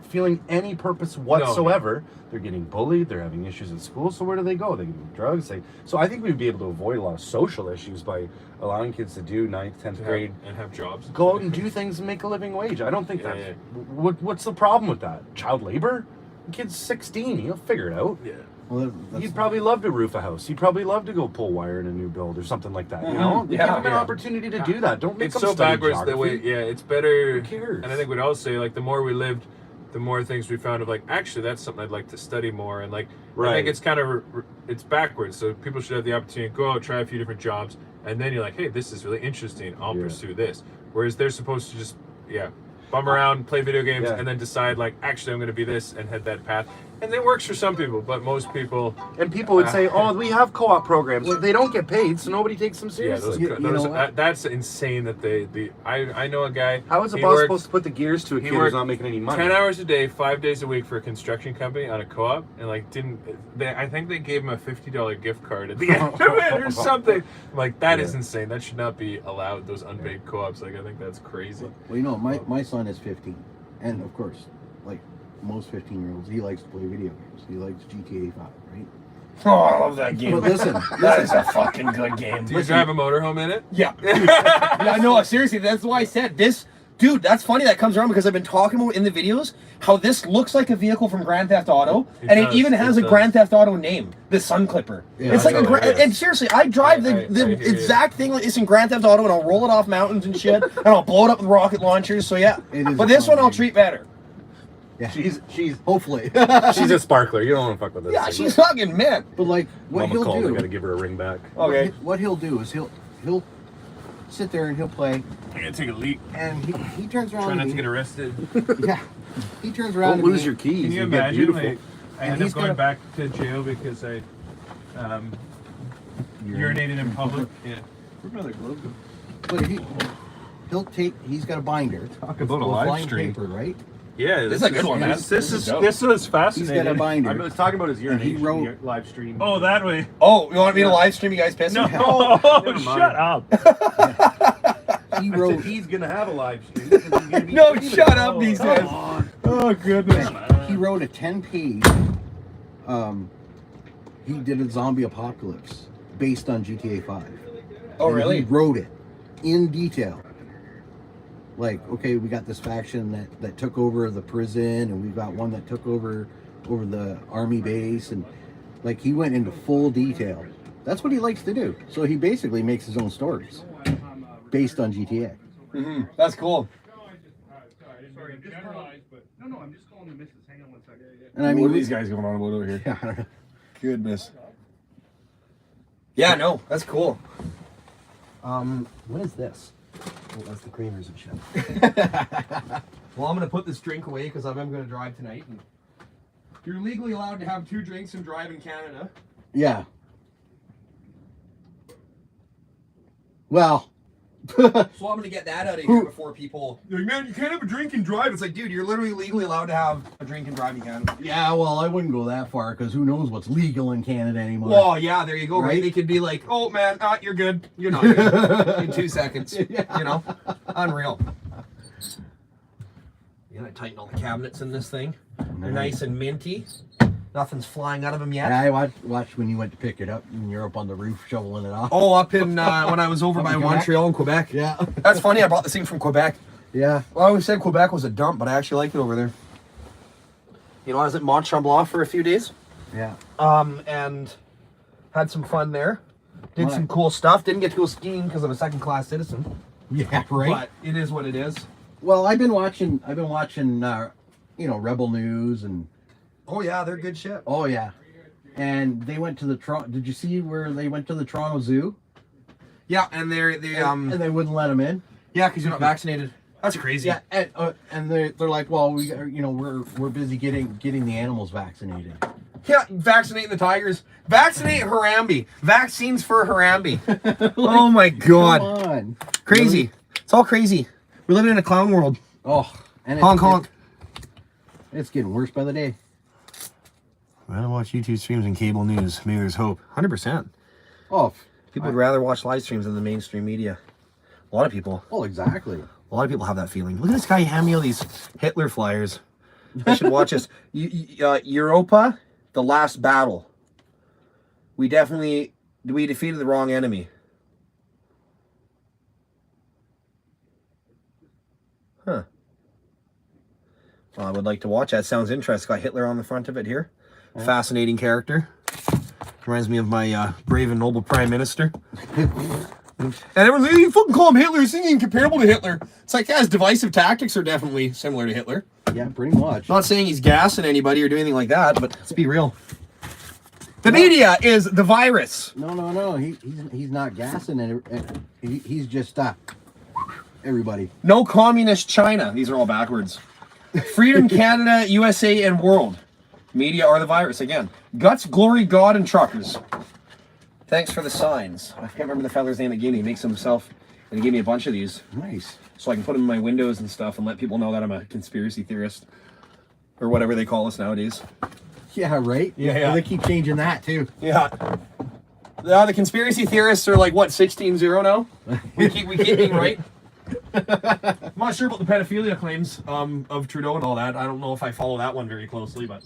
feeling any purpose whatsoever. They're getting bullied. They're having issues at school. So where do they go? They do drugs. So I think we'd be able to avoid a lot of social issues by allowing kids to do 9th, 10th grade. and have jobs. Go out and do things and make a living wage. I don't think Yeah, that's... yeah. What's the problem with that? Child labor? The kid's 16. He'll figure it out. Yeah. Well, He'd probably love to roof a house. He'd probably love to go pull wire in a new build or something like that. You know, Yeah, give him an yeah. opportunity to do that. Don't make It's them so study backwards the way. geography. Yeah, it's better. Who cares? And I think we'd all say like the more we lived, the more things we found of like actually that's something I'd like to study more. And like I Right. think it's kind of it's backwards. So people should have the opportunity to go out, try a few different jobs, and then you're like, hey, this is really interesting. I'll Yeah. pursue this. Whereas they're supposed to just bum around, play video games, Yeah. and then decide like actually I'm going to be this and head that path. And it works for some people, but most people. And people would say, "Oh, we have co-op programs. They don't get paid, so nobody takes them Yeah, seriously." that's insane. That I know a guy. How is a he boss works- supposed to put the gears to a he kid who's worked not making any money? 10 hours a day, 5 days a week for a construction company on a co-op, and like I think they gave him a $50 gift card at the end of it or something. I'm like, that is insane. That should not be allowed. Those unpaid co-ops. Like I think that's crazy. Well, my son is 15, and of course, like most 15-year-olds, he likes to play video games. He likes GTA 5, right? Oh, I love that game. But listen, That is a fucking good game. Do you drive a motorhome in it? Yeah. Yeah, no, seriously, that's why I said this. Dude, that's funny that comes around because I've been talking about in the videos how this looks like a vehicle from Grand Theft Auto, and it does, even has it a does. Grand Theft Auto name, the Sun Clipper. Yeah, It's like I know, it is. and seriously, I drive I the hear you. exact thing like this in Grand Theft Auto, and I'll roll it off mountains and shit, and I'll blow it up with rocket launchers. So yeah, It is but a this fun one I'll game. treat better. Yeah, She's hopefully. she's a sparkler. You don't want to fuck with this. Yeah, thing. she's fucking man. But like, what Mama he'll called. I do, gotta give her a ring back. Okay. what he'll do is he'll sit there and he'll play, I'm gonna take a leak. and he turns around. Try to not to me. get arrested. Yeah, he turns around. Don't to lose me. your keys. Can you get imagine? beautiful. Like, I And end up he's going gonna- back to jail because I urinated in public. Yeah. Where'd my other glove go? But he's got a binder. Talk with about a live fine stream. paper, right? Yeah, This is a good one, man. This is dope. this was He's fascinating. got a binder. I was talking about his And he urination wrote- live stream. Oh, that way. Oh, you want me to live stream you guys pissing? No, Never mind. shut up. He I wrote. said he's gonna have a live stream. because he's gonna be No, famous. shut up, these Come guys. on. Oh goodness. He wrote a 10-page. He did a zombie apocalypse based on GTA 5. Oh And really? He wrote it in detail. Like, okay, we got this faction that took over the prison, and we've got one that took over the army base, and like he went into full detail. That's what he likes to do. So he basically makes his own stories based on GTA. Mm-hmm. That's cool. Sorry, I'm just generalized, but no, I'm just calling the missus. Hang on one second. And I mean, these guys going on about over here? yeah, I don't know. Goodness. Yeah, no, that's cool. What is this? Oh, that's the creamers and shit. Well, I'm gonna put this drink away because I'm gonna drive tonight. And you're legally allowed to have 2 drinks and drive in Canada. Yeah. Well, So I'm gonna get that out of here before people. They're like, man, you can't have a drink and drive. It's like, dude, you're literally legally allowed to have a drink and drive in Canada. yeah, well, I wouldn't go that far because who knows what's legal in Canada anymore. Well, yeah, there you go. Right? Right? They could be like, oh man, you're good. You're not good in 2 seconds. Yeah. You know, unreal. You gotta tighten all the cabinets in this thing. They're nice and minty. Nothing's flying out of them yet. I watched when you went to pick it up and you're up on the roof shoveling it off. Oh, up in when I was over by in Quebec? Montreal and Quebec. Yeah. That's funny. I brought this thing from Quebec. Yeah. Well, I always said Quebec was a dump, but I actually like it over there. You know, I was at Mont Tremblant for a few days, Yeah. and had some fun there. Did Right. some cool stuff. Didn't get to go skiing because I'm a second-class citizen. Yeah, right. But it is what it is. Well, I've been watching Rebel News and Oh yeah, they're good shit. oh yeah. and they went to the Toronto. Did you see where they went to the Toronto Zoo? Yeah, and And they wouldn't let them in. yeah, because you're not vaccinated. That's crazy. Yeah, and they're like, well, we're busy getting the animals vaccinated. Yeah, vaccinating the tigers. Vaccinate Harambe. Vaccines for Harambe. Oh my God. Come on. Crazy. Really? It's all crazy. We're living in a clown world. Oh, and Honk honk. It's getting worse by the day. I don't watch YouTube streams and cable news. Maybe there's hope. 100%. Oh, People would rather watch live streams than the mainstream media. A lot of people. oh, exactly. A lot of people have that feeling. Look at this guy hand me all these Hitler flyers. I should watch this. Europa, the last battle. We defeated the wrong enemy. Huh. Well, I would like to watch that. Sounds interesting. Got Hitler on the front of it here. Yeah. Fascinating character. Reminds me of my brave and noble prime minister. And everyone's like, you fucking call him Hitler. He's thinking comparable to Hitler. It's like, yeah, his divisive tactics are definitely similar to Hitler. Yeah, pretty much. Not saying he's gassing anybody or doing anything like that, but let's be real. The media is the virus. No. He's not gassing it. He's just everybody. No communist China. These are all backwards. Freedom, Canada, USA, and world. Media are the virus again. Guts, glory, God, and truckers. Thanks for the signs. I can't remember the feller's name that gave me. He makes them himself, and he gave me a bunch of these. Nice. So I can put them in my windows and stuff and let people know that I'm a conspiracy theorist. Or whatever they call us nowadays. Yeah, right? Yeah. Well, they keep changing that, too. Yeah. The conspiracy theorists are like, what, 16-0 now? We keep being right. I'm not sure about the pedophilia claims of Trudeau and all that. I don't know if I follow that one very closely, but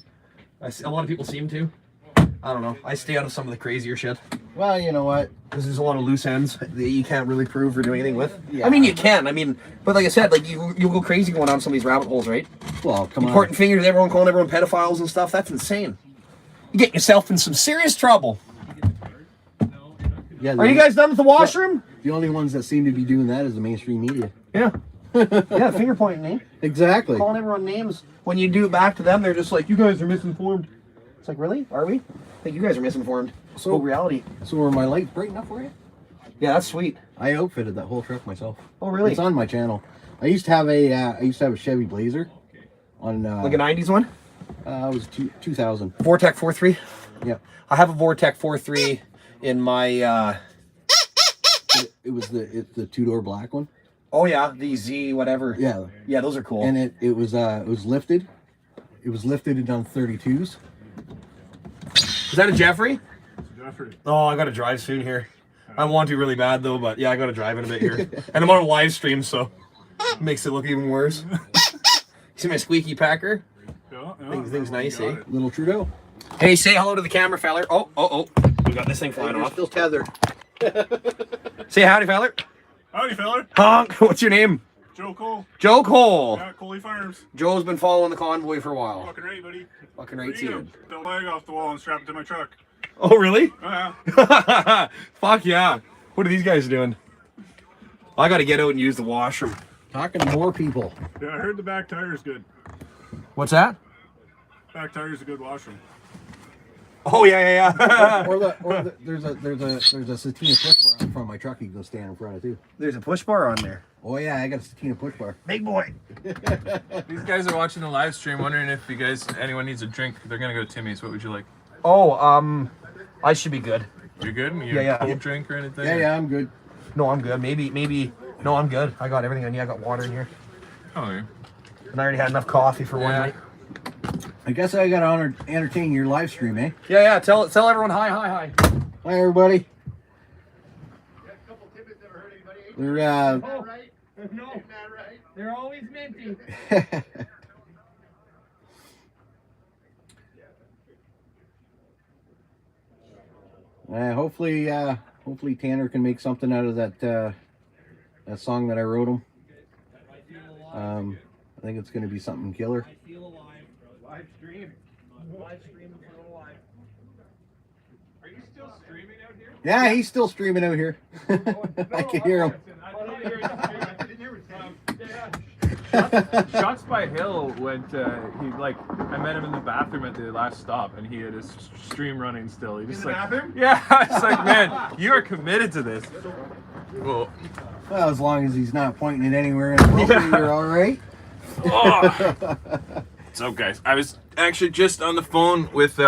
a lot of people seem to. I don't know. I stay out of some of the crazier shit. Well, you know what? Because there's a lot of loose ends that you can't really prove or do anything with. Yeah. I mean, you can. But like I said, like you'll go crazy going down some of these rabbit holes, right? Well, come on. Pointing fingers at everyone, calling everyone pedophiles and stuff. That's insane. You get yourself in some serious trouble. Yeah, Are you guys done with the washroom? The only ones that seem to be doing that is the mainstream media. Yeah. Yeah, finger pointing, eh? Exactly. Calling everyone names. When you do it back to them, they're just like, you guys are misinformed. It's like, really? Are we? I think you guys are misinformed. So, whole reality. So are my lights bright enough for you? Yeah, that's sweet. I outfitted that whole truck myself. Oh, really? It's on my channel. I used to have a Chevy Blazer on like a 90s one? It was 2000. Vortec 4.3? Yep. I have a Vortec 4.3 in my it's the two-door black one. Oh yeah, the Z whatever. Yeah. Yeah, those are cool. And it was lifted. It was lifted and done 32s. Is that a Jeffrey? Jeffrey. Oh, I gotta drive soon here. I want to really bad though, but yeah, I gotta drive in a bit here. And I'm on a live stream, so it makes it look even worse. See my squeaky packer? Yeah, Things nice, eh? Little Trudeau. Hey, say hello to the camera, feller. Oh. We got this thing flying off. Still tethered. Say howdy, feller. Howdy, fella. Honk. What's your name? Joe Cole. Joe Cole. Yeah, Coley Farms. Joe's been following the convoy for a while. Fucking right, buddy. Fucking right, seated. The leg off the wall and strap it to my truck. Oh, really? Yeah. Fuck yeah. What are these guys doing? I gotta get out and use the washroom. Talking to more people. Yeah, I heard the back tire's good. What's that? Back tire's a good washroom. Oh yeah. There's a Satina push bar in front of my truck. You can go stand in front of too. There's a push bar on there. Oh yeah, I got a Satina push bar. Big boy. These guys are watching the live stream, wondering if anyone needs a drink. They're gonna go to Timmy's. What would you like? Oh, I should be good. You good? You Yeah. cold drink or anything? Yeah, I'm good. No, I'm good. Maybe. No, I'm good. I got everything I need. I got water in here. Oh, yeah. And I already had enough coffee for one night. I guess I gotta entertain your live stream, eh? Yeah. Tell everyone hi. Hi everybody. They're No. They're always minty. Hopefully Tanner can make something out of that song that I wrote him. I think it's gonna be something killer. Live stream for a live. Are you still streaming out here? Yeah, he's still streaming out here. I can hear him. Shots by Hill went. He like I met him in the bathroom at the last stop, and he had his stream running still. He just In the bathroom? Yeah, it's like, man, you are committed to this. Well, as long as he's not pointing it anywhere inappropriate, you're all right. oh. So guys, I was actually just on the phone with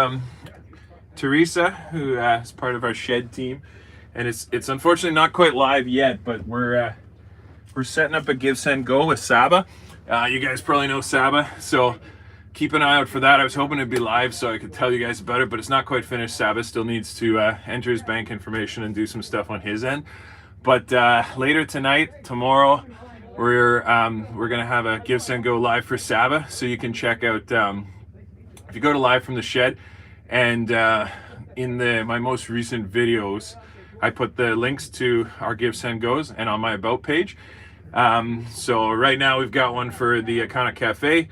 Teresa, who is part of our shed team, and it's unfortunately not quite live yet, but we're setting up a Give Send Go with Saba. You guys probably know Saba, so keep an eye out for that. I was hoping it'd be live so I could tell you guys about it, but it's not quite finished. Saba still needs to enter his bank information and do some stuff on his end. But later tonight, tomorrow, we're gonna have a Give Send Go live for Saba, so you can check out if you go to Live from the Shed, and in my most recent videos, I put the links to our Give Send Goes and on my About page. So right now we've got one for the Iconic Cafe,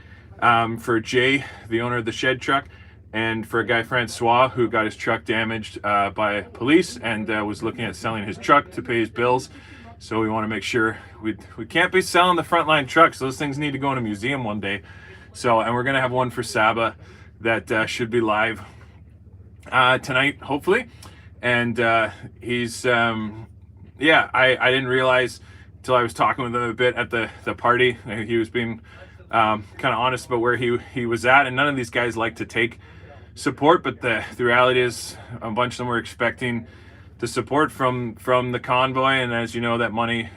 for Jay, the owner of the shed truck, and for a guy Francois who got his truck damaged by police and was looking at selling his truck to pay his bills. So we want to make sure we can't be selling the frontline trucks. Those things need to go in a museum one day. So, and we're gonna have one for Saba that should be live tonight, hopefully. And he's yeah, I didn't realize until I was talking with him a bit at the party. He was being kind of honest about where he was at, and none of these guys like to take support, but the reality is a bunch of them were expecting the support from the convoy, and as you know, that money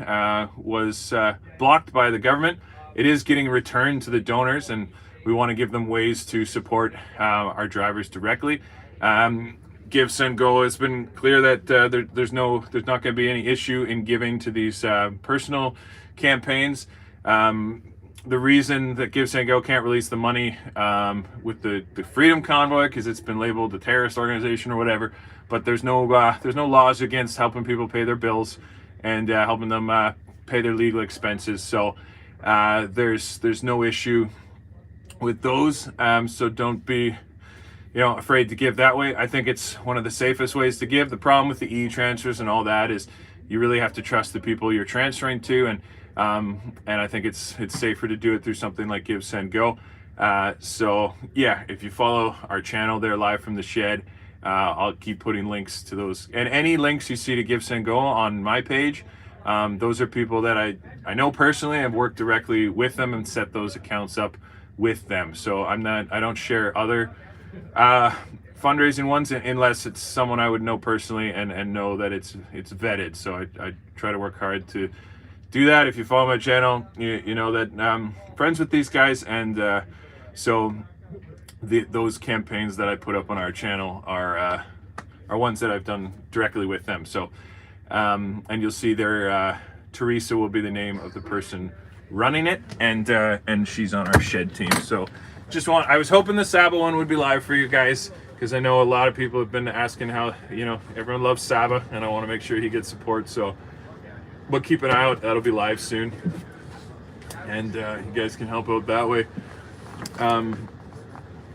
was blocked by the government. It is getting returned to the donors, and we want to give them ways to support our drivers directly. Give Send Go has been clear that there's not going to be any issue in giving to these personal campaigns. The reason that Give Send Go can't release the money with the Freedom Convoy, because it's been labeled a terrorist organization or whatever, but there's no laws against helping people pay their bills and helping them pay their legal expenses. So there's no issue with those. So don't be afraid to give that way. I think it's one of the safest ways to give. The problem with the e-transfers and all that is you really have to trust the people you're transferring to, and I think it's safer to do it through something like Give Send Go. So yeah, if you follow our channel there, Live from the Shed, I'll keep putting links to those, and any links you see to Give Send Go on my page, those are people that I know personally. I've worked directly with them and set those accounts up with them. So I don't share other fundraising ones unless it's someone I would know personally and know that it's vetted. So I try to work hard to do that. If you follow my channel, you know that I'm friends with these guys, and so those campaigns that I put up on our channel are ones that I've done directly with them. So and you'll see there, Teresa will be the name of the person running it, and she's on our shed team. So I was hoping the Saba one would be live for you guys, because I know a lot of people have been asking how, everyone loves Saba, and I want to make sure he gets support. So, but keep an eye out, that'll be live soon, and you guys can help out that way.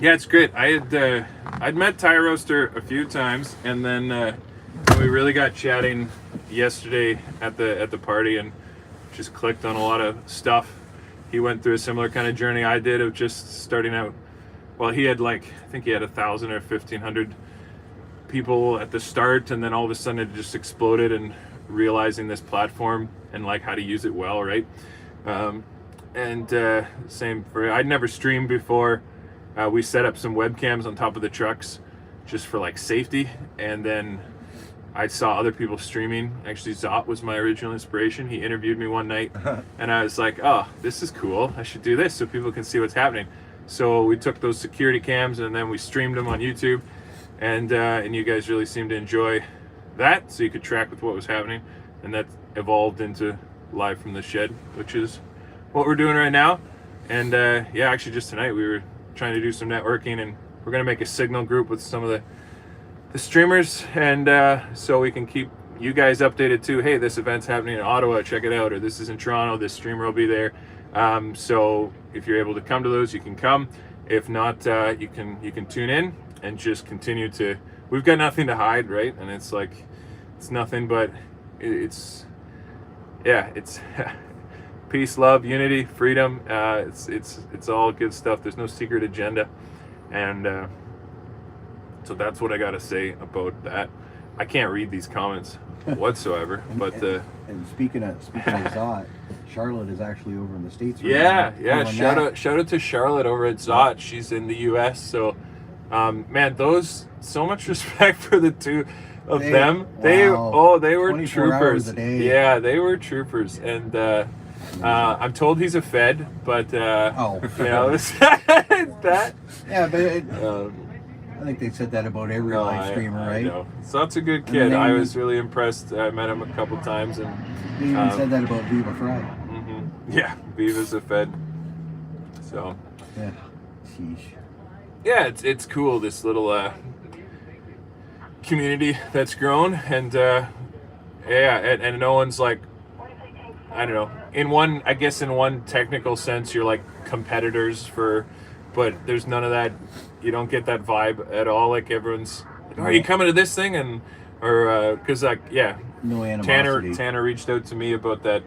Yeah, it's great. I'd met Ty Roaster a few times, and then we really got chatting yesterday at the party, and just clicked on a lot of stuff. He went through a similar kind of journey I did of just starting out. Well, he had I think he had 1,000 or 1,500 people at the start, and then all of a sudden it just exploded, and realizing this platform and how to use it well, right? And same for, I'd never streamed before. We set up some webcams on top of the trucks just for safety, and then I saw other people streaming. Actually, Zot was my original inspiration. He interviewed me one night, and I was like, oh, this is cool. I should do this so people can see what's happening. So we took those security cams, and then we streamed them on YouTube, and you guys really seemed to enjoy that, so you could track with what was happening, and that evolved into Live from the Shed, which is what we're doing right now. And yeah, actually just tonight we were trying to do some networking, and we're going to make a signal group with some of the streamers, and so we can keep you guys updated too. Hey, this event's happening in Ottawa, check it out. Or this is in Toronto, this streamer will be there. So if you're able to come to those, you can come. If not, you can tune in and just continue to. We've got nothing to hide, right? And it's it's nothing but it's peace, love, unity, freedom. It's all good stuff. There's no secret agenda, and so that's what I gotta say about that. I can't read these comments whatsoever, but and speaking of Zot, Charlotte is actually over in the States. Right yeah, now. shout out to Charlotte over at Zot. She's in the U.S. So, man, so much respect for the two of them. They were 24 troopers. hours a day. Yeah, they were troopers, and I'm told he's a Fed, but you know that. Yeah, but I think they said that about every live streamer, I right? know. Zot's a good kid. I was really impressed. I met him a couple times, and They even said that about Viva Fry. yeah, Viva's a Fed. So Yeah. Sheesh. yeah, it's cool, this little community that's grown, and and no one's like, I don't know, in one technical sense you're like competitors but there's none of that. You don't get that vibe at all. Like everyone's like, are you coming to this thing? And because like No animosity. Tanner reached out to me about that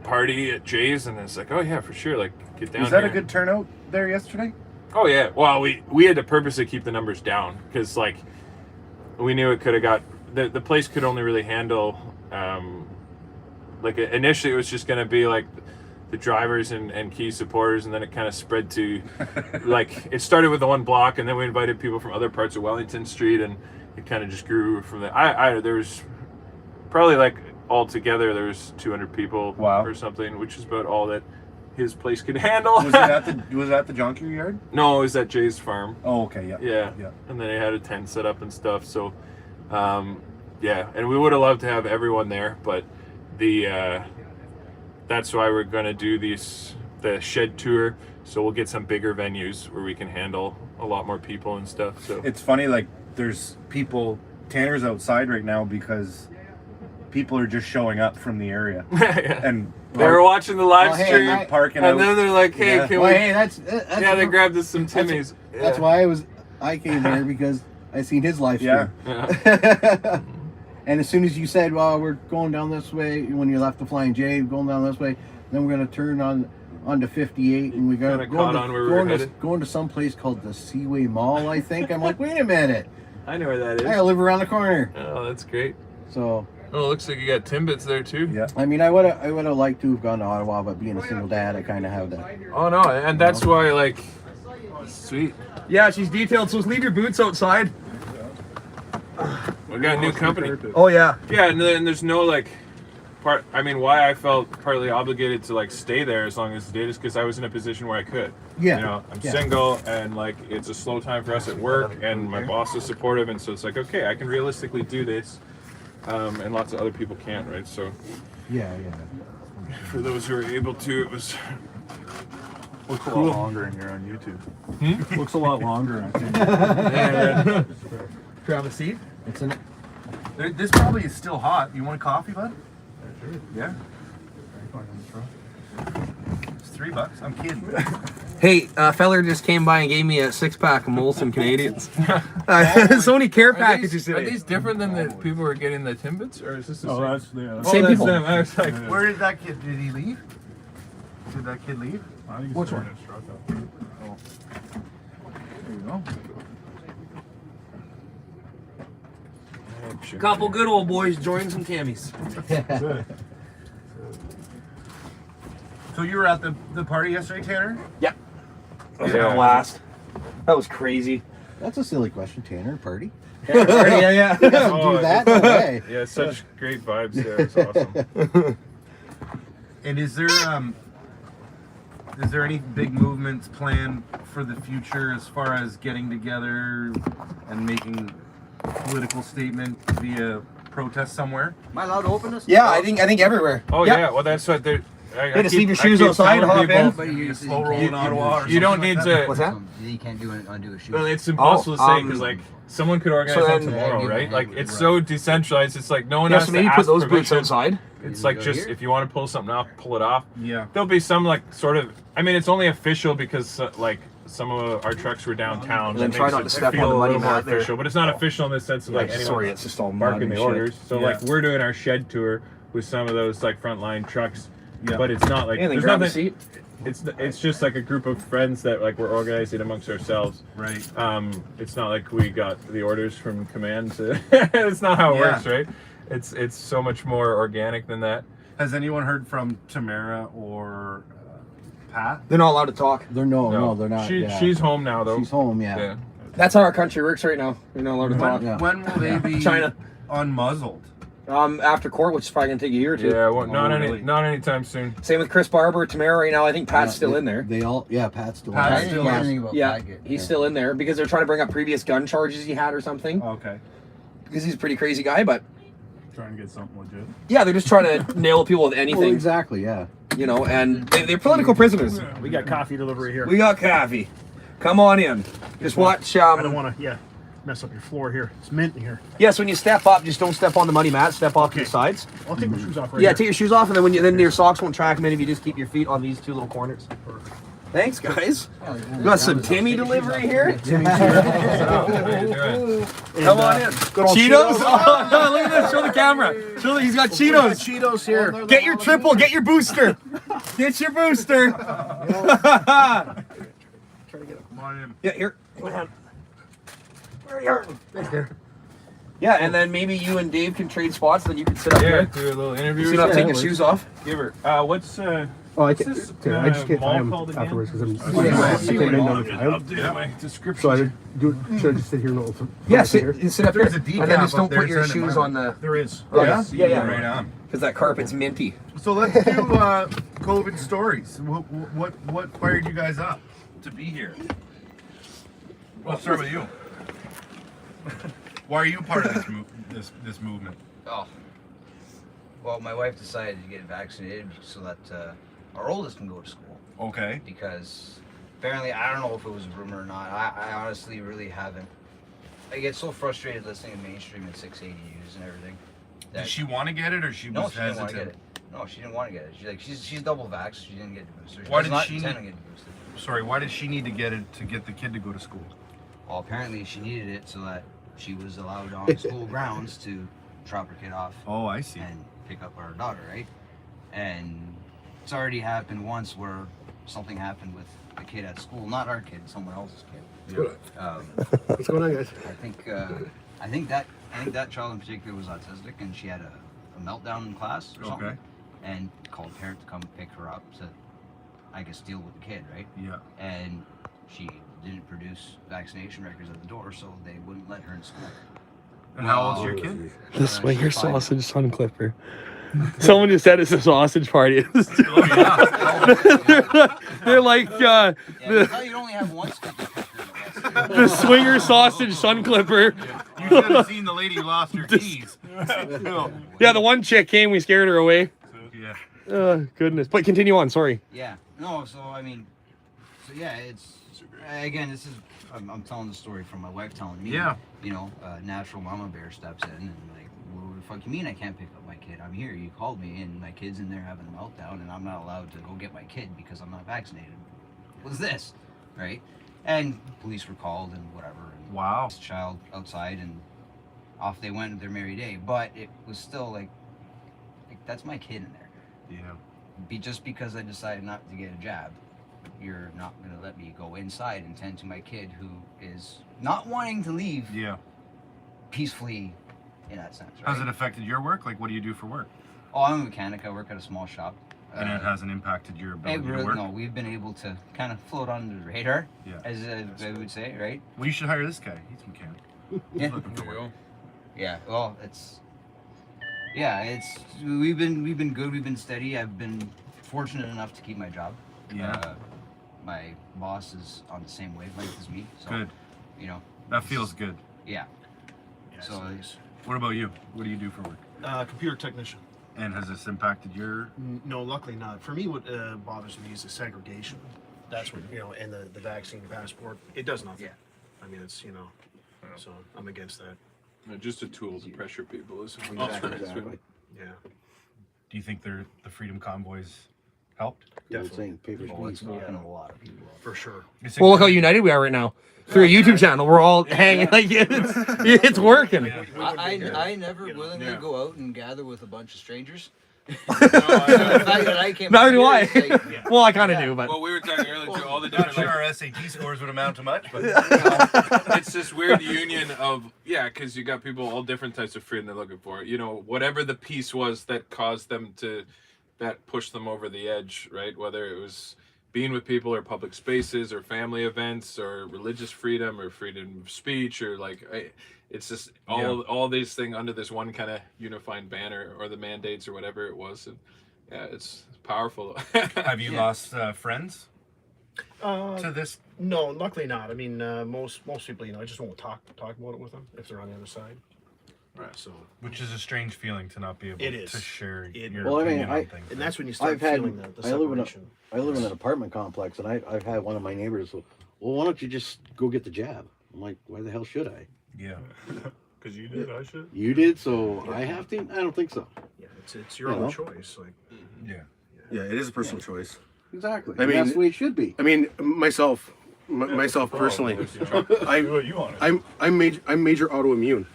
party at Jay's, and it's like, oh yeah, for sure, like get down. Was that here. a good turnout there yesterday? Oh yeah. Well, we had to purposely keep the numbers down because like we knew it could have got the place could only really handle like initially it was just going to be like the drivers and key supporters, and then it kind of spread to like it started with the one block, and then we invited people from other parts of Wellington Street, and it kind of just grew from there. There was probably like altogether there was 200 people or something, which is about all that his place could handle. Was it at the junkyard? No, it was at Jay's farm. Oh, okay, yeah. And then they had a tent set up and stuff. So, yeah, and we would have loved to have everyone there, but that's why we're gonna do the shed tour. So we'll get some bigger venues where we can handle a lot more people and stuff. So it's funny, like there's people. Tanner's outside right now because people are just showing up from the area, and they were watching the live stream, parking, and then they're like, "Hey, can we?" Hey, that's they grabbed us some Timmy's. That's why I came here because I seen his live stream. Yeah. And as soon as you said, "Well, we're going down this way," when you left the Flying J, going down this way, then we're gonna turn onto 58, and we got going to some place called the Seaway Mall, I think. I'm like, wait a minute, I know where that is. I live around the corner. Oh, that's great. So. Oh, it looks like you got Timbits there too. Yeah. I mean, I would have liked to have gone to Ottawa, but being a single dad, I kind of have that. Oh no, and that's why, like, sweet. Yeah, she's detailed, so leave your boots outside. We got a new company. Oh yeah. Yeah, and then there's no like part. I mean, why I felt partly obligated to like stay there as long as it did is because I was in a position where I could. Yeah. You know, I'm single, and like it's a slow time for us at work, and my boss is supportive, and so it's like, okay, I can realistically do this, and lots of other people can't, right? So. Yeah. For those who are able to, it was. Looks a lot longer and you're on YouTube. Looks a lot longer on YouTube. Grab a seat. This probably is still hot. You want a coffee, bud? Sure. Yeah. It's $3. I'm kidding. Hey, feller just came by and gave me a 6-pack of Molson Canadians. So many care packages today. Are these different than the people who are getting the Timbits, or is this the same? That's Same that's people. them. I was like, Where did that kid? Did he leave? Did that kid leave? I think Which one? Oh. There you go. Couple good old boys joined some Tammys. That's it. So you were at the party yesterday, Tanner? Yeah. That was a blast. That was crazy. That's a silly question, Tanner. Party? Yeah. He doesn't do that. No way. Yeah, such great vibes there. It's awesome. And is there any big movements planned for the future as far as getting together and making a political statement via protest somewhere? Am I allowed to open this? Yeah, I think everywhere. Oh yeah, well that's what they're. Just leave your shoes outside, hop in. But you slow roll in Ottawa. You don't need to. What's that? You can't undo a shoe. Well, it's impossible to say because like someone could organize that tomorrow, right? Like it's so decentralized. It's like no one has so to maybe ask put those boots permission. outside. It's like just if you want to pull something off, pull it off. Yeah. There'll be some like sort of. I mean, it's only official because like some of our trucks were downtown. And then that try makes not it to step feel on the a muddy little more mat there. official, but it's not official in the sense of like anyone. Sorry, it's just all marking mud the and orders. shit. So like we're doing our shed tour with some of those like frontline trucks, Yeah. But it's not like Anything, there's grab a nothing. seat. It's just like a group of friends that like we're organizing amongst ourselves. Right. It's not like we got the orders from command. It's not how it works, right? It's so much more organic than that. Has anyone heard from Tamara or Pat? They're not allowed to talk. No, they're not. She's home now though. She's home, yeah. That's how our country works right now. You're not allowed to talk. When will they be China. unmuzzled? After court, which is probably gonna take a year or two. Yeah, well, not really? not anytime soon. Same with Chris Barber, Tamara right now. I think Pat's still in there. Pat's still Pat's in still there. in. Yeah, he's still in there because they're trying to bring up previous gun charges he had or something. Okay. Because he's a pretty crazy guy, but Trying to get something legit. yeah, they're just trying to nail people with anything. Well, exactly, yeah. You know, and they're political prisoners. We got coffee delivery here. We got coffee. Come on in. Just watch. I don't want to, mess up your floor here. It's mint in here. Yes, when you step up, just don't step on the muddy mat. Step off to the sides. I'll take my shoes off right Yeah, here. take your shoes off, and then then your socks won't track them in if you just keep your feet on these two little corners. Thanks, guys. We got some Timmy delivery here. Come on in. Cheetos? Oh, look at this. Show the camera. He's got Cheetos. Cheetos here. Get your triple. Get your booster. Get your booster. Try to get up. Come on in. Yeah, here. Where are you? Thanks, there. Yeah, and then maybe you and Dave can trade spots, then you can sit up Yeah, here. do a little interview. So you're not taking your shoes off? Give her. What's Oh, I what's can't. this, I just can't mall find called them again? afterwards because I'm. Yeah, I can't write down the time. Update my description. So I should I just sit here and Yeah, sit here? sit up here. There's a decaf And then just up don't there, put your send it shoes my on the... There is. Yeah. Right on. Because that carpet's minty. So let's do COVID stories. What fired you guys up to be here? We'll start with you. Why are you part of this movement? Oh, well, my wife decided to get vaccinated so that our oldest can go to school. Okay. Because apparently, I don't know if it was a rumor or not. I honestly really haven't. I get so frustrated listening to mainstream and 680 news and everything. Did she want to get it, or she was she didn't want to hesitant? get it. No, she didn't want to get it. She's double vaxxed. She didn't get the booster. Why was did not she intending to get boosted. Sorry, why did she need to get it to get the kid to go to school? Well, apparently she needed it so that she was allowed on school grounds to drop her kid off. Oh, I see. And pick up our daughter, right? And it's already happened once where something happened with a kid at school, not our kid, someone else's kid. What's going on, guys? I think that child in particular was autistic, and she had a meltdown in class or something. Okay. And called a parent to come pick her up to, I guess, deal with the kid, right? Yeah. And she didn't produce vaccination records at the door, so they wouldn't let her in school. And how old's your kid? The swinger sausage sun clipper. Someone just said it's a sausage party. They're like Yeah, that's how you only have one sticker. the swinger sausage sun clipper. You should have seen the lady who lost her keys. Yeah, the one chick came, we scared her away. Yeah. Goodness. But continue on, sorry. Yeah. No, so I mean, so yeah, it's again, this is I'm telling the story from my wife telling me. Yeah. You know, natural mama bear steps in and like, what the fuck you mean I can't pick up my kid? I'm here. You called me and my kid's in there having a meltdown and I'm not allowed to go get my kid because I'm not vaccinated. What's this, right? And police were called and whatever. And wow. This child outside and off they went with their merry day. But it was still like that's my kid in there. Yeah. Just because I decided not to get a jab, you're not going to let me go inside and tend to my kid who is not wanting to leave peacefully in that sense. Right? Has it affected your work? Like, what do you do for work? Oh, I'm a mechanic. I work at a small shop. And it hasn't impacted your ability to work? No, we've been able to kind of float under the radar, Yeah. as I would say, right? Well, you should hire this guy. He's a mechanic. He's looking for work. Yeah, well, we've been good, we've been steady. I've been fortunate enough to keep my job. Yeah. My boss is on the same wavelength as me. So, Good. You know. That feels good. Yeah. So, what about you? What do you do for work? computer technician. And has this impacted your... No, luckily not. For me, what bothers me is the segregation. That's what, and the vaccine passport. It does nothing. Yeah. I mean, it's, so I'm against that. Just a tool to pressure people. Exactly. Yeah. Do you think the Freedom Convoys helped? Definitely. It's woken a lot of people up. For sure. Well, look how united we are right now. Through a YouTube channel, we're all hanging like it's working. I never willingly go out and gather with a bunch of strangers. Neither do I. Well, I kind of do, but Well, we were talking earlier too. All the Not different sure like, our SAT scores would amount to much, but it's this weird union of because you got people all different types of freedom they're looking for. You know, whatever the piece was that caused them to, that pushed them over the edge, right? Whether it was being with people or public spaces or family events or religious freedom or freedom of speech or it's just all these things under this one kind of unifying banner or the mandates or whatever it was. And yeah, it's powerful. have you lost friends to this? No, luckily not. I mean, most people, I just won't talk about it with them if they're on the other side. Right. So, which is a strange feeling to not be able to share your opinion on things. And that's when you start feeling the separation. I live in an apartment complex, and I've had one of my neighbors. Well, why don't you just go get the jab? I'm like, why the hell should I? Yeah. Because you did, I should. You did, so I have to. I don't think so. Yeah, it's your own choice. Like. Yeah, it is a personal choice. Exactly. I mean, that's the way it should be. I mean, myself personally, I'm major autoimmune,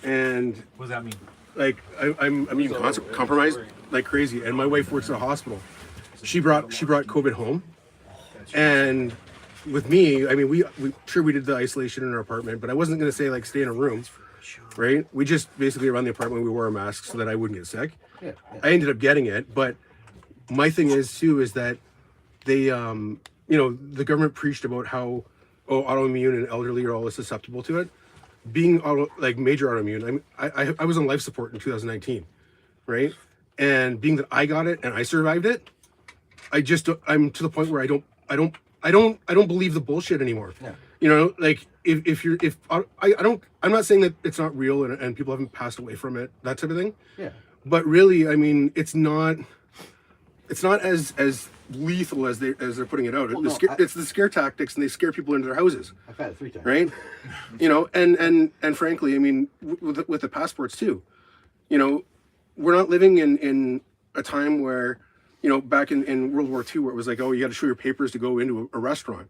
and what does that mean? Like I'm immune compromised like crazy, and my wife works at a hospital. She brought COVID home, and with me, I mean, we did the isolation in our apartment, but I wasn't gonna say like stay in a room, right? We just basically around the apartment we wore a mask so that I wouldn't get sick. Yeah. I ended up getting it, but my thing is that they the government preached about how autoimmune and elderly are all susceptible to it. Being major autoimmune, I was on life support in 2019, right? And being that I got it and I survived it, I'm to the point where I don't believe the bullshit anymore. Yeah. Like I'm not saying that it's not real and people haven't passed away from it, that type of thing. Yeah. But really, I mean, it's not as lethal as they're putting it out. Well, it's the scare tactics, and they scare people into their houses. I've had it 3 times. Right? and frankly, I mean, with the passports too, we're not living in a time where, back in World War II, where it was like, oh, you got to show your papers to go into a restaurant.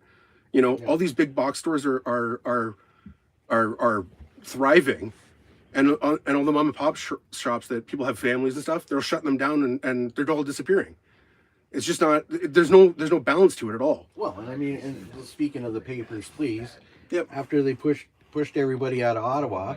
All these big box stores are thriving. And all the mom and pop shops that people have families and stuff, they're shutting them down and they're all disappearing. It's just not. There's no balance to it at all. Well, and I mean, and speaking of the papers, please. Yep. After they pushed everybody out of Ottawa,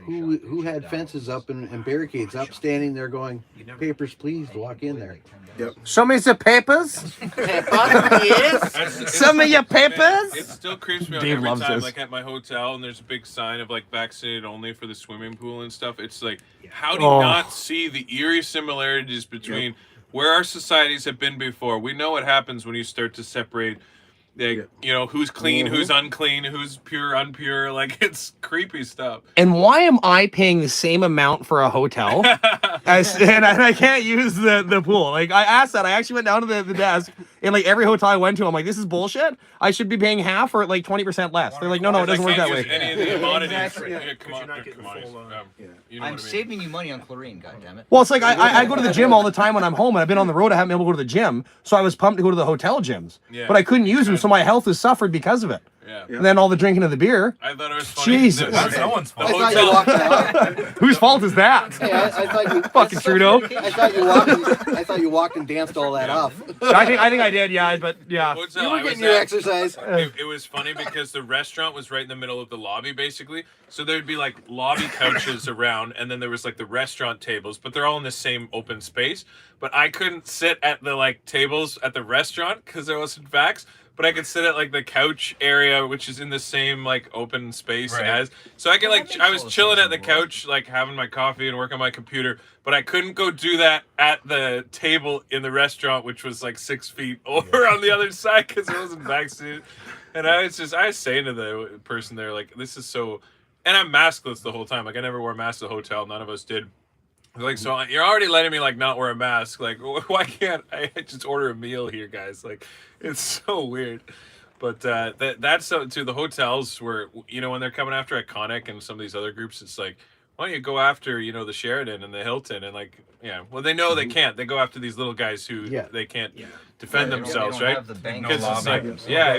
who had fences up and barricades up, standing there going, "Papers, please, to walk in there." Yep. Show me the papers. Yes. Some of your papers. It still creeps me out Dave every loves time, this. like at my hotel, and there's a big sign of like vaccinated only for the swimming pool and stuff. It's like, how do you not see the eerie similarities between where our societies have been before? We know what happens when you start to separate, like, who's clean, who's unclean, who's pure, unpure. Like, it's creepy stuff. And why am I paying the same amount for a hotel and I can't use the pool? Like, I asked that. I actually went down to the desk, and like every hotel I went to, I'm like, this is bullshit. I should be paying half or like 20% less. They're like, no, it doesn't work that way. Any of the commodities. Exactly. Yeah, commodities. I'm saving you money on chlorine, goddammit. Well, it's like I go to the gym all the time when I'm home, and I've been on the road. I haven't been able to go to the gym, so I was pumped to go to the hotel gyms. Yeah. But I couldn't use them, so my health has suffered because of it. Yeah. And then all the drinking of the beer. I thought it was funny. Jesus. That's no one's fault. I thought you walked out. Whose fault is that? Hey, I thought you fucking Trudeau. I thought you walked and danced all that off. I think I did, yeah, but yeah. Hotel, You were I was getting your at- exercise. It was funny because the restaurant was right in the middle of the lobby, basically. So there'd be like lobby couches around, and then there was like the restaurant tables, but they're all in the same open space. But I couldn't sit at the like tables at the restaurant because there wasn't vax. But I could sit at like the couch area, which is in the same like open space as. So I could I was chilling at the couch, like having my coffee and work on my computer. But I couldn't go do that at the table in the restaurant, which was like 6 feet over on the other side because it wasn't vaccinated. And I was saying to the person there, like, this is so. And I'm maskless the whole time. Like, I never wore a mask at the hotel. None of us did. Like, so you're already letting me like not wear a mask. Like, why can't I just order a meal here, guys? Like, it's so weird. But that's so too. The hotels where when they're coming after Iconic and some of these other groups, it's like, why don't you go after the Sheraton and the Hilton and like well they know they can't. They go after these little guys who they can't defend themselves, right? Because it's like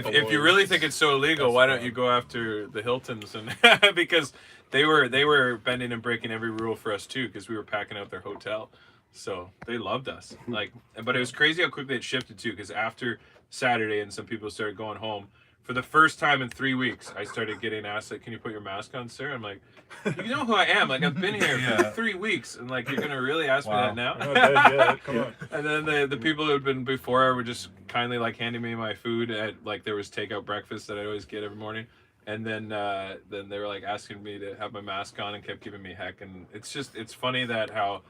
if you really think it's so illegal, why don't you go after the Hiltons and because they were bending and breaking every rule for us too because we were packing out their hotel. So they loved us. Like, but it was crazy how quickly it shifted too. Because after Saturday and some people started going home, for the first time in 3 weeks, I started getting asked, like, "Can you put your mask on, sir?" I'm like, "You know who I am? Like, I've been here for 3 weeks, and like, you're gonna really ask me that now?" You're not dead yet. Come on. And then the people who had been before were just kindly like handing me my food at, like, there was takeout breakfast that I always get every morning. And then they were like asking me to have my mask on and kept giving me heck. And it's funny that how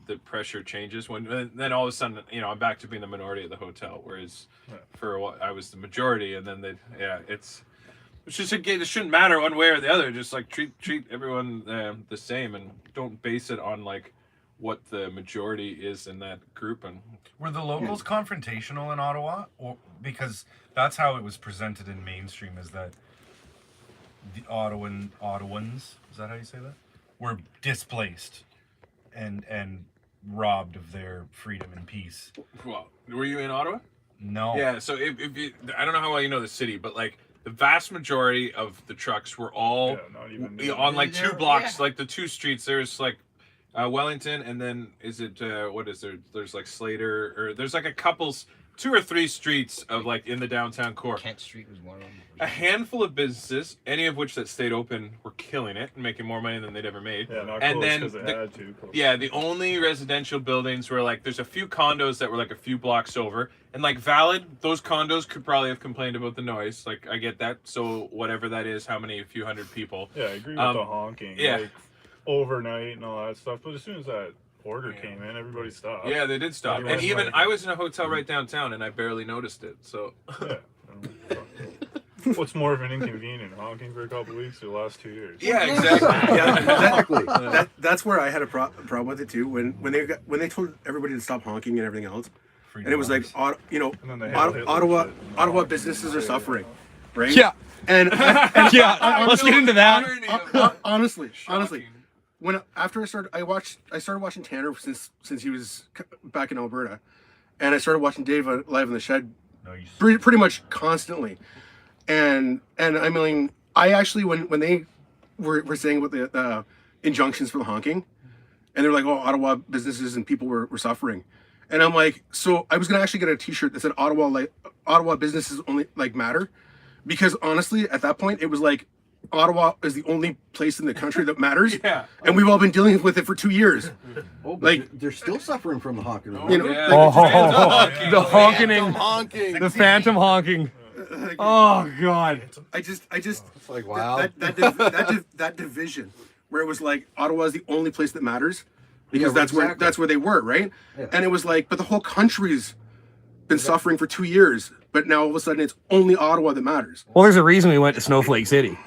the pressure changes when then all of a sudden, you know, I'm back to being the minority at the hotel, whereas for a while I was the majority. And then it shouldn't matter one way or the other. Just like treat everyone the same, and don't base it on like what the majority is in that group. And were the locals confrontational in Ottawa, or because that's how it was presented in mainstream, is that the Ottawans, is that how you say that, were displaced and robbed of their freedom and peace. Well, were you in Ottawa? No. Yeah, so if you, I don't know how well you know the city, but like the vast majority of the trucks were all on like 2 blocks, like the 2 streets. There's like Wellington, and then is it what is there? There's like Slater, or there's like a couple's 2 or 3 streets of like in the downtown core. Kent Street was one of them. A handful of businesses, any of which that stayed open, were killing it and making more money than they'd ever made. Yeah, not and close then 'cause they had to. yeah, the only residential buildings were like, there's a few condos that were like a few blocks over, and like valid, those condos could probably have complained about the noise. Like, I get that. So whatever that is, a few hundred people. Yeah, I agree with the honking. Yeah. Like, overnight and all that stuff. But as soon as that order came in, everybody stopped. Yeah, they did stop. And even I was in a hotel right downtown, and I barely noticed it. So. Yeah. What's more of an inconvenient, honking for a couple of weeks or the last 2 years? Yeah, exactly. Yeah, exactly. That's where I had a problem with it too. When they told everybody to stop honking and everything else, and it was like, you know, Ottawa businesses are suffering, right? Yeah. And yeah, let's get into that. Honestly, when after I started watching Tanner since he was back in Alberta, and I started watching Dave live in the shed, pretty much constantly. And I mean, I actually when they were saying about the injunctions for the honking, and they're like, oh, Ottawa businesses and people were suffering, and I'm like, so I was gonna actually get a T-shirt that said Ottawa businesses only like matter, because honestly at that point it was like Ottawa is the only place in the country that matters. Yeah. And we've all been dealing with it for 2 years. Oh, but like they're still suffering from the honking. You know, the honking, the phantom honking. Oh God! I just it's like, wow. That division where it was like Ottawa is the only place that matters, because that's where they were, right? Yeah. And it was like, but the whole country's been suffering for 2 years, but now all of a sudden it's only Ottawa that matters. Well, there's a reason we went to Snowflake City.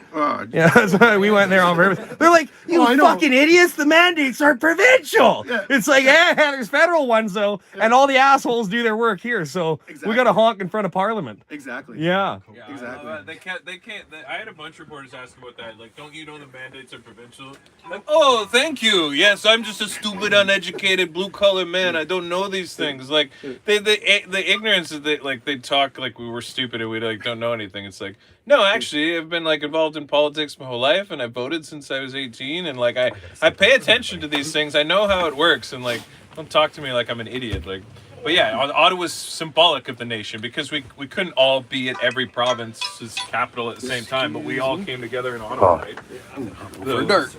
Yeah, that's why we went there on purpose. They're like, you fucking idiots, the mandates are provincial. Yeah. It's like, yeah, there's federal ones though, and all the assholes do their work here, so we got to honk in front of Parliament. Exactly. Yeah. Exactly. They can't. I had a bunch of reporters asking about that. Like, don't you know the mandates are provincial? Like, oh, thank you. Yes, I'm just a stupid, uneducated, blue-collar man. I don't know these things. Like, the ignorance that they talk like we were stupid and we like don't know anything. It's like, no, actually, I've been like involved in politics my whole life, and I voted since I was 18, and like I pay attention to these things. I know how it works, and like, don't talk to me like I'm an idiot. Like, but yeah, Ottawa's symbolic of the nation, because we couldn't all be at every province's capital at the same time, but we all came together in Ottawa, right? Dart.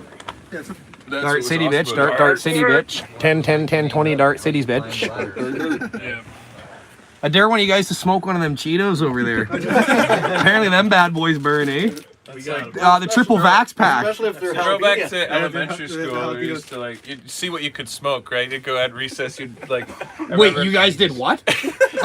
Dart City, bitch. Dart City, bitch. 10, 10, 10, 20 Dart Cities, bitch. Yeah. I dare one of you guys to smoke one of them Cheetos over there. Apparently them bad boys burn, eh? The triple vax pack. Especially if they're go back to elementary school. We used to like, you'd see what you could smoke, right? You'd go at recess. You'd like. Wait, you guys did what?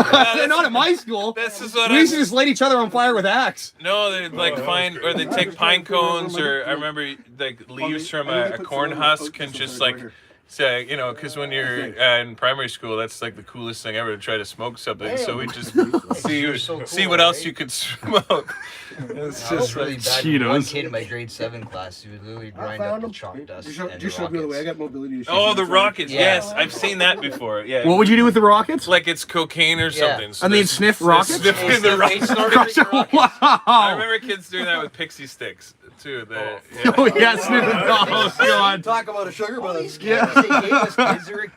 Not at my school. This is what we used to just light each other on fire with axe. No, they'd like find, or they'd take pine cones, or I remember like leaves from a corn husk, and just like. So, you know, because when you're in primary school, that's like the coolest thing ever to try to smoke something. So we just see what else you could smoke. It's just like Cheetos. One kid in my grade 7 class who would literally grind up the chalk dust. Just show me the way. I got mobility issues. Oh, the rockets. Yeah. Yes, I've seen that before. Yeah. What would you do with the rockets? Like it's cocaine or something. So and they'd sniff rockets? Sniffing the rockets. Wow. I remember kids doing that with pixie sticks, too. Oh, yeah, sniffing. Oh, God. Talk about a sugar brother. They gave us kids who were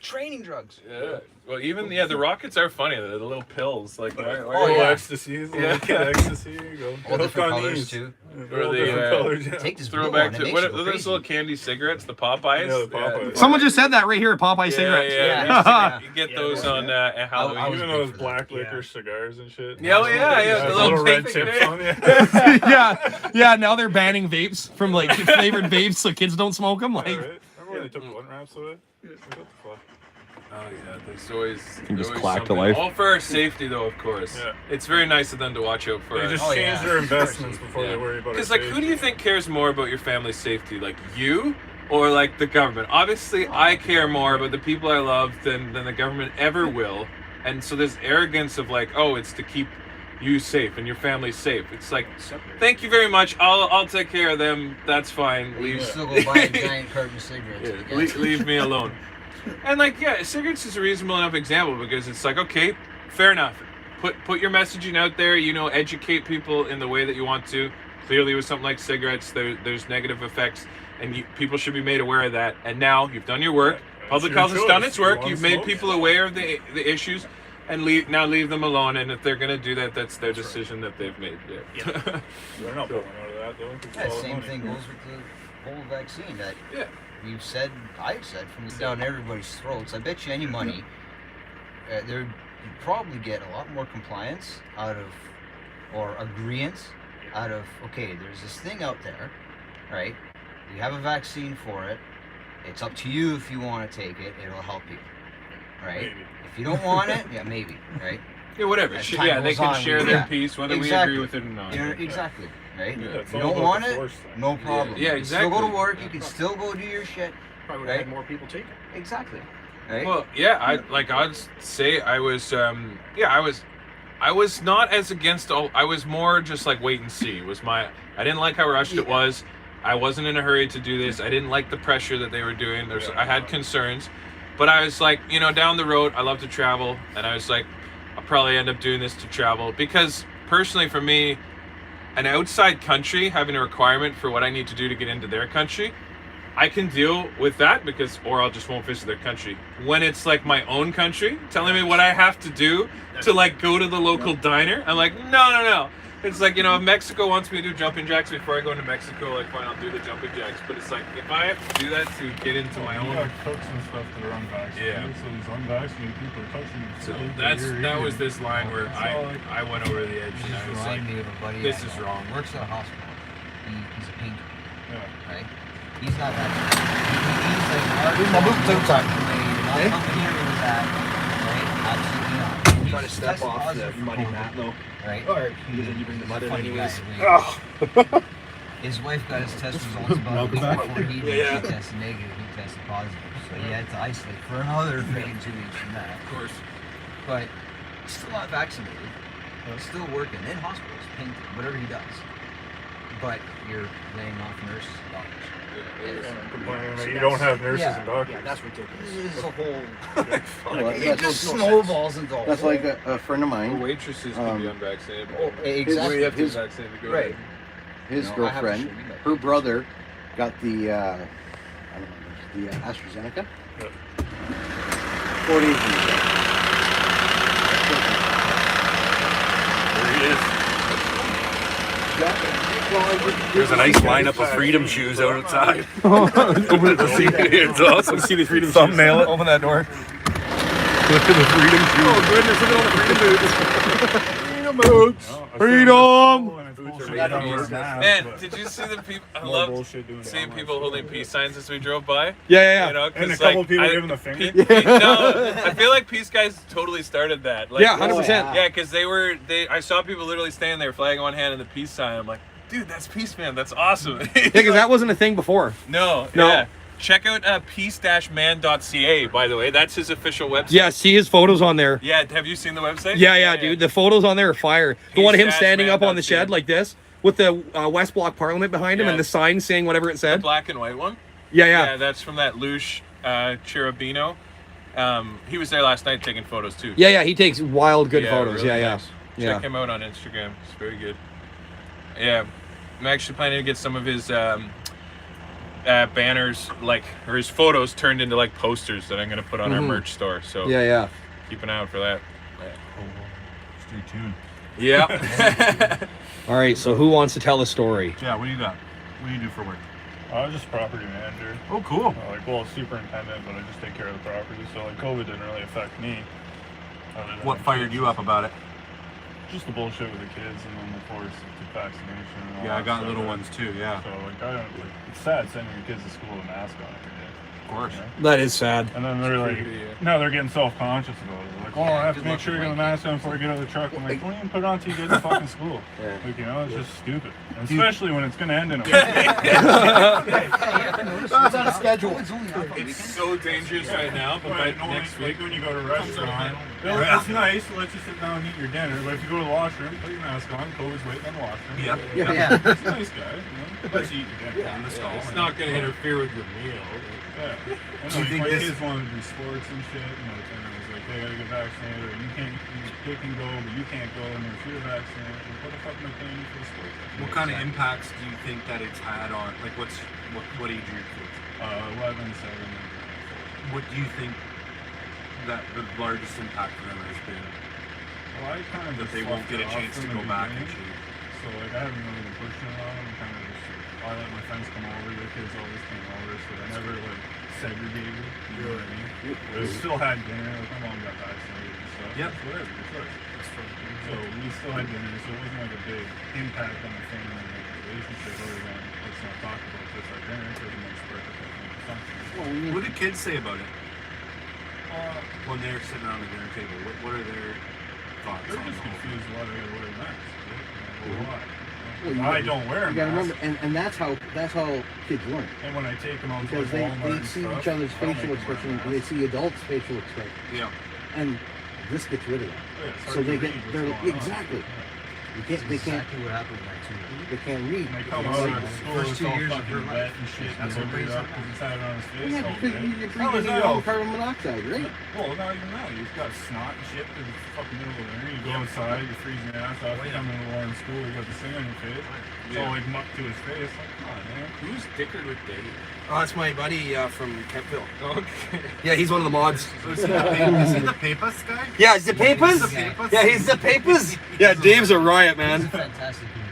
training drugs. Yeah. Well, even the rockets are funny. The little pills, like ecstasy, ecstasy. All different colors too. Or they take this throw blue back one, to it what makes are you those crazy. little candy cigarettes? The Popeyes. Yeah, the Popeyes. Someone just said that right here at Popeye cigarettes. Yeah. You get those on Halloween. Even those black licorice cigars and shit. Yeah, the little red tape tips thing. on it. yeah. Now they're banning vapes from like flavored vapes so kids don't smoke them. Like, Remember when they took blunt wraps away? What the fuck? Oh yeah, there's always. You just always clack to something. life. All for our safety, though, of course. Yeah. It's very nice of them to watch out for They us. just change their investments before they worry about it. Because like, who do you think cares more about your family's safety? Like you, or like the government? Obviously, I care more about the people I love than the government ever will. And so there's arrogance of like, oh, it's to keep you safe and your family safe. It's like, thank you very much. I'll take care of them. That's fine. You can still go buy a giant carton of cigarettes. Leave me alone. And like, yeah, cigarettes is a reasonable enough example because it's like, okay, fair enough. Put your messaging out there. Educate people in the way that you want to. Clearly, with something like cigarettes, there's negative effects, and people should be made aware of that. And now you've done your work. Public health has done its work. You've made people aware of the issues. And leave them alone. And if they're gonna do that, that's their decision that they've made. Yeah. They're not pulling out of that though. Yeah, same thing goes with the whole vaccine. That I've said from down everybody's throats. I bet you any money, you'd probably get a lot more compliance out of, or agreeance out of. Okay, there's this thing out there, right? You have a vaccine for it. It's up to you if you want to take it. It'll help you, right? Maybe. If you don't want it, yeah, maybe, right? Yeah, whatever. As They time goes can on, share their piece, whether we agree with it or not. Exactly, right? Yeah, If you don't want it, no problem. Yeah, You can still go exactly. to work. You can still go do your shit. Probably would Right? have had more people take it. Exactly. Right? Well, yeah, I'd say I was, I was not as against all. I was more just like wait and see. I didn't like how rushed it was. I wasn't in a hurry to do this. I didn't like the pressure that they were doing. I had concerns, but I was like, down the road, I love to travel, and I was like, I'll probably end up doing this to travel because personally, for me, an outside country having a requirement for what I need to do to get into their country, I can deal with that or I'll just won't visit their country. When it's like my own country telling me what I have to do to like go to the local diner, I'm like, no. It's like, if Mexico wants me to do jumping jacks before I go into Mexico, like fine, I'll do the jumping jacks. But it's like, if I have to do that to get into my own... got cooks and stuff that are unvaccinated, so these unvaccinated people are touching you. So that was this line where I went over the edge and I was like, me of a buddy this I is know. wrong. Works at a hospital. He's a painter. Yeah. Right? He's not vaccinated. He's My boot too tight. Not coming here with that. Right? Absolutely not. Try to step off the muddy mat though. Right? Or you bring the mud in anyways. His wife got his test results about a week before he did. She tested negative, he tested positive. So he had to isolate for another freaking 2 weeks from that. Of course. But he's still not vaccinated. He's still working in hospitals, painting, whatever he does. But you're laying off nurses and doctors. Complaining that you don't have nurses and doctors. Yeah, that's ridiculous. This is a whole... Well, it just snowballs into a That's whole... like a friend of mine. Waitresses can be unvaccinated. Exactly. You have to be vaccinated to go Right. His No, I have to girlfriend, show you that. her brother, got the AstraZeneca. 4 days. There he is. There's a nice lineup of Freedom shoes outside. Open it to see. It's awesome. See the Freedom thumbnail it. Open that door. Look at the Freedom shoes. Oh goodness, look at all the Freedom boots. Freedom Man, did you see the people? I love seeing people holding peace signs as we drove by. Yeah. And a couple people giving the finger. No, I feel like peace guys totally started that. Like, Yeah, 100%. Yeah, because I saw people literally standing there, flag in one hand and the peace sign. I'm like, dude, that's peace, man. That's awesome. Yeah, because that wasn't a thing before. No. Yeah. Check out peace-man.ca, by the way. That's his official website. Yeah, see his photos on there. Yeah, have you seen the website? Yeah, dude. The photos on there are fire. The one of him standing up on the shed like this with the West Block Parliament behind him and the sign saying whatever it said. The black and white one? Yeah. Yeah, that's from that Lush Cherubino. He was there last night taking photos too. Yeah, he takes wild good photos. Really Yeah. nice. Check him out on Instagram. It's very good. Yeah, I'm actually planning to get some of his banners, like, or his photos turned into like posters that I'm gonna put on our merch store. So Yeah. keep an eye out for that. Stay tuned. Yeah. All right. So who wants to tell a story? Yeah, what do you got? What do you do for work? I was just property manager. Oh, cool. Superintendent, but I just take care of the property. So like COVID didn't really affect me. What fired you up about it? Just the bullshit with the kids and then the forced vaccination. And all Yeah, I that got stuff. little ones too. Yeah. So like I don't like. It's sad sending your kids to school with a mask on every day. Of course. You know? That is sad. And then they're like, now they're getting self-conscious about it. They're like, oh, I have to make sure you get the mask on before I get out of the truck. I'm like, don't even put it on until you get to fucking school. Like, you know, it's just stupid. And especially when it's going to end in a week. It's on a schedule. It's so dangerous right now, but by next week, like when you go to a restaurant, it's nice to let you sit down and eat your dinner, but if you go to the washroom, put your mask on, COVID's waiting on the washroom. Yeah. It's nice, guys. You know? Let's eat your dinner in the stall. It's not going to interfere with your meal. Yeah. And Do you think my this- kids wanted to do sports and shit, and I was like, they gotta get vaccinated, or they can go, but you can't go, and if you're vaccinated, what the fuck am I paying you for the sports? What kind of impacts do you think that it's had on? Like, what age are your kids? 11, 7, and What do you think that the largest impact for them has been? well, I kind of That just they won't get a left it chance off to from go the back and beginning. cheat. So like I haven't really been pushing it on them. Kind of just I let my friends come over. The kids always came over, so I never like segregated. You know what I mean? But we still had dinner. Like my mom got vaccinated and stuff. Yep. It's whatever. Your choice. So we still had dinner, so it wasn't like a big impact on the family and the relationship. Other than let's not talk about this at dinner because it makes perfect function. What do kids say about it? When they're sitting around the dinner table, what are their thoughts They're on just the whole confused why they gotta wear a mask. Why? Well, you I gotta- don't wear a You gotta mask. remember, and that's how kids learn. And when I take them out to Because like they Walmart and see stuff, each other's I don't facial make them wear a expression, mask. they see adults' facial expression, Yeah. and this gets rid of that. Yeah, it's So hard they to get, read what's they're going on. exactly. They can't, Exactly what happened with that too. they can't read. And they come It's out like- of school, first it's 2 all years of fucking her wet life. and shit. That's That's what what brings up up. because it's had it on his face. Yeah, all because day. you're How is breathing that your own healthy? carbon monoxide, right? Well, not even that. You've got snot and shit because it's fucking middle of winter. You go outside, you're freezing your ass off. You come into Lauren school, you got the thing on your face. It's all like mucked to his face. Like, come on, man. Who's dickered with Dave? Oh, that's my buddy from Kentville. Okay. Yeah, he's one of the mods. So is he the Papers guy? Yeah, he's the Papers. Yeah, he's the Papers. Yeah, Dave's a riot, He's a man. fantastic human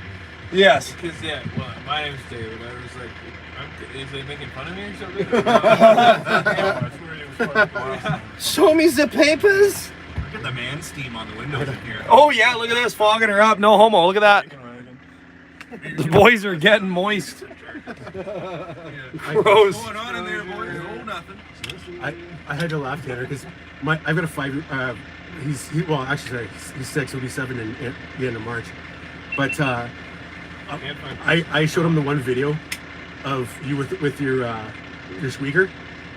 Yes. Because, yeah, well, my name's David. I was like, is he making fun of me or something? That's where he was fucking lost. Show me the Papers. Look at the man steam on the windows in here. Oh yeah, look at this, fogging her up. No homo. Look at that. The boys are getting moist. Gross. What's going on in there, boys? Oh, nothing. I had to laugh at her because I've got a 5. Well, actually, sorry, he's 6. He'll be 7 in the end of March. But I showed him the one video of you with your squeaker.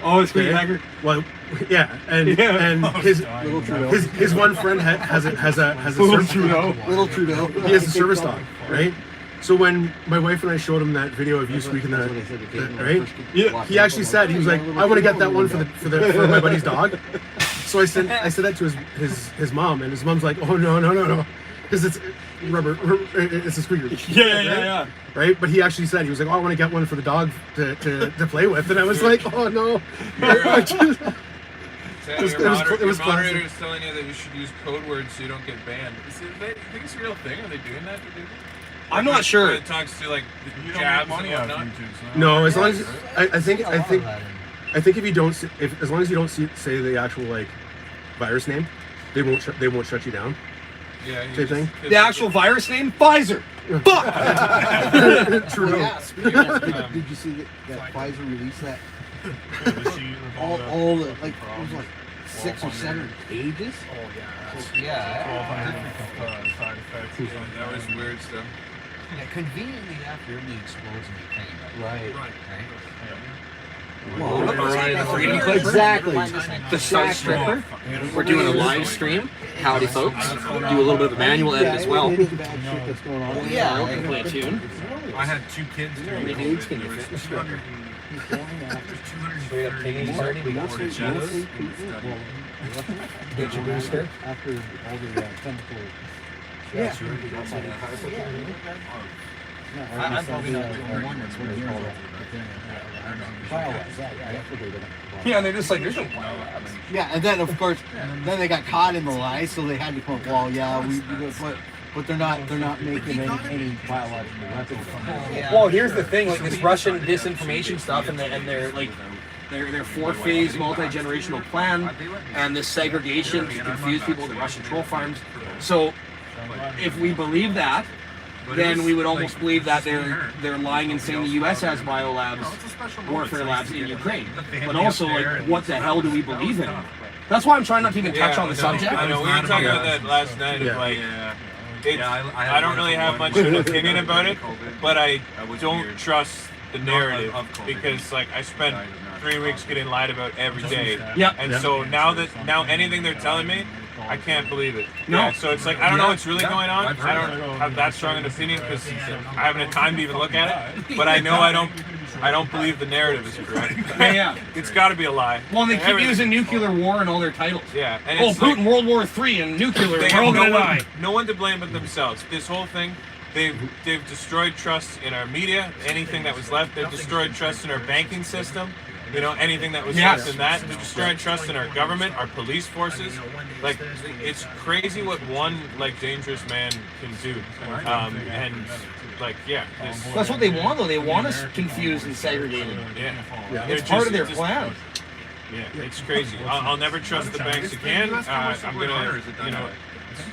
Oh, it's Okay. Maker. Well, yeah, and his one friend has a Little surf- Trudeau. Little Trudeau. He has a service dog, right? So when my wife and I showed him that video of you squeaking That's what I said to Kate when I right? first came- Yeah. walked He up. actually I'm said, he was like, I want to get that one for my buddy's dog. So I said that to his mom, and his mom's like, oh no, because it's rubber, it's a squeaker. Yeah. Right? But he actually said, he was like, oh, I want to get one for the dog to play with, and I was like, oh no. Your moderator is telling you that you should use code words so you don't get banned. You think it's a real thing? Are they doing that? I'm not sure. It talks to like You the don't jabs make money and off whatnot. YouTube. So No, as long as I think Aladdin. if you don't as long as you don't say the actual like virus name, they won't shut you down. Yeah, you Same thing. The actual virus name? Pfizer. Fuck. True. Yeah, speaking of that, did you see that Pfizer released that? All the, like, it was like 6 or 7 pages. Oh yeah. Yeah. 1,200 side effects. That was weird stuff. Yeah, conveniently after everything explodes in Ukraine. Right. Right. Well, exactly. The Star Stripper. We're doing a live stream. Howdy, folks. Do a little bit of a manual edit as well. Any bad shit that's going on. Yeah, we can play a tune. I had 2 kids during Maybe COVID. it's gonna There was fit. 200. We got piggy party. We got Mostly shadows. study. Get your booster after all the chemical. Yeah. I'm probably not the only one that's what it's called. Yeah, they're just like, there's no biolabs. Yeah, and then of course, then they got caught in the lie, so they had to come up. Well, yeah, but they're not making any biological weapons. Well, here's the thing: like this Russian disinformation stuff, and their like their 4-phase multi-generational plan, and this segregation to confuse people with the Russian troll farms. So, if we believe that, then we would almost believe that they're lying and saying the U.S. has biolabs, warfare labs in Ukraine. But also, like, what the hell do we believe in? That's why I'm trying not to even touch on the subject. I know we were talking about that last night. Of like, I don't really have much of an opinion about it, but I don't trust the narrative because, like, I spent 3 weeks getting lied about every day. Yeah. And so now anything they're telling me, I can't believe it. No. Yeah, so it's like, I don't know what's really going on. I don't have that strong an opinion because I haven't had time to even look at it. But I know I don't believe the narrative is correct. Yeah. It's got to be a lie. Well, they keep using nuclear war in all their titles. Yeah. And Oh, it's Putin, like, World War III and nuclear. they We're all have gonna die. no one to blame but themselves. This whole thing, they've destroyed trust in our media. Anything that was left, they've destroyed trust in our banking system. You know, anything that was left in that, they've destroyed trust in our government, our police forces. Like, it's crazy what one like dangerous man can do. And like, yeah, That's what they want, though. They want us confused and segregated. Yeah. It's part of their plan. Yeah, it's crazy. I'll never trust the banks again. I'm gonna,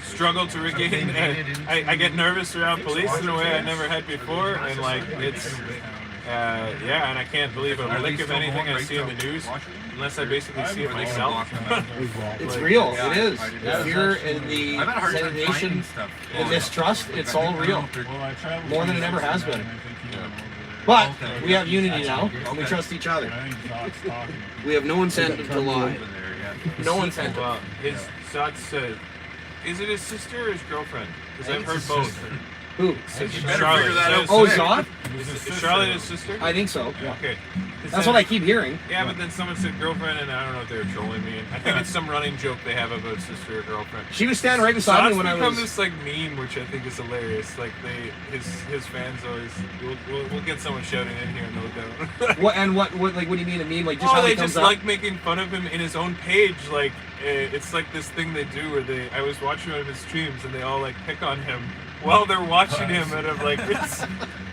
struggle to regain. I get nervous around police in a way I never had before, and like it's. And I can't believe a lick of anything I see in the news unless I basically see it myself. It's real. It is. The fear and the segregation, the mistrust, it's all real. More than it ever has been. But we have unity now, and we trust each other. We have no incentive to lie. No incentive. Well, is it his sister or his girlfriend? Because I've heard both. Who? You better figure that out. Oh, Zod? Is Charlotte his sister? I think so. Yeah. Okay. That's what I keep hearing. Yeah, but then someone said girlfriend, and I don't know if they were trolling me. And I think it's some running joke they have about sister or girlfriend. She was standing right beside me when I was. It's become this like meme, which I think is hilarious. Like his fans always. We'll get someone shouting in here, no doubt. What do you mean a meme? Like just how they he comes just up? like making fun of him in his own page. Like it's like this thing they do where I was watching one of his streams and they all like pick on him while they're watching him, and I'm like, it's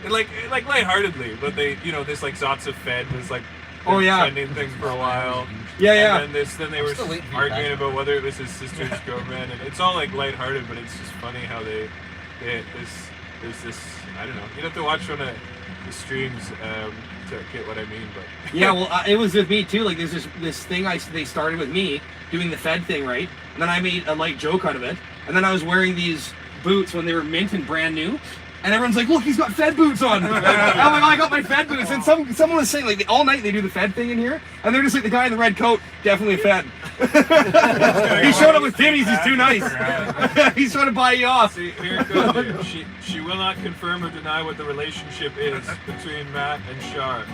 like lightheartedly, but they, this like Zots of Fed was like trending thing for a while. Yeah. And then they were arguing about whether it was his sister's girlfriend, and it's all like lighthearted, but it's just funny how there's this, I don't know. You'd have to watch one of the streams to get what I mean, but yeah, well, it was with me too. Like there's this thing they started with me doing the Fed thing, right? And then I made a light joke out of it, and then I was wearing these boots when they were mint and brand new, and everyone's like, look, he's got Fed boots on. I'm like, oh, I got my Fed boots. And someone was saying, like, all night they do the Fed thing in here, and they're just like, the guy in the red coat, definitely a Fed. He showed up with Timmy's, he's too nice. He's trying to buy you off. See, here it goes. She will not confirm or deny what the relationship is between Matt and Char.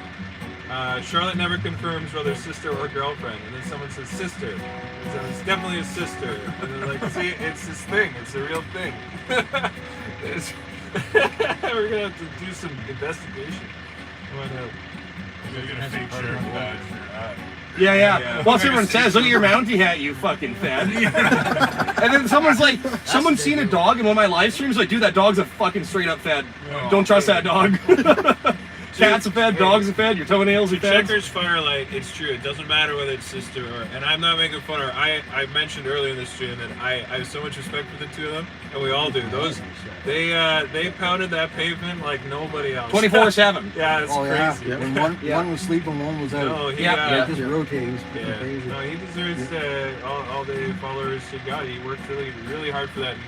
Charlotte never confirms whether sister or girlfriend, and then someone says sister, so it's definitely a sister. And they're like, see, it's this thing, it's a real thing. We're gonna have to do some investigation. Yeah. Well, everyone says, look at your Mountie hat, you fucking Fed. And then someone's seen a dog in one of my live streams, like, dude, that dog's a fucking straight up Fed. Don't trust that dog. Cat's a Fed, dog's a Fed, your toenails are Fed. Checkers Firelight, it's true. It doesn't matter whether it's sister or... And I'm not making fun of her. I mentioned earlier in this stream that I have so much respect for the two of them, and we all do. They pounded that pavement like nobody else. 24/7. Yeah, it's crazy. Yeah. When one was sleeping, one was out. No, just rotating. Crazy. No, he deserves all the followers he got. He worked really, really hard for that. And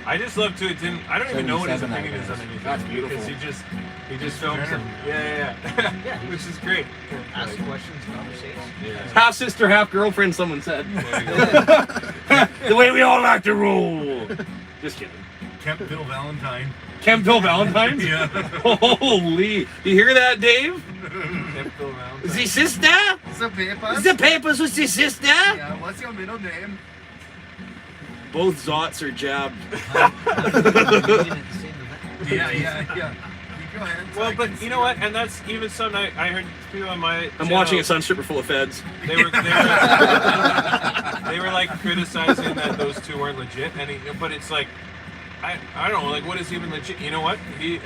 I just love to. I don't even know what his opinion is on anything. That's beautiful. Because he just films them. Yeah. Which is great. Ask questions, conversations. Yeah. Half sister, half girlfriend, someone said. The way we all like to roll. Just kidding. Kempville Valentine. Kempville Valentine? Yeah. Holy. You hear that, Dave? Kempville Valentine. The sister? The papers. The papers with the sister? Yeah, what's your middle name? Both Zots are jabbed. Yeah. Well, but you know what? And that's even some. I heard people on my. I'm watching a Sunstripper full of feds. They were like criticizing that those two weren't legit, but it's like, I don't know, like what is even legit? You know what? He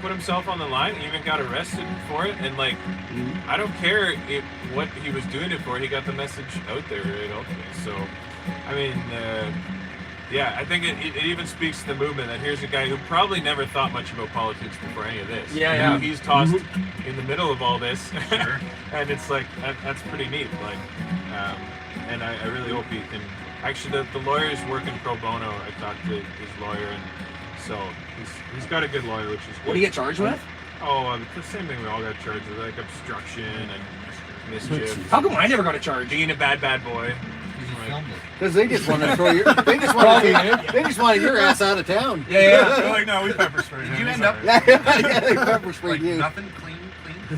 put himself on the line, he even got arrested for it, and like, I don't care what he was doing it for. He got the message out there, right? Ultimately. So, I mean, yeah, I think it even speaks to the movement that here's a guy who probably never thought much about politics before any of this. Yeah, Now yeah. he's tossed in the middle of all this, and it's like that's pretty neat. Like, and I really hope he can. Actually, the lawyer's working pro bono. I talked to his lawyer, and so he's got a good lawyer, which is good. What do you get charged with? Oh, the same thing we all got charged with, like obstruction and mischief. How come I never got a charge? Being a bad boy. Because they just want to throw your. They just wanted your ass out of town. They're like, no, we pepper sprayed. Did you end up? Yeah, they pepper sprayed you. Nothing clean.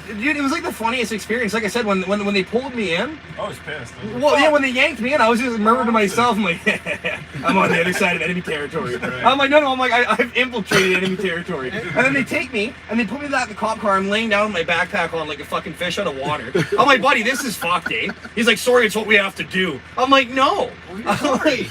Dude, it was like the funniest experience. Like I said, when they pulled me in. I was pissed. Well, yeah, when they yanked me in, I was just murmuring to myself. I'm like, I'm on the other side of enemy territory. I'm like, no. I'm like, I've infiltrated enemy territory. And then they take me and they put me in the cop car. I'm laying down with my backpack on like a fucking fish out of water. I'm like, buddy, this is fucked, eh? He's like, sorry, it's what we have to do. I'm like, no. I'm like,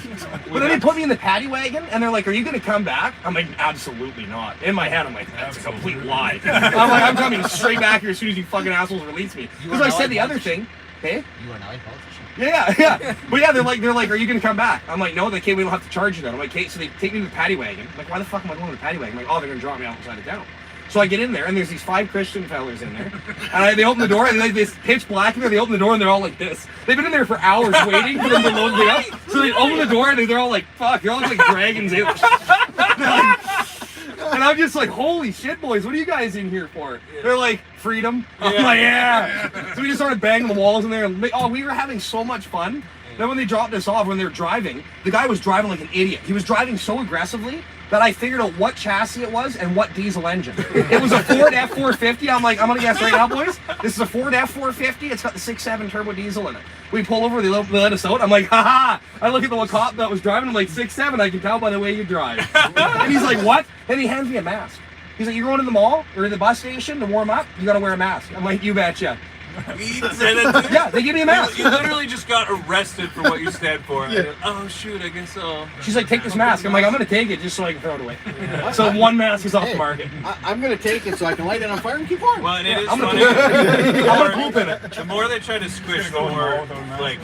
but then they put me in the paddy wagon and they're like, are you gonna come back? I'm like, absolutely not. In my head, I'm like, that's a complete lie. I'm like, I'm coming straight back here as soon as you fucking assholes release me. Because I said the other thing. Hey? You are now a politician. Yeah. But yeah, they're like, are you gonna come back? I'm like, no, we don't have to charge you then. I'm like, okay, so they take me to the paddy wagon. I'm like, why the fuck am I going to the paddy wagon? I'm like, oh, they're gonna drop me outside of town. So I get in there, and there's these 5 Christian fellas in there, and they open the door, and it's pitch black in there. They open the door, and they're all like this. They've been in there for hours waiting for them to load me up. So they open the door, and they're all like, fuck, you're all like dragons. And I'm just like, holy shit, boys, what are you guys in here for? They're like, freedom. I'm like, yeah. So we just started banging the walls in there. And we were having so much fun. Then when they dropped us off, when they were driving, the guy was driving like an idiot. He was driving so aggressively that I figured out what chassis it was and what diesel engine. It was a Ford F450. I'm like, I'm gonna guess right now, boys. This is a Ford F450. It's got the 6.7 turbo diesel in it. We pull over, they let us out. I'm like, haha. I look at the cop that was driving. I'm like, 6.7. I can tell by the way you drive. And he's like, what? And he hands me a mask. He's like, you're going to the mall or the bus station to warm up. You gotta wear a mask. I'm like, you betcha. Yeah, they give me a mask. You literally just got arrested for what you stand for. Yeah. Oh shoot, I guess so. She's like, take this mask. I'm like, I'm gonna take it just so I can throw it away. Yeah. So one mask is off the market. I'm gonna take it so I can light it on fire and keep warm. Well, and it is I'm funny. I'm gonna poop in it. The more they try to squish, the more like.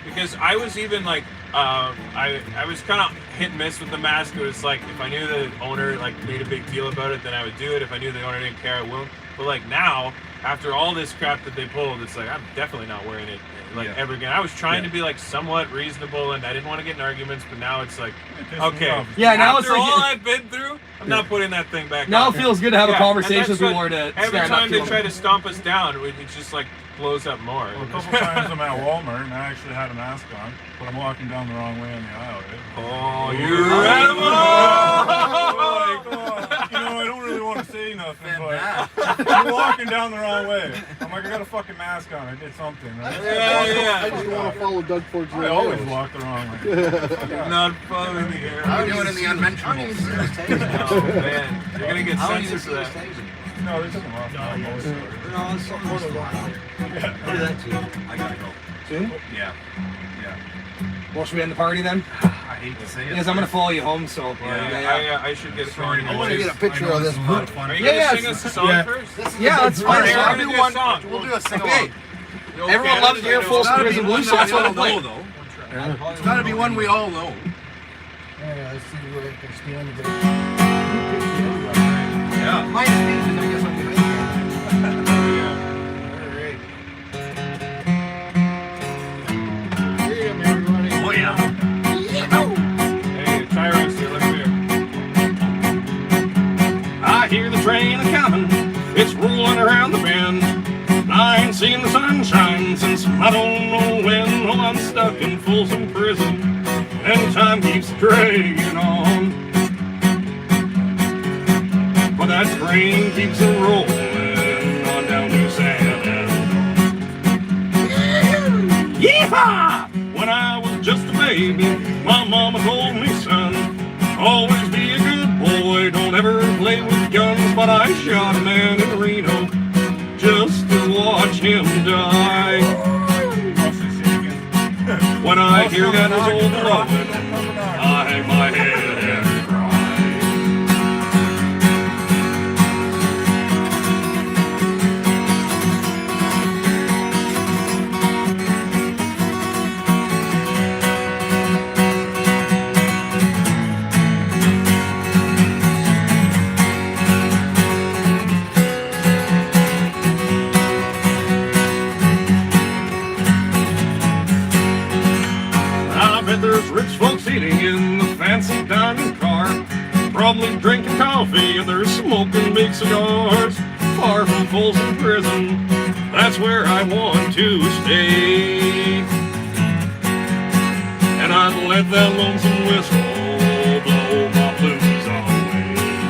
Because I was even like, I was kind of hit and miss with the mask. It was like, if I knew the owner like made a big deal about it, then I would do it. If I knew the owner didn't care, I won't. But like now, after all this crap that they pulled, it's like I'm definitely not wearing it like ever again. I was trying to be like somewhat reasonable, and I didn't want to get in arguments, but now it's like, okay, yeah. Now after it's like, all I've been through, I'm not putting that thing back. Now on. it feels good to have a conversation with people or to every stand time up they to try them. to stomp us down, it just like blows up more. Well, a couple times I'm at Walmart and I actually had a mask on, but I'm walking down the wrong way on the aisle. Right? Oh, you're rebel! You know, I don't really want to say nothing, but you're walking down the wrong way. I'm like, I got a fucking mask on. I did something. Right? I just want to follow Doug Ford's I always walk the wrong way. Not following the air. I'm doing in the unmentionables. Oh man, you're gonna get censored for that. No, there's something wrong. No, it's something more than one. Yeah. Do that too. I gotta go. Soon? Yeah. Well, should we end the party then? I hate to say it. Because I'm gonna follow you home, so. I should get a phone. I want to get a picture of this. Are you gonna sing us a song first? Yeah, let's find We're out. gonna do a song. We'll do a sing Okay. Everyone loves to hear Full Screens and Blue, so that's what we'll play. It's got to be one we all know. Yeah, let's see where I can stand a bit. Yeah. My speeches, I guess I'll be right Oh yeah. Hey, Tyrants, look here. I hear the train a-comin', it's rolling around the bend. I ain't seen the sunshine since I don't know when. Oh, I'm stuck in Folsom Prison, and time keeps dragging on. But that train keeps a-rolling on down to San Antonio. Yeehaw! When I was just a baby, my mama told me, son, always be a good boy, don't ever play with guns. When I hear that old blowing, I hang my head and cry. I bet there's rich folks eating in the fancy dining car, probably drinking coffee and they're smoking big cigars. Far from Folsom Prison, that's where I want to stay. And I'd let that lonesome whistle blow my blues away.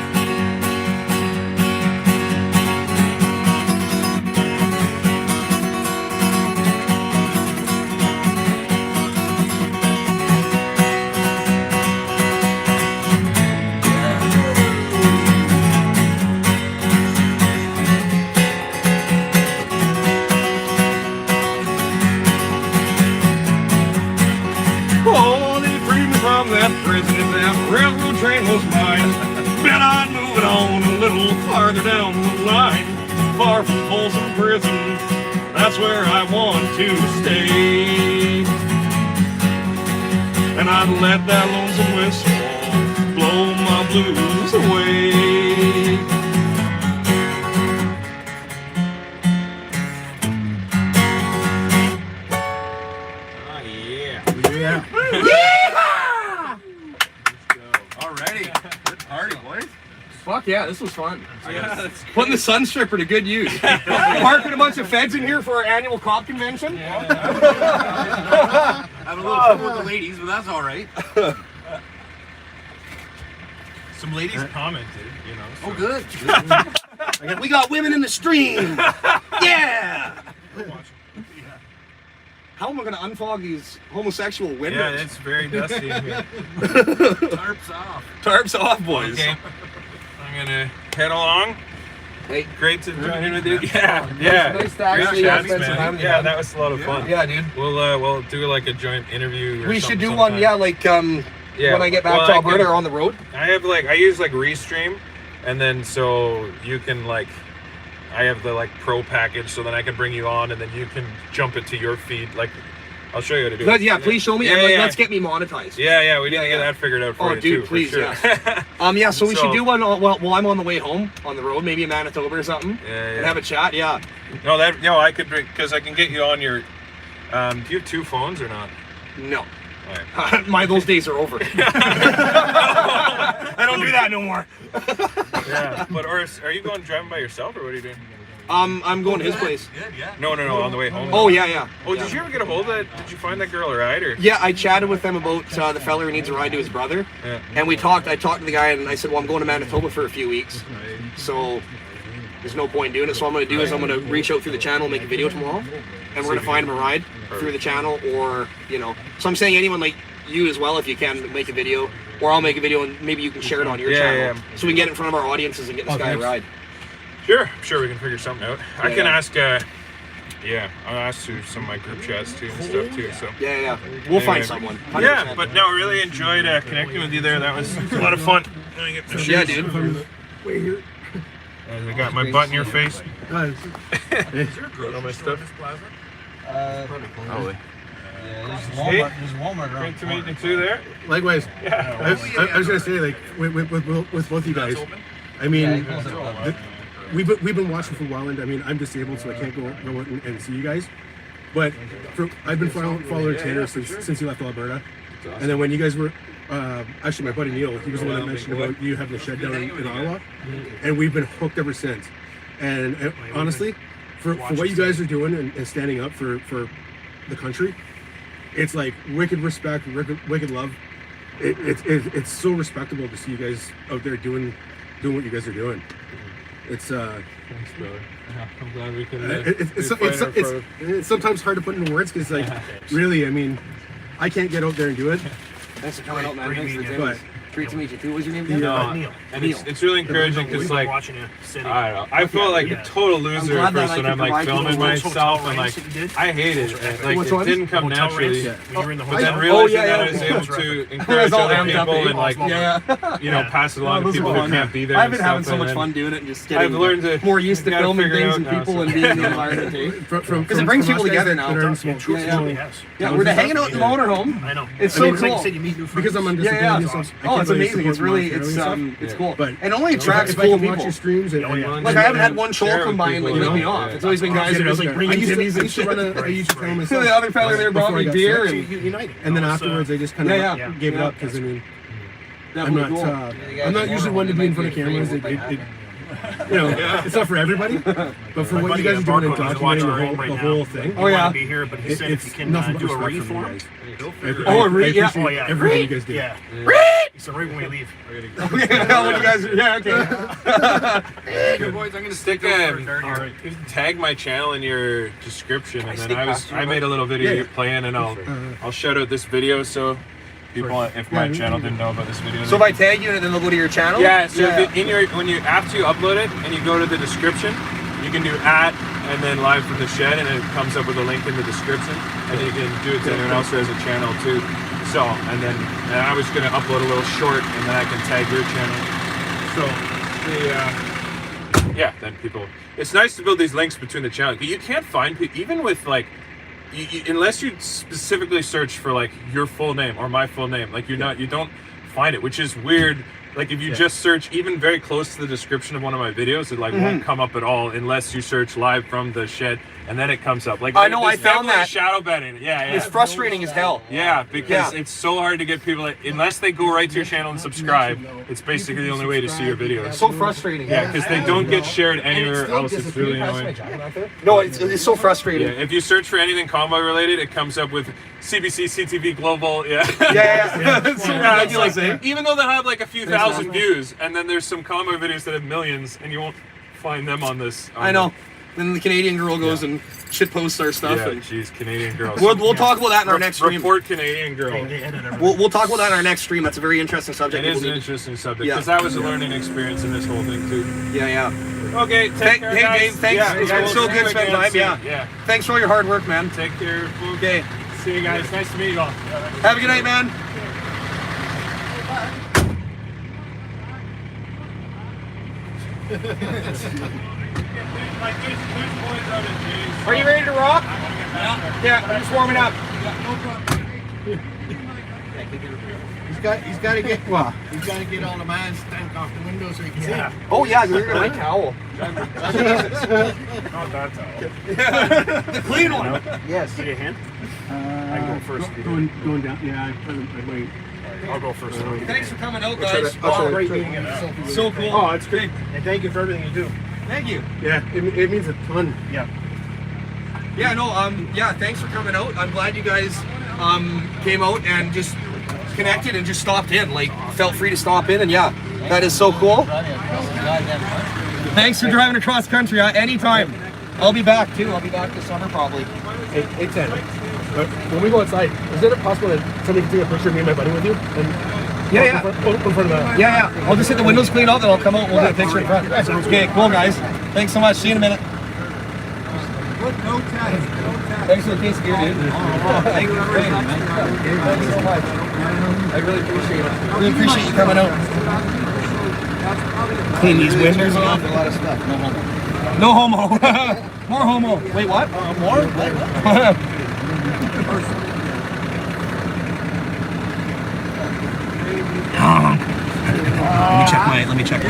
Oh, they freed me from that prison if that railroad train was mine. Bet I'd move it on a little farther down the line. Far from Folsom Prison, that's where I want to stay. And I'd let that lonesome whistle blow my blues away. Yeah. Yeehaw! Alrighty. Good party, boys. Fuck yeah, this was fun. Yeah, that's Putting the sun stripper to good use. Parking a bunch of feds in here for our annual cop convention. Having a little trouble with the ladies, but that's all right. Some ladies commented, you know. Oh, good. We got women in the stream. Yeah. How am I going to unfog these homosexual windows? Yeah, it's very dusty in here. Tarps off. Tarps off, boys. Okay. I'm gonna head along. Hey, great to join in with you. Yeah, yeah. Nice to actually Great chats, spend some time man. with Yeah, you. that was a lot of fun. Yeah, dude. We'll do like a joint interview. Or We should do sometime. one, yeah, like Yeah, when I get back well, to I Alberta can- or on the road. I use like Restream, and then so you can like, I have the like pro package, so then I can bring you on, and then you can jump it to your feed. Like, I'll show you how to do it. Yeah, please show me. Yeah, and like, yeah. let's get me monetized. Yeah, we need to get that figured out for Oh, you dude, too. please, for sure. yeah. So we should So- do one while I'm on the way home on the road, maybe in Manitoba or something, and have a chat. Yeah. No, I could drink because I can get you on your. Do you have two phones or not? No. Alright. Those days are over. I don't do that no more. Yeah, but are you driving by yourself or what are you doing? I'm going to his place. No, on the way home. Oh yeah. Oh, did you ever get a hold of that? Did you find that girl a ride or? Yeah, I chatted with them about the fella who needs a ride to his brother, Yeah. and I talked to the guy, and I said, well, I'm going to Manitoba for a few weeks, so there's no point in doing it. So what I'm going to do is I'm going to reach out through the channel, make a video tomorrow, and we're going to find him a ride through the channel, or So I'm saying anyone like you as well, if you can make a video, or I'll make a video and maybe you can share it on your channel, so we can get it in front of our audiences and get this guy a ride. Sure, we can figure something out. I can Yeah. ask. I'll ask through some of my group chats too and stuff too. So Yeah. We'll find someone. 100%. Yeah, but no, really enjoyed connecting with you there. That was a lot of fun. Let me get my Yeah, shoes. dude. I got my butt in your face. Guys. All my stuff. Probably. Hey, great to meet you too there. Likewise. Yeah. I was gonna say, like, with both you guys, I mean, we've been watching for a while, and I mean, I'm disabled, so I can't go out and see you guys. But I've been following Tanner since he left Alberta, and then when you guys were, actually my buddy Neil, he was the one that mentioned about you having a shed down in Ottawa, and we've been hooked ever since. And honestly, for what you guys are doing and standing up for the country, it's like wicked respect, wicked love. It's so respectable to see you guys out there doing what you guys are doing. It's Thanks, brother. I'm glad we could. it's sometimes hard to put into words because like really, I mean, I can't get out there and do it. Thanks for coming out, man. Thanks for the But Great to meet you too. What was your name again? Neil. And it's really encouraging because like watching you sitting. I don't know. I feel like a total loser at first when I'm like filming myself and like I hate it. And, like it didn't come naturally. But then realizing that I was able to encourage other people and like you know pass it along to people who can't be there. I've been having so much fun doing it and just getting I've learned to more used to filming things and people and being in the environment. Because it brings people together now. Yeah, we're hanging out in the motorhome. I know. It's so cool. Like you meet new Because I'm on disability and stuff. Oh, it's amazing. It's really, it's cool. And only attracts if I cool can watch people. your streams and Like I haven't had one troll come by and like let me off. It's always been guys who are like I bringing used to run a YouTube channel myself. The other fella there brought me beer and then afterwards I just kind of gave it up because I mean I'm not usually one to be in front of cameras. You know, it's not for everybody, but for what you guys are doing and documenting the whole thing. Oh yeah. Be here, but he said if you can do a read for him. Oh, a read, yeah. Oh yeah. Everything you guys do. Yeah. So right when we leave. What you guys? Yeah, okay. Good boys, I'm gonna stick tag my channel in your description, and then I made a little video playing, and I'll shout out this video so people, if my channel didn't know about this video. So if I tag you, then they'll go to your channel. Yeah. So after you upload it and you go to the description, you can do and then live from the shed, and it comes up with a link in the description, and you can do it to anyone else who has a channel too. So, and I was gonna upload a little short, and then I can tag your channel. So then people. It's nice to build these links between the channels, but you can't find people even with like. Unless you specifically search for like your full name or my full name, like you don't find it, which is weird. Like if you just search even very close to the description of one of my videos, it like won't come up at all unless you search live from the shed, and then it comes up. Like I know, I found that shadow betting. Yeah. It's frustrating as hell. Yeah, because it's so hard to get people unless they go right to your channel and subscribe. It's basically the only way to see your videos. It's so frustrating. Yeah, because they don't get shared anywhere else. It's really annoying. No, it's so frustrating. Yeah, if you search for anything Convoy related, it comes up with CBC, CTV, Global. Yeah. It's so ridiculous. Like, even though they have like a few thousand views, and then there's some Convoy videos that have millions, and you won't find them on this. I know. Then the Canadian girl goes and shit posts our stuff. Yeah, she's Canadian girl. We'll talk about that in our next stream. Report Canadian girl. We'll talk about that in our next stream. That's a very interesting subject. It is an interesting subject because that was a learning experience in this whole thing too. Yeah. Okay, take care, guys. Dave, thanks. Yeah, it's been so good spending time. Yeah. Thanks for all your hard work, man. Take care. Okay. See you guys. Nice to meet you all. Have a good night, man. Are you ready to rock? Yeah, I'm just warming up. He's got to get all the man's stank off the window so he can see. Oh yeah, you're gonna like towel. Not that towel. The clean one. Yes. Need a hand? I can go first. Going down. Yeah, I'd wait. I'll go first. Thanks for coming out, guys. Great meeting you. So cool. Oh, it's great. And thank you for everything you do. Thank you. Yeah, it means a ton. Yeah. Yeah, no, thanks for coming out. I'm glad you guys came out and just connected and just stopped in. Like, felt free to stop in, and yeah, that is so cool. Thanks for driving across country. Anytime. I'll be back too. I'll be back this summer probably. Hey, Ted. When we go outside, is it possible that somebody can take a picture of me and my buddy with you? And Yeah. In front of the... Yeah. I'll just get the windows cleaned out, then I'll come out and we'll get a picture in front. Okay, cool, guys. Thanks so much. See you in a minute. No time. Thanks for the case of beer, dude. Thank you so much. I really appreciate it. Really appreciate you coming out. Clean these windows off. A lot of stuff. No homo. No homo. More homo. Wait, what? More? Let me check.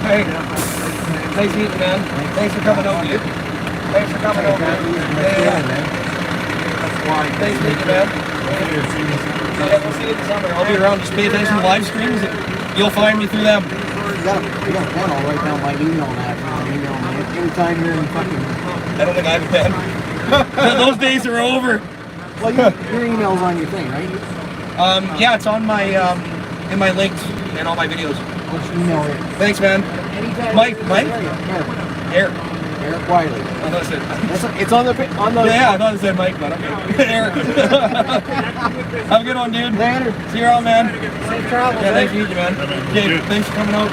Hey. Nice meeting you, man. Thanks for coming out, dude. Thanks for coming out, man. Thanks meeting you, man. Yeah, we'll see you in the summer. I'll be around. Just pay attention to live streams. You'll find me through them. You got a pen. I'll write down my email now. Anytime you're in fucking... I don't think I have a pen. Those days are over. Well, your email's on your thing, right? Yeah, it's on my in my links and all my videos. Which email is it? Thanks, man. Anytime. Mike? Air. Air. Eric Wiley. I thought it said. It's on the Yeah, I thought it said Mike, but okay. Eric. Have a good one, dude. Later. See you around, man. Safe travels. Yeah, thanks for meeting you, man. Okay, thanks for coming out.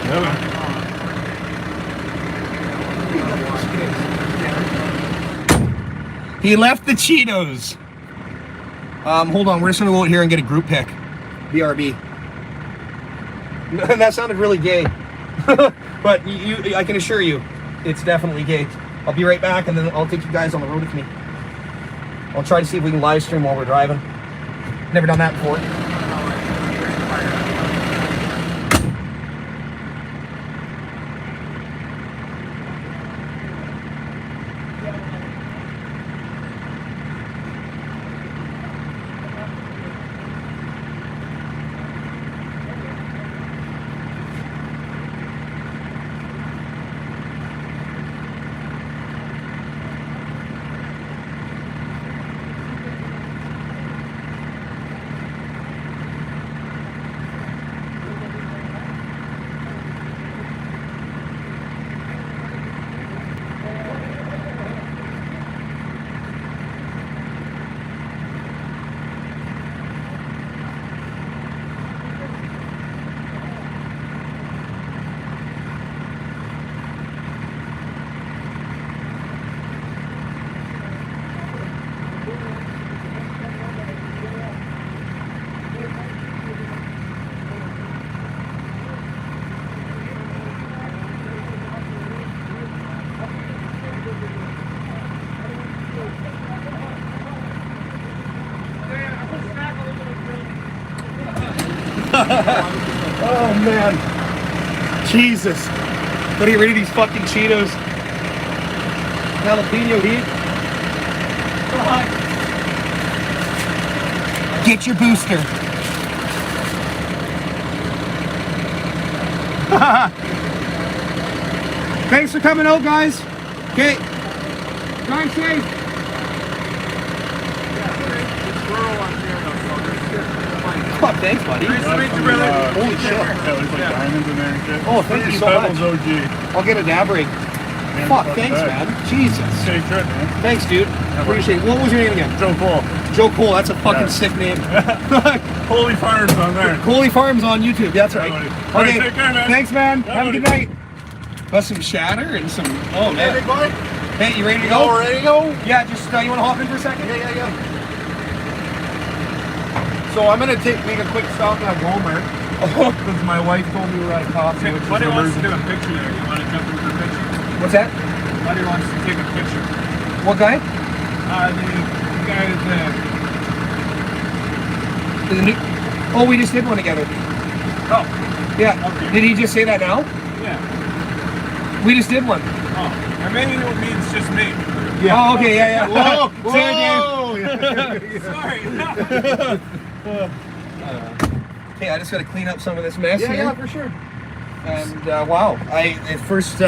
He left the Cheetos. Hold on, we're just gonna go out here and get a group pic. BRB. That sounded really gay. But I can assure you, it's definitely gay. I'll be right back, and then I'll take you guys on the road with me. I'll try to see if we can live stream while we're driving. Never done that before. Oh man, Jesus! Gotta get rid of these fucking Cheetos. Jalapeno heat. Get your booster. Thanks for coming out, guys. Okay. Drive safe. Oh, thanks, buddy. Nice to meet you, brother. Holy shit. Yeah, there's like diamonds in there and shit. Oh, thank you so much. OG. I'll get a dab ring. Fuck, thanks, man. Jesus. Safe trip, man. Thanks, dude. Appreciate it. What was your name again? Joe Cole. Joe Cole, that's a fucking sick name. Holy Farms on there. Holy Farms on YouTube, that's right. Alright, take care, man. Thanks, man. Yeah, Have a buddy. good night. Got some shatter and some. Oh, man. Hey, big boy. Hey, you ready to go? All ready to go? Yeah, just you want to hop in for a second? Yeah. So I'm gonna make a quick stop at Walmart because my wife told me we're at coffee. Buddy wants to do a picture there. You want to jump into the picture? What's that? Buddy wants to take a picture. What guy? The guy Oh, we just did one together. Oh. Yeah. Okay. Did he just say that now? Yeah. We just did one. Oh. And maybe it means just me. Yeah. Oh, okay. Yeah. Whoa! Sorry. Okay, I just got to clean up some of this mess here. Yeah, for sure. And wow, first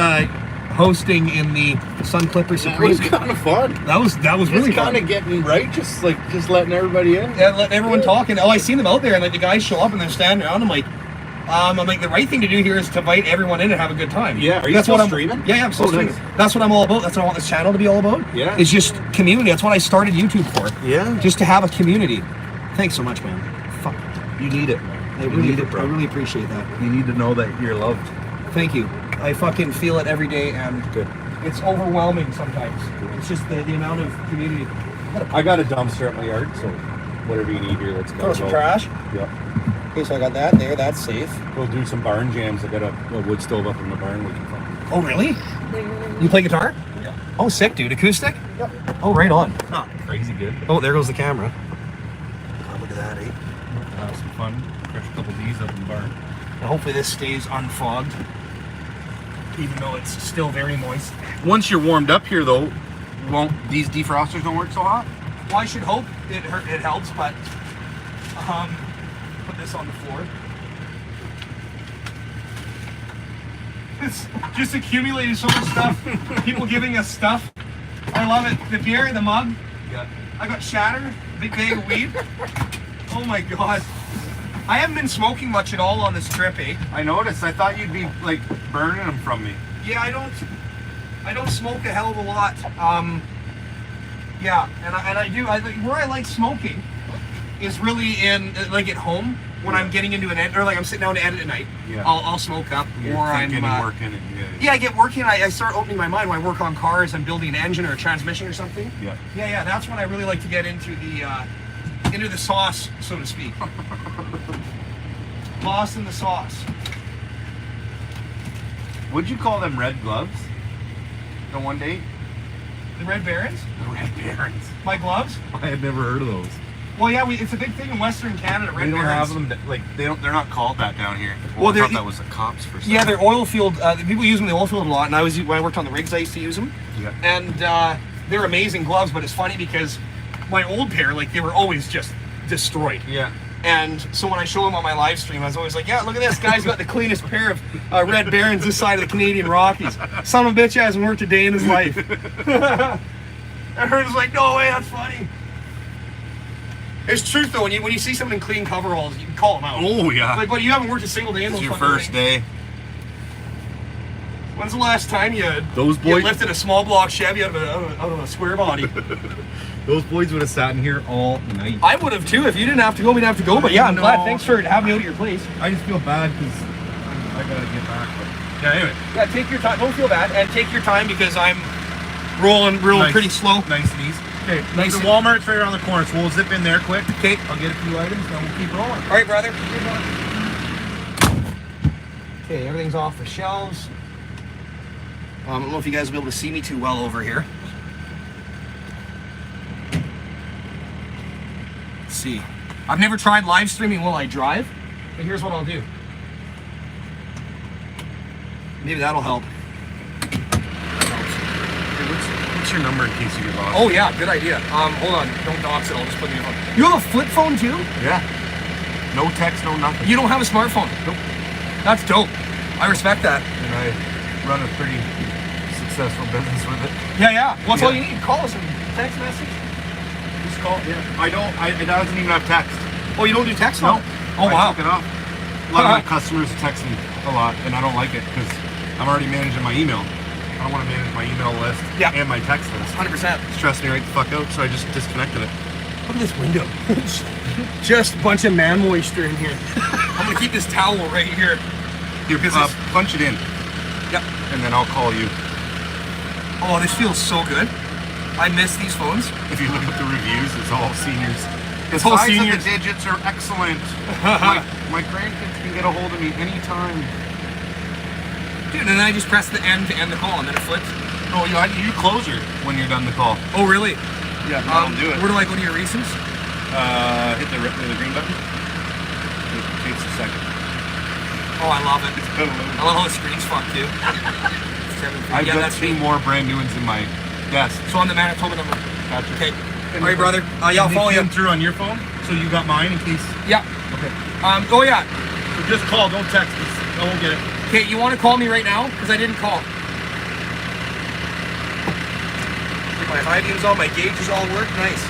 hosting in the Sun Clipper Supreme. It was kind of fun. That was really fun. kind of getting right, just letting everybody in. Yeah, letting everyone talk. And I seen them out there, and like the guys show up and they're standing around. I'm like, the right thing to do here is to invite everyone in and have a good time. Yeah, are you That's still what I'm streaming? Yeah, I'm still streaming. nice. That's what I'm all about. That's what I want this channel to be all about. Yeah. It's just community. That's what I started YouTube for. Yeah. Just to have a community. Thanks so much, man. Fuck. You need it. I really appreciate that. You need to know that you're loved. Thank you. I fucking feel it every day, and it's overwhelming sometimes. It's just the amount of community. I got a dumpster at my yard, so whatever you need here, let's go. Throw some trash. Yep. Okay, so I got that there. That's safe. We'll do some barn jams. I got a wood stove up in the barn. We can fucking. Oh, really? You play guitar? Yeah. Oh, sick, dude. Acoustic? Yep. Oh, right on. Not crazy good. Oh, there goes the camera. Oh, look at that, eh? Have some fun. Crush a couple D's up in the barn. And hopefully this stays unfogged, even though it's still very moist. Once you're warmed up here, though, won't these defrosters don't work so hot? Well, I should hope it helps, but put this on the floor. It's just accumulated so much stuff. People giving us stuff. I love it. The beer, the mug. Yeah. I got shatter, big bag of weed. Oh my god. I haven't been smoking much at all on this trip, eh? I noticed. I thought you'd be like burning them from me. Yeah, I don't smoke a hell of a lot. Yeah, and I do. Where I like smoking is really in like at home when I'm getting into an edit, or like I'm sitting down to edit at night. Yeah. I'll smoke up, or I'm working it. Yeah, I get working. I start opening my mind when I work on cars. I'm building an engine or a transmission or something. Yeah. Yeah. That's when I really like to get into the sauce, so to speak. Lost in the sauce. Would you call them red gloves? The one day? The Red Barons? The Red Barons. My gloves? I had never heard of those. Well, yeah, it's a big thing in Western Canada. Red They don't Barons. have them. Like they're not called that down here. Well, I thought that was the cops for some. Yeah, they're oil field. People use them in the oil field a lot, and when I worked on the rigs, I used to use them. Yeah. And they're amazing gloves, but it's funny because my old pair, like, they were always just destroyed. Yeah. And so when I show them on my live stream, I was always like, yeah, look at this guy's got the cleanest pair of Red Barons this side of the Canadian Rockies. Son of a bitch hasn't worked a day in his life. I heard, it's like, no way, that's funny. It's truth though, when you see someone in clean coveralls, you can call them out. Oh yeah. Like, but you haven't worked a single day in those. It's your fucking first things. day. When's the last time you Those boys lifted a small block Chevy out of a square body? Those boys would have sat in here all night. I would have too. If you didn't have to go, we'd have to go. But yeah, I'm glad. Thanks for having me out at your place. I just feel bad because I gotta get back. But yeah, anyway. Yeah, take your time. Don't feel bad, and take your time because I'm rolling Nice. pretty slow. Nice and easy. Okay, Nice the and- Walmart's right around the corner, so we'll zip in there quick. Okay. I'll get a few items, then we'll keep rolling. All right, brother. Okay, everything's off the shelves. I don't know if you guys will be able to see me too well over here. Let's see. I've never tried live streaming while I drive, but here's what I'll do. Maybe that'll help. What's your number in case you get lost? Oh yeah, good idea. Hold on, don't dox it. I'll just put it in your phone. You have a flip phone too? Yeah. No text, no nothing. You don't have a smartphone? Nope. That's dope. I respect that. And I run a pretty successful business with it. Yeah. Well, that's all you Yeah. need. Call us and text message. Just call. Yeah. It doesn't even have text. Oh, you don't do text? No. Oh, wow. I took it off. A lot of my customers text me a lot, and I don't like it because I'm already managing my email. I don't want to manage my email list and my text list. 100%. It stressed me right the fuck out, so I just disconnected it. Look at this window. Just a bunch of man moisture in here. I'm gonna keep this towel right here. Here, punch it in. Yep. And then I'll call you. Oh, this feels so good. I miss these phones. If you look at the reviews, it's all seniors. The It's all size seniors. of the digits are excellent. my grandkids can get a hold of me anytime. Dude, and then I just press the end to end the call, and then it flips. No, you close her when you're done the call. Oh, really? Yeah, that'll do it. Where do I go to your recents? Hit the green button. It takes a second. Oh, I love it. I love how the screen's fucked too. I've got 2 more brand new ones in my desk. So on the Manitoba number. Gotcha. Okay. All right, brother. Yeah, I'll follow you. Came through on your phone, so you got mine in case. Yeah. Okay. Oh yeah. So just call, don't text. I won't get it. Okay, you want to call me right now? Because I didn't call. My high beams on, my gauges all work. Nice.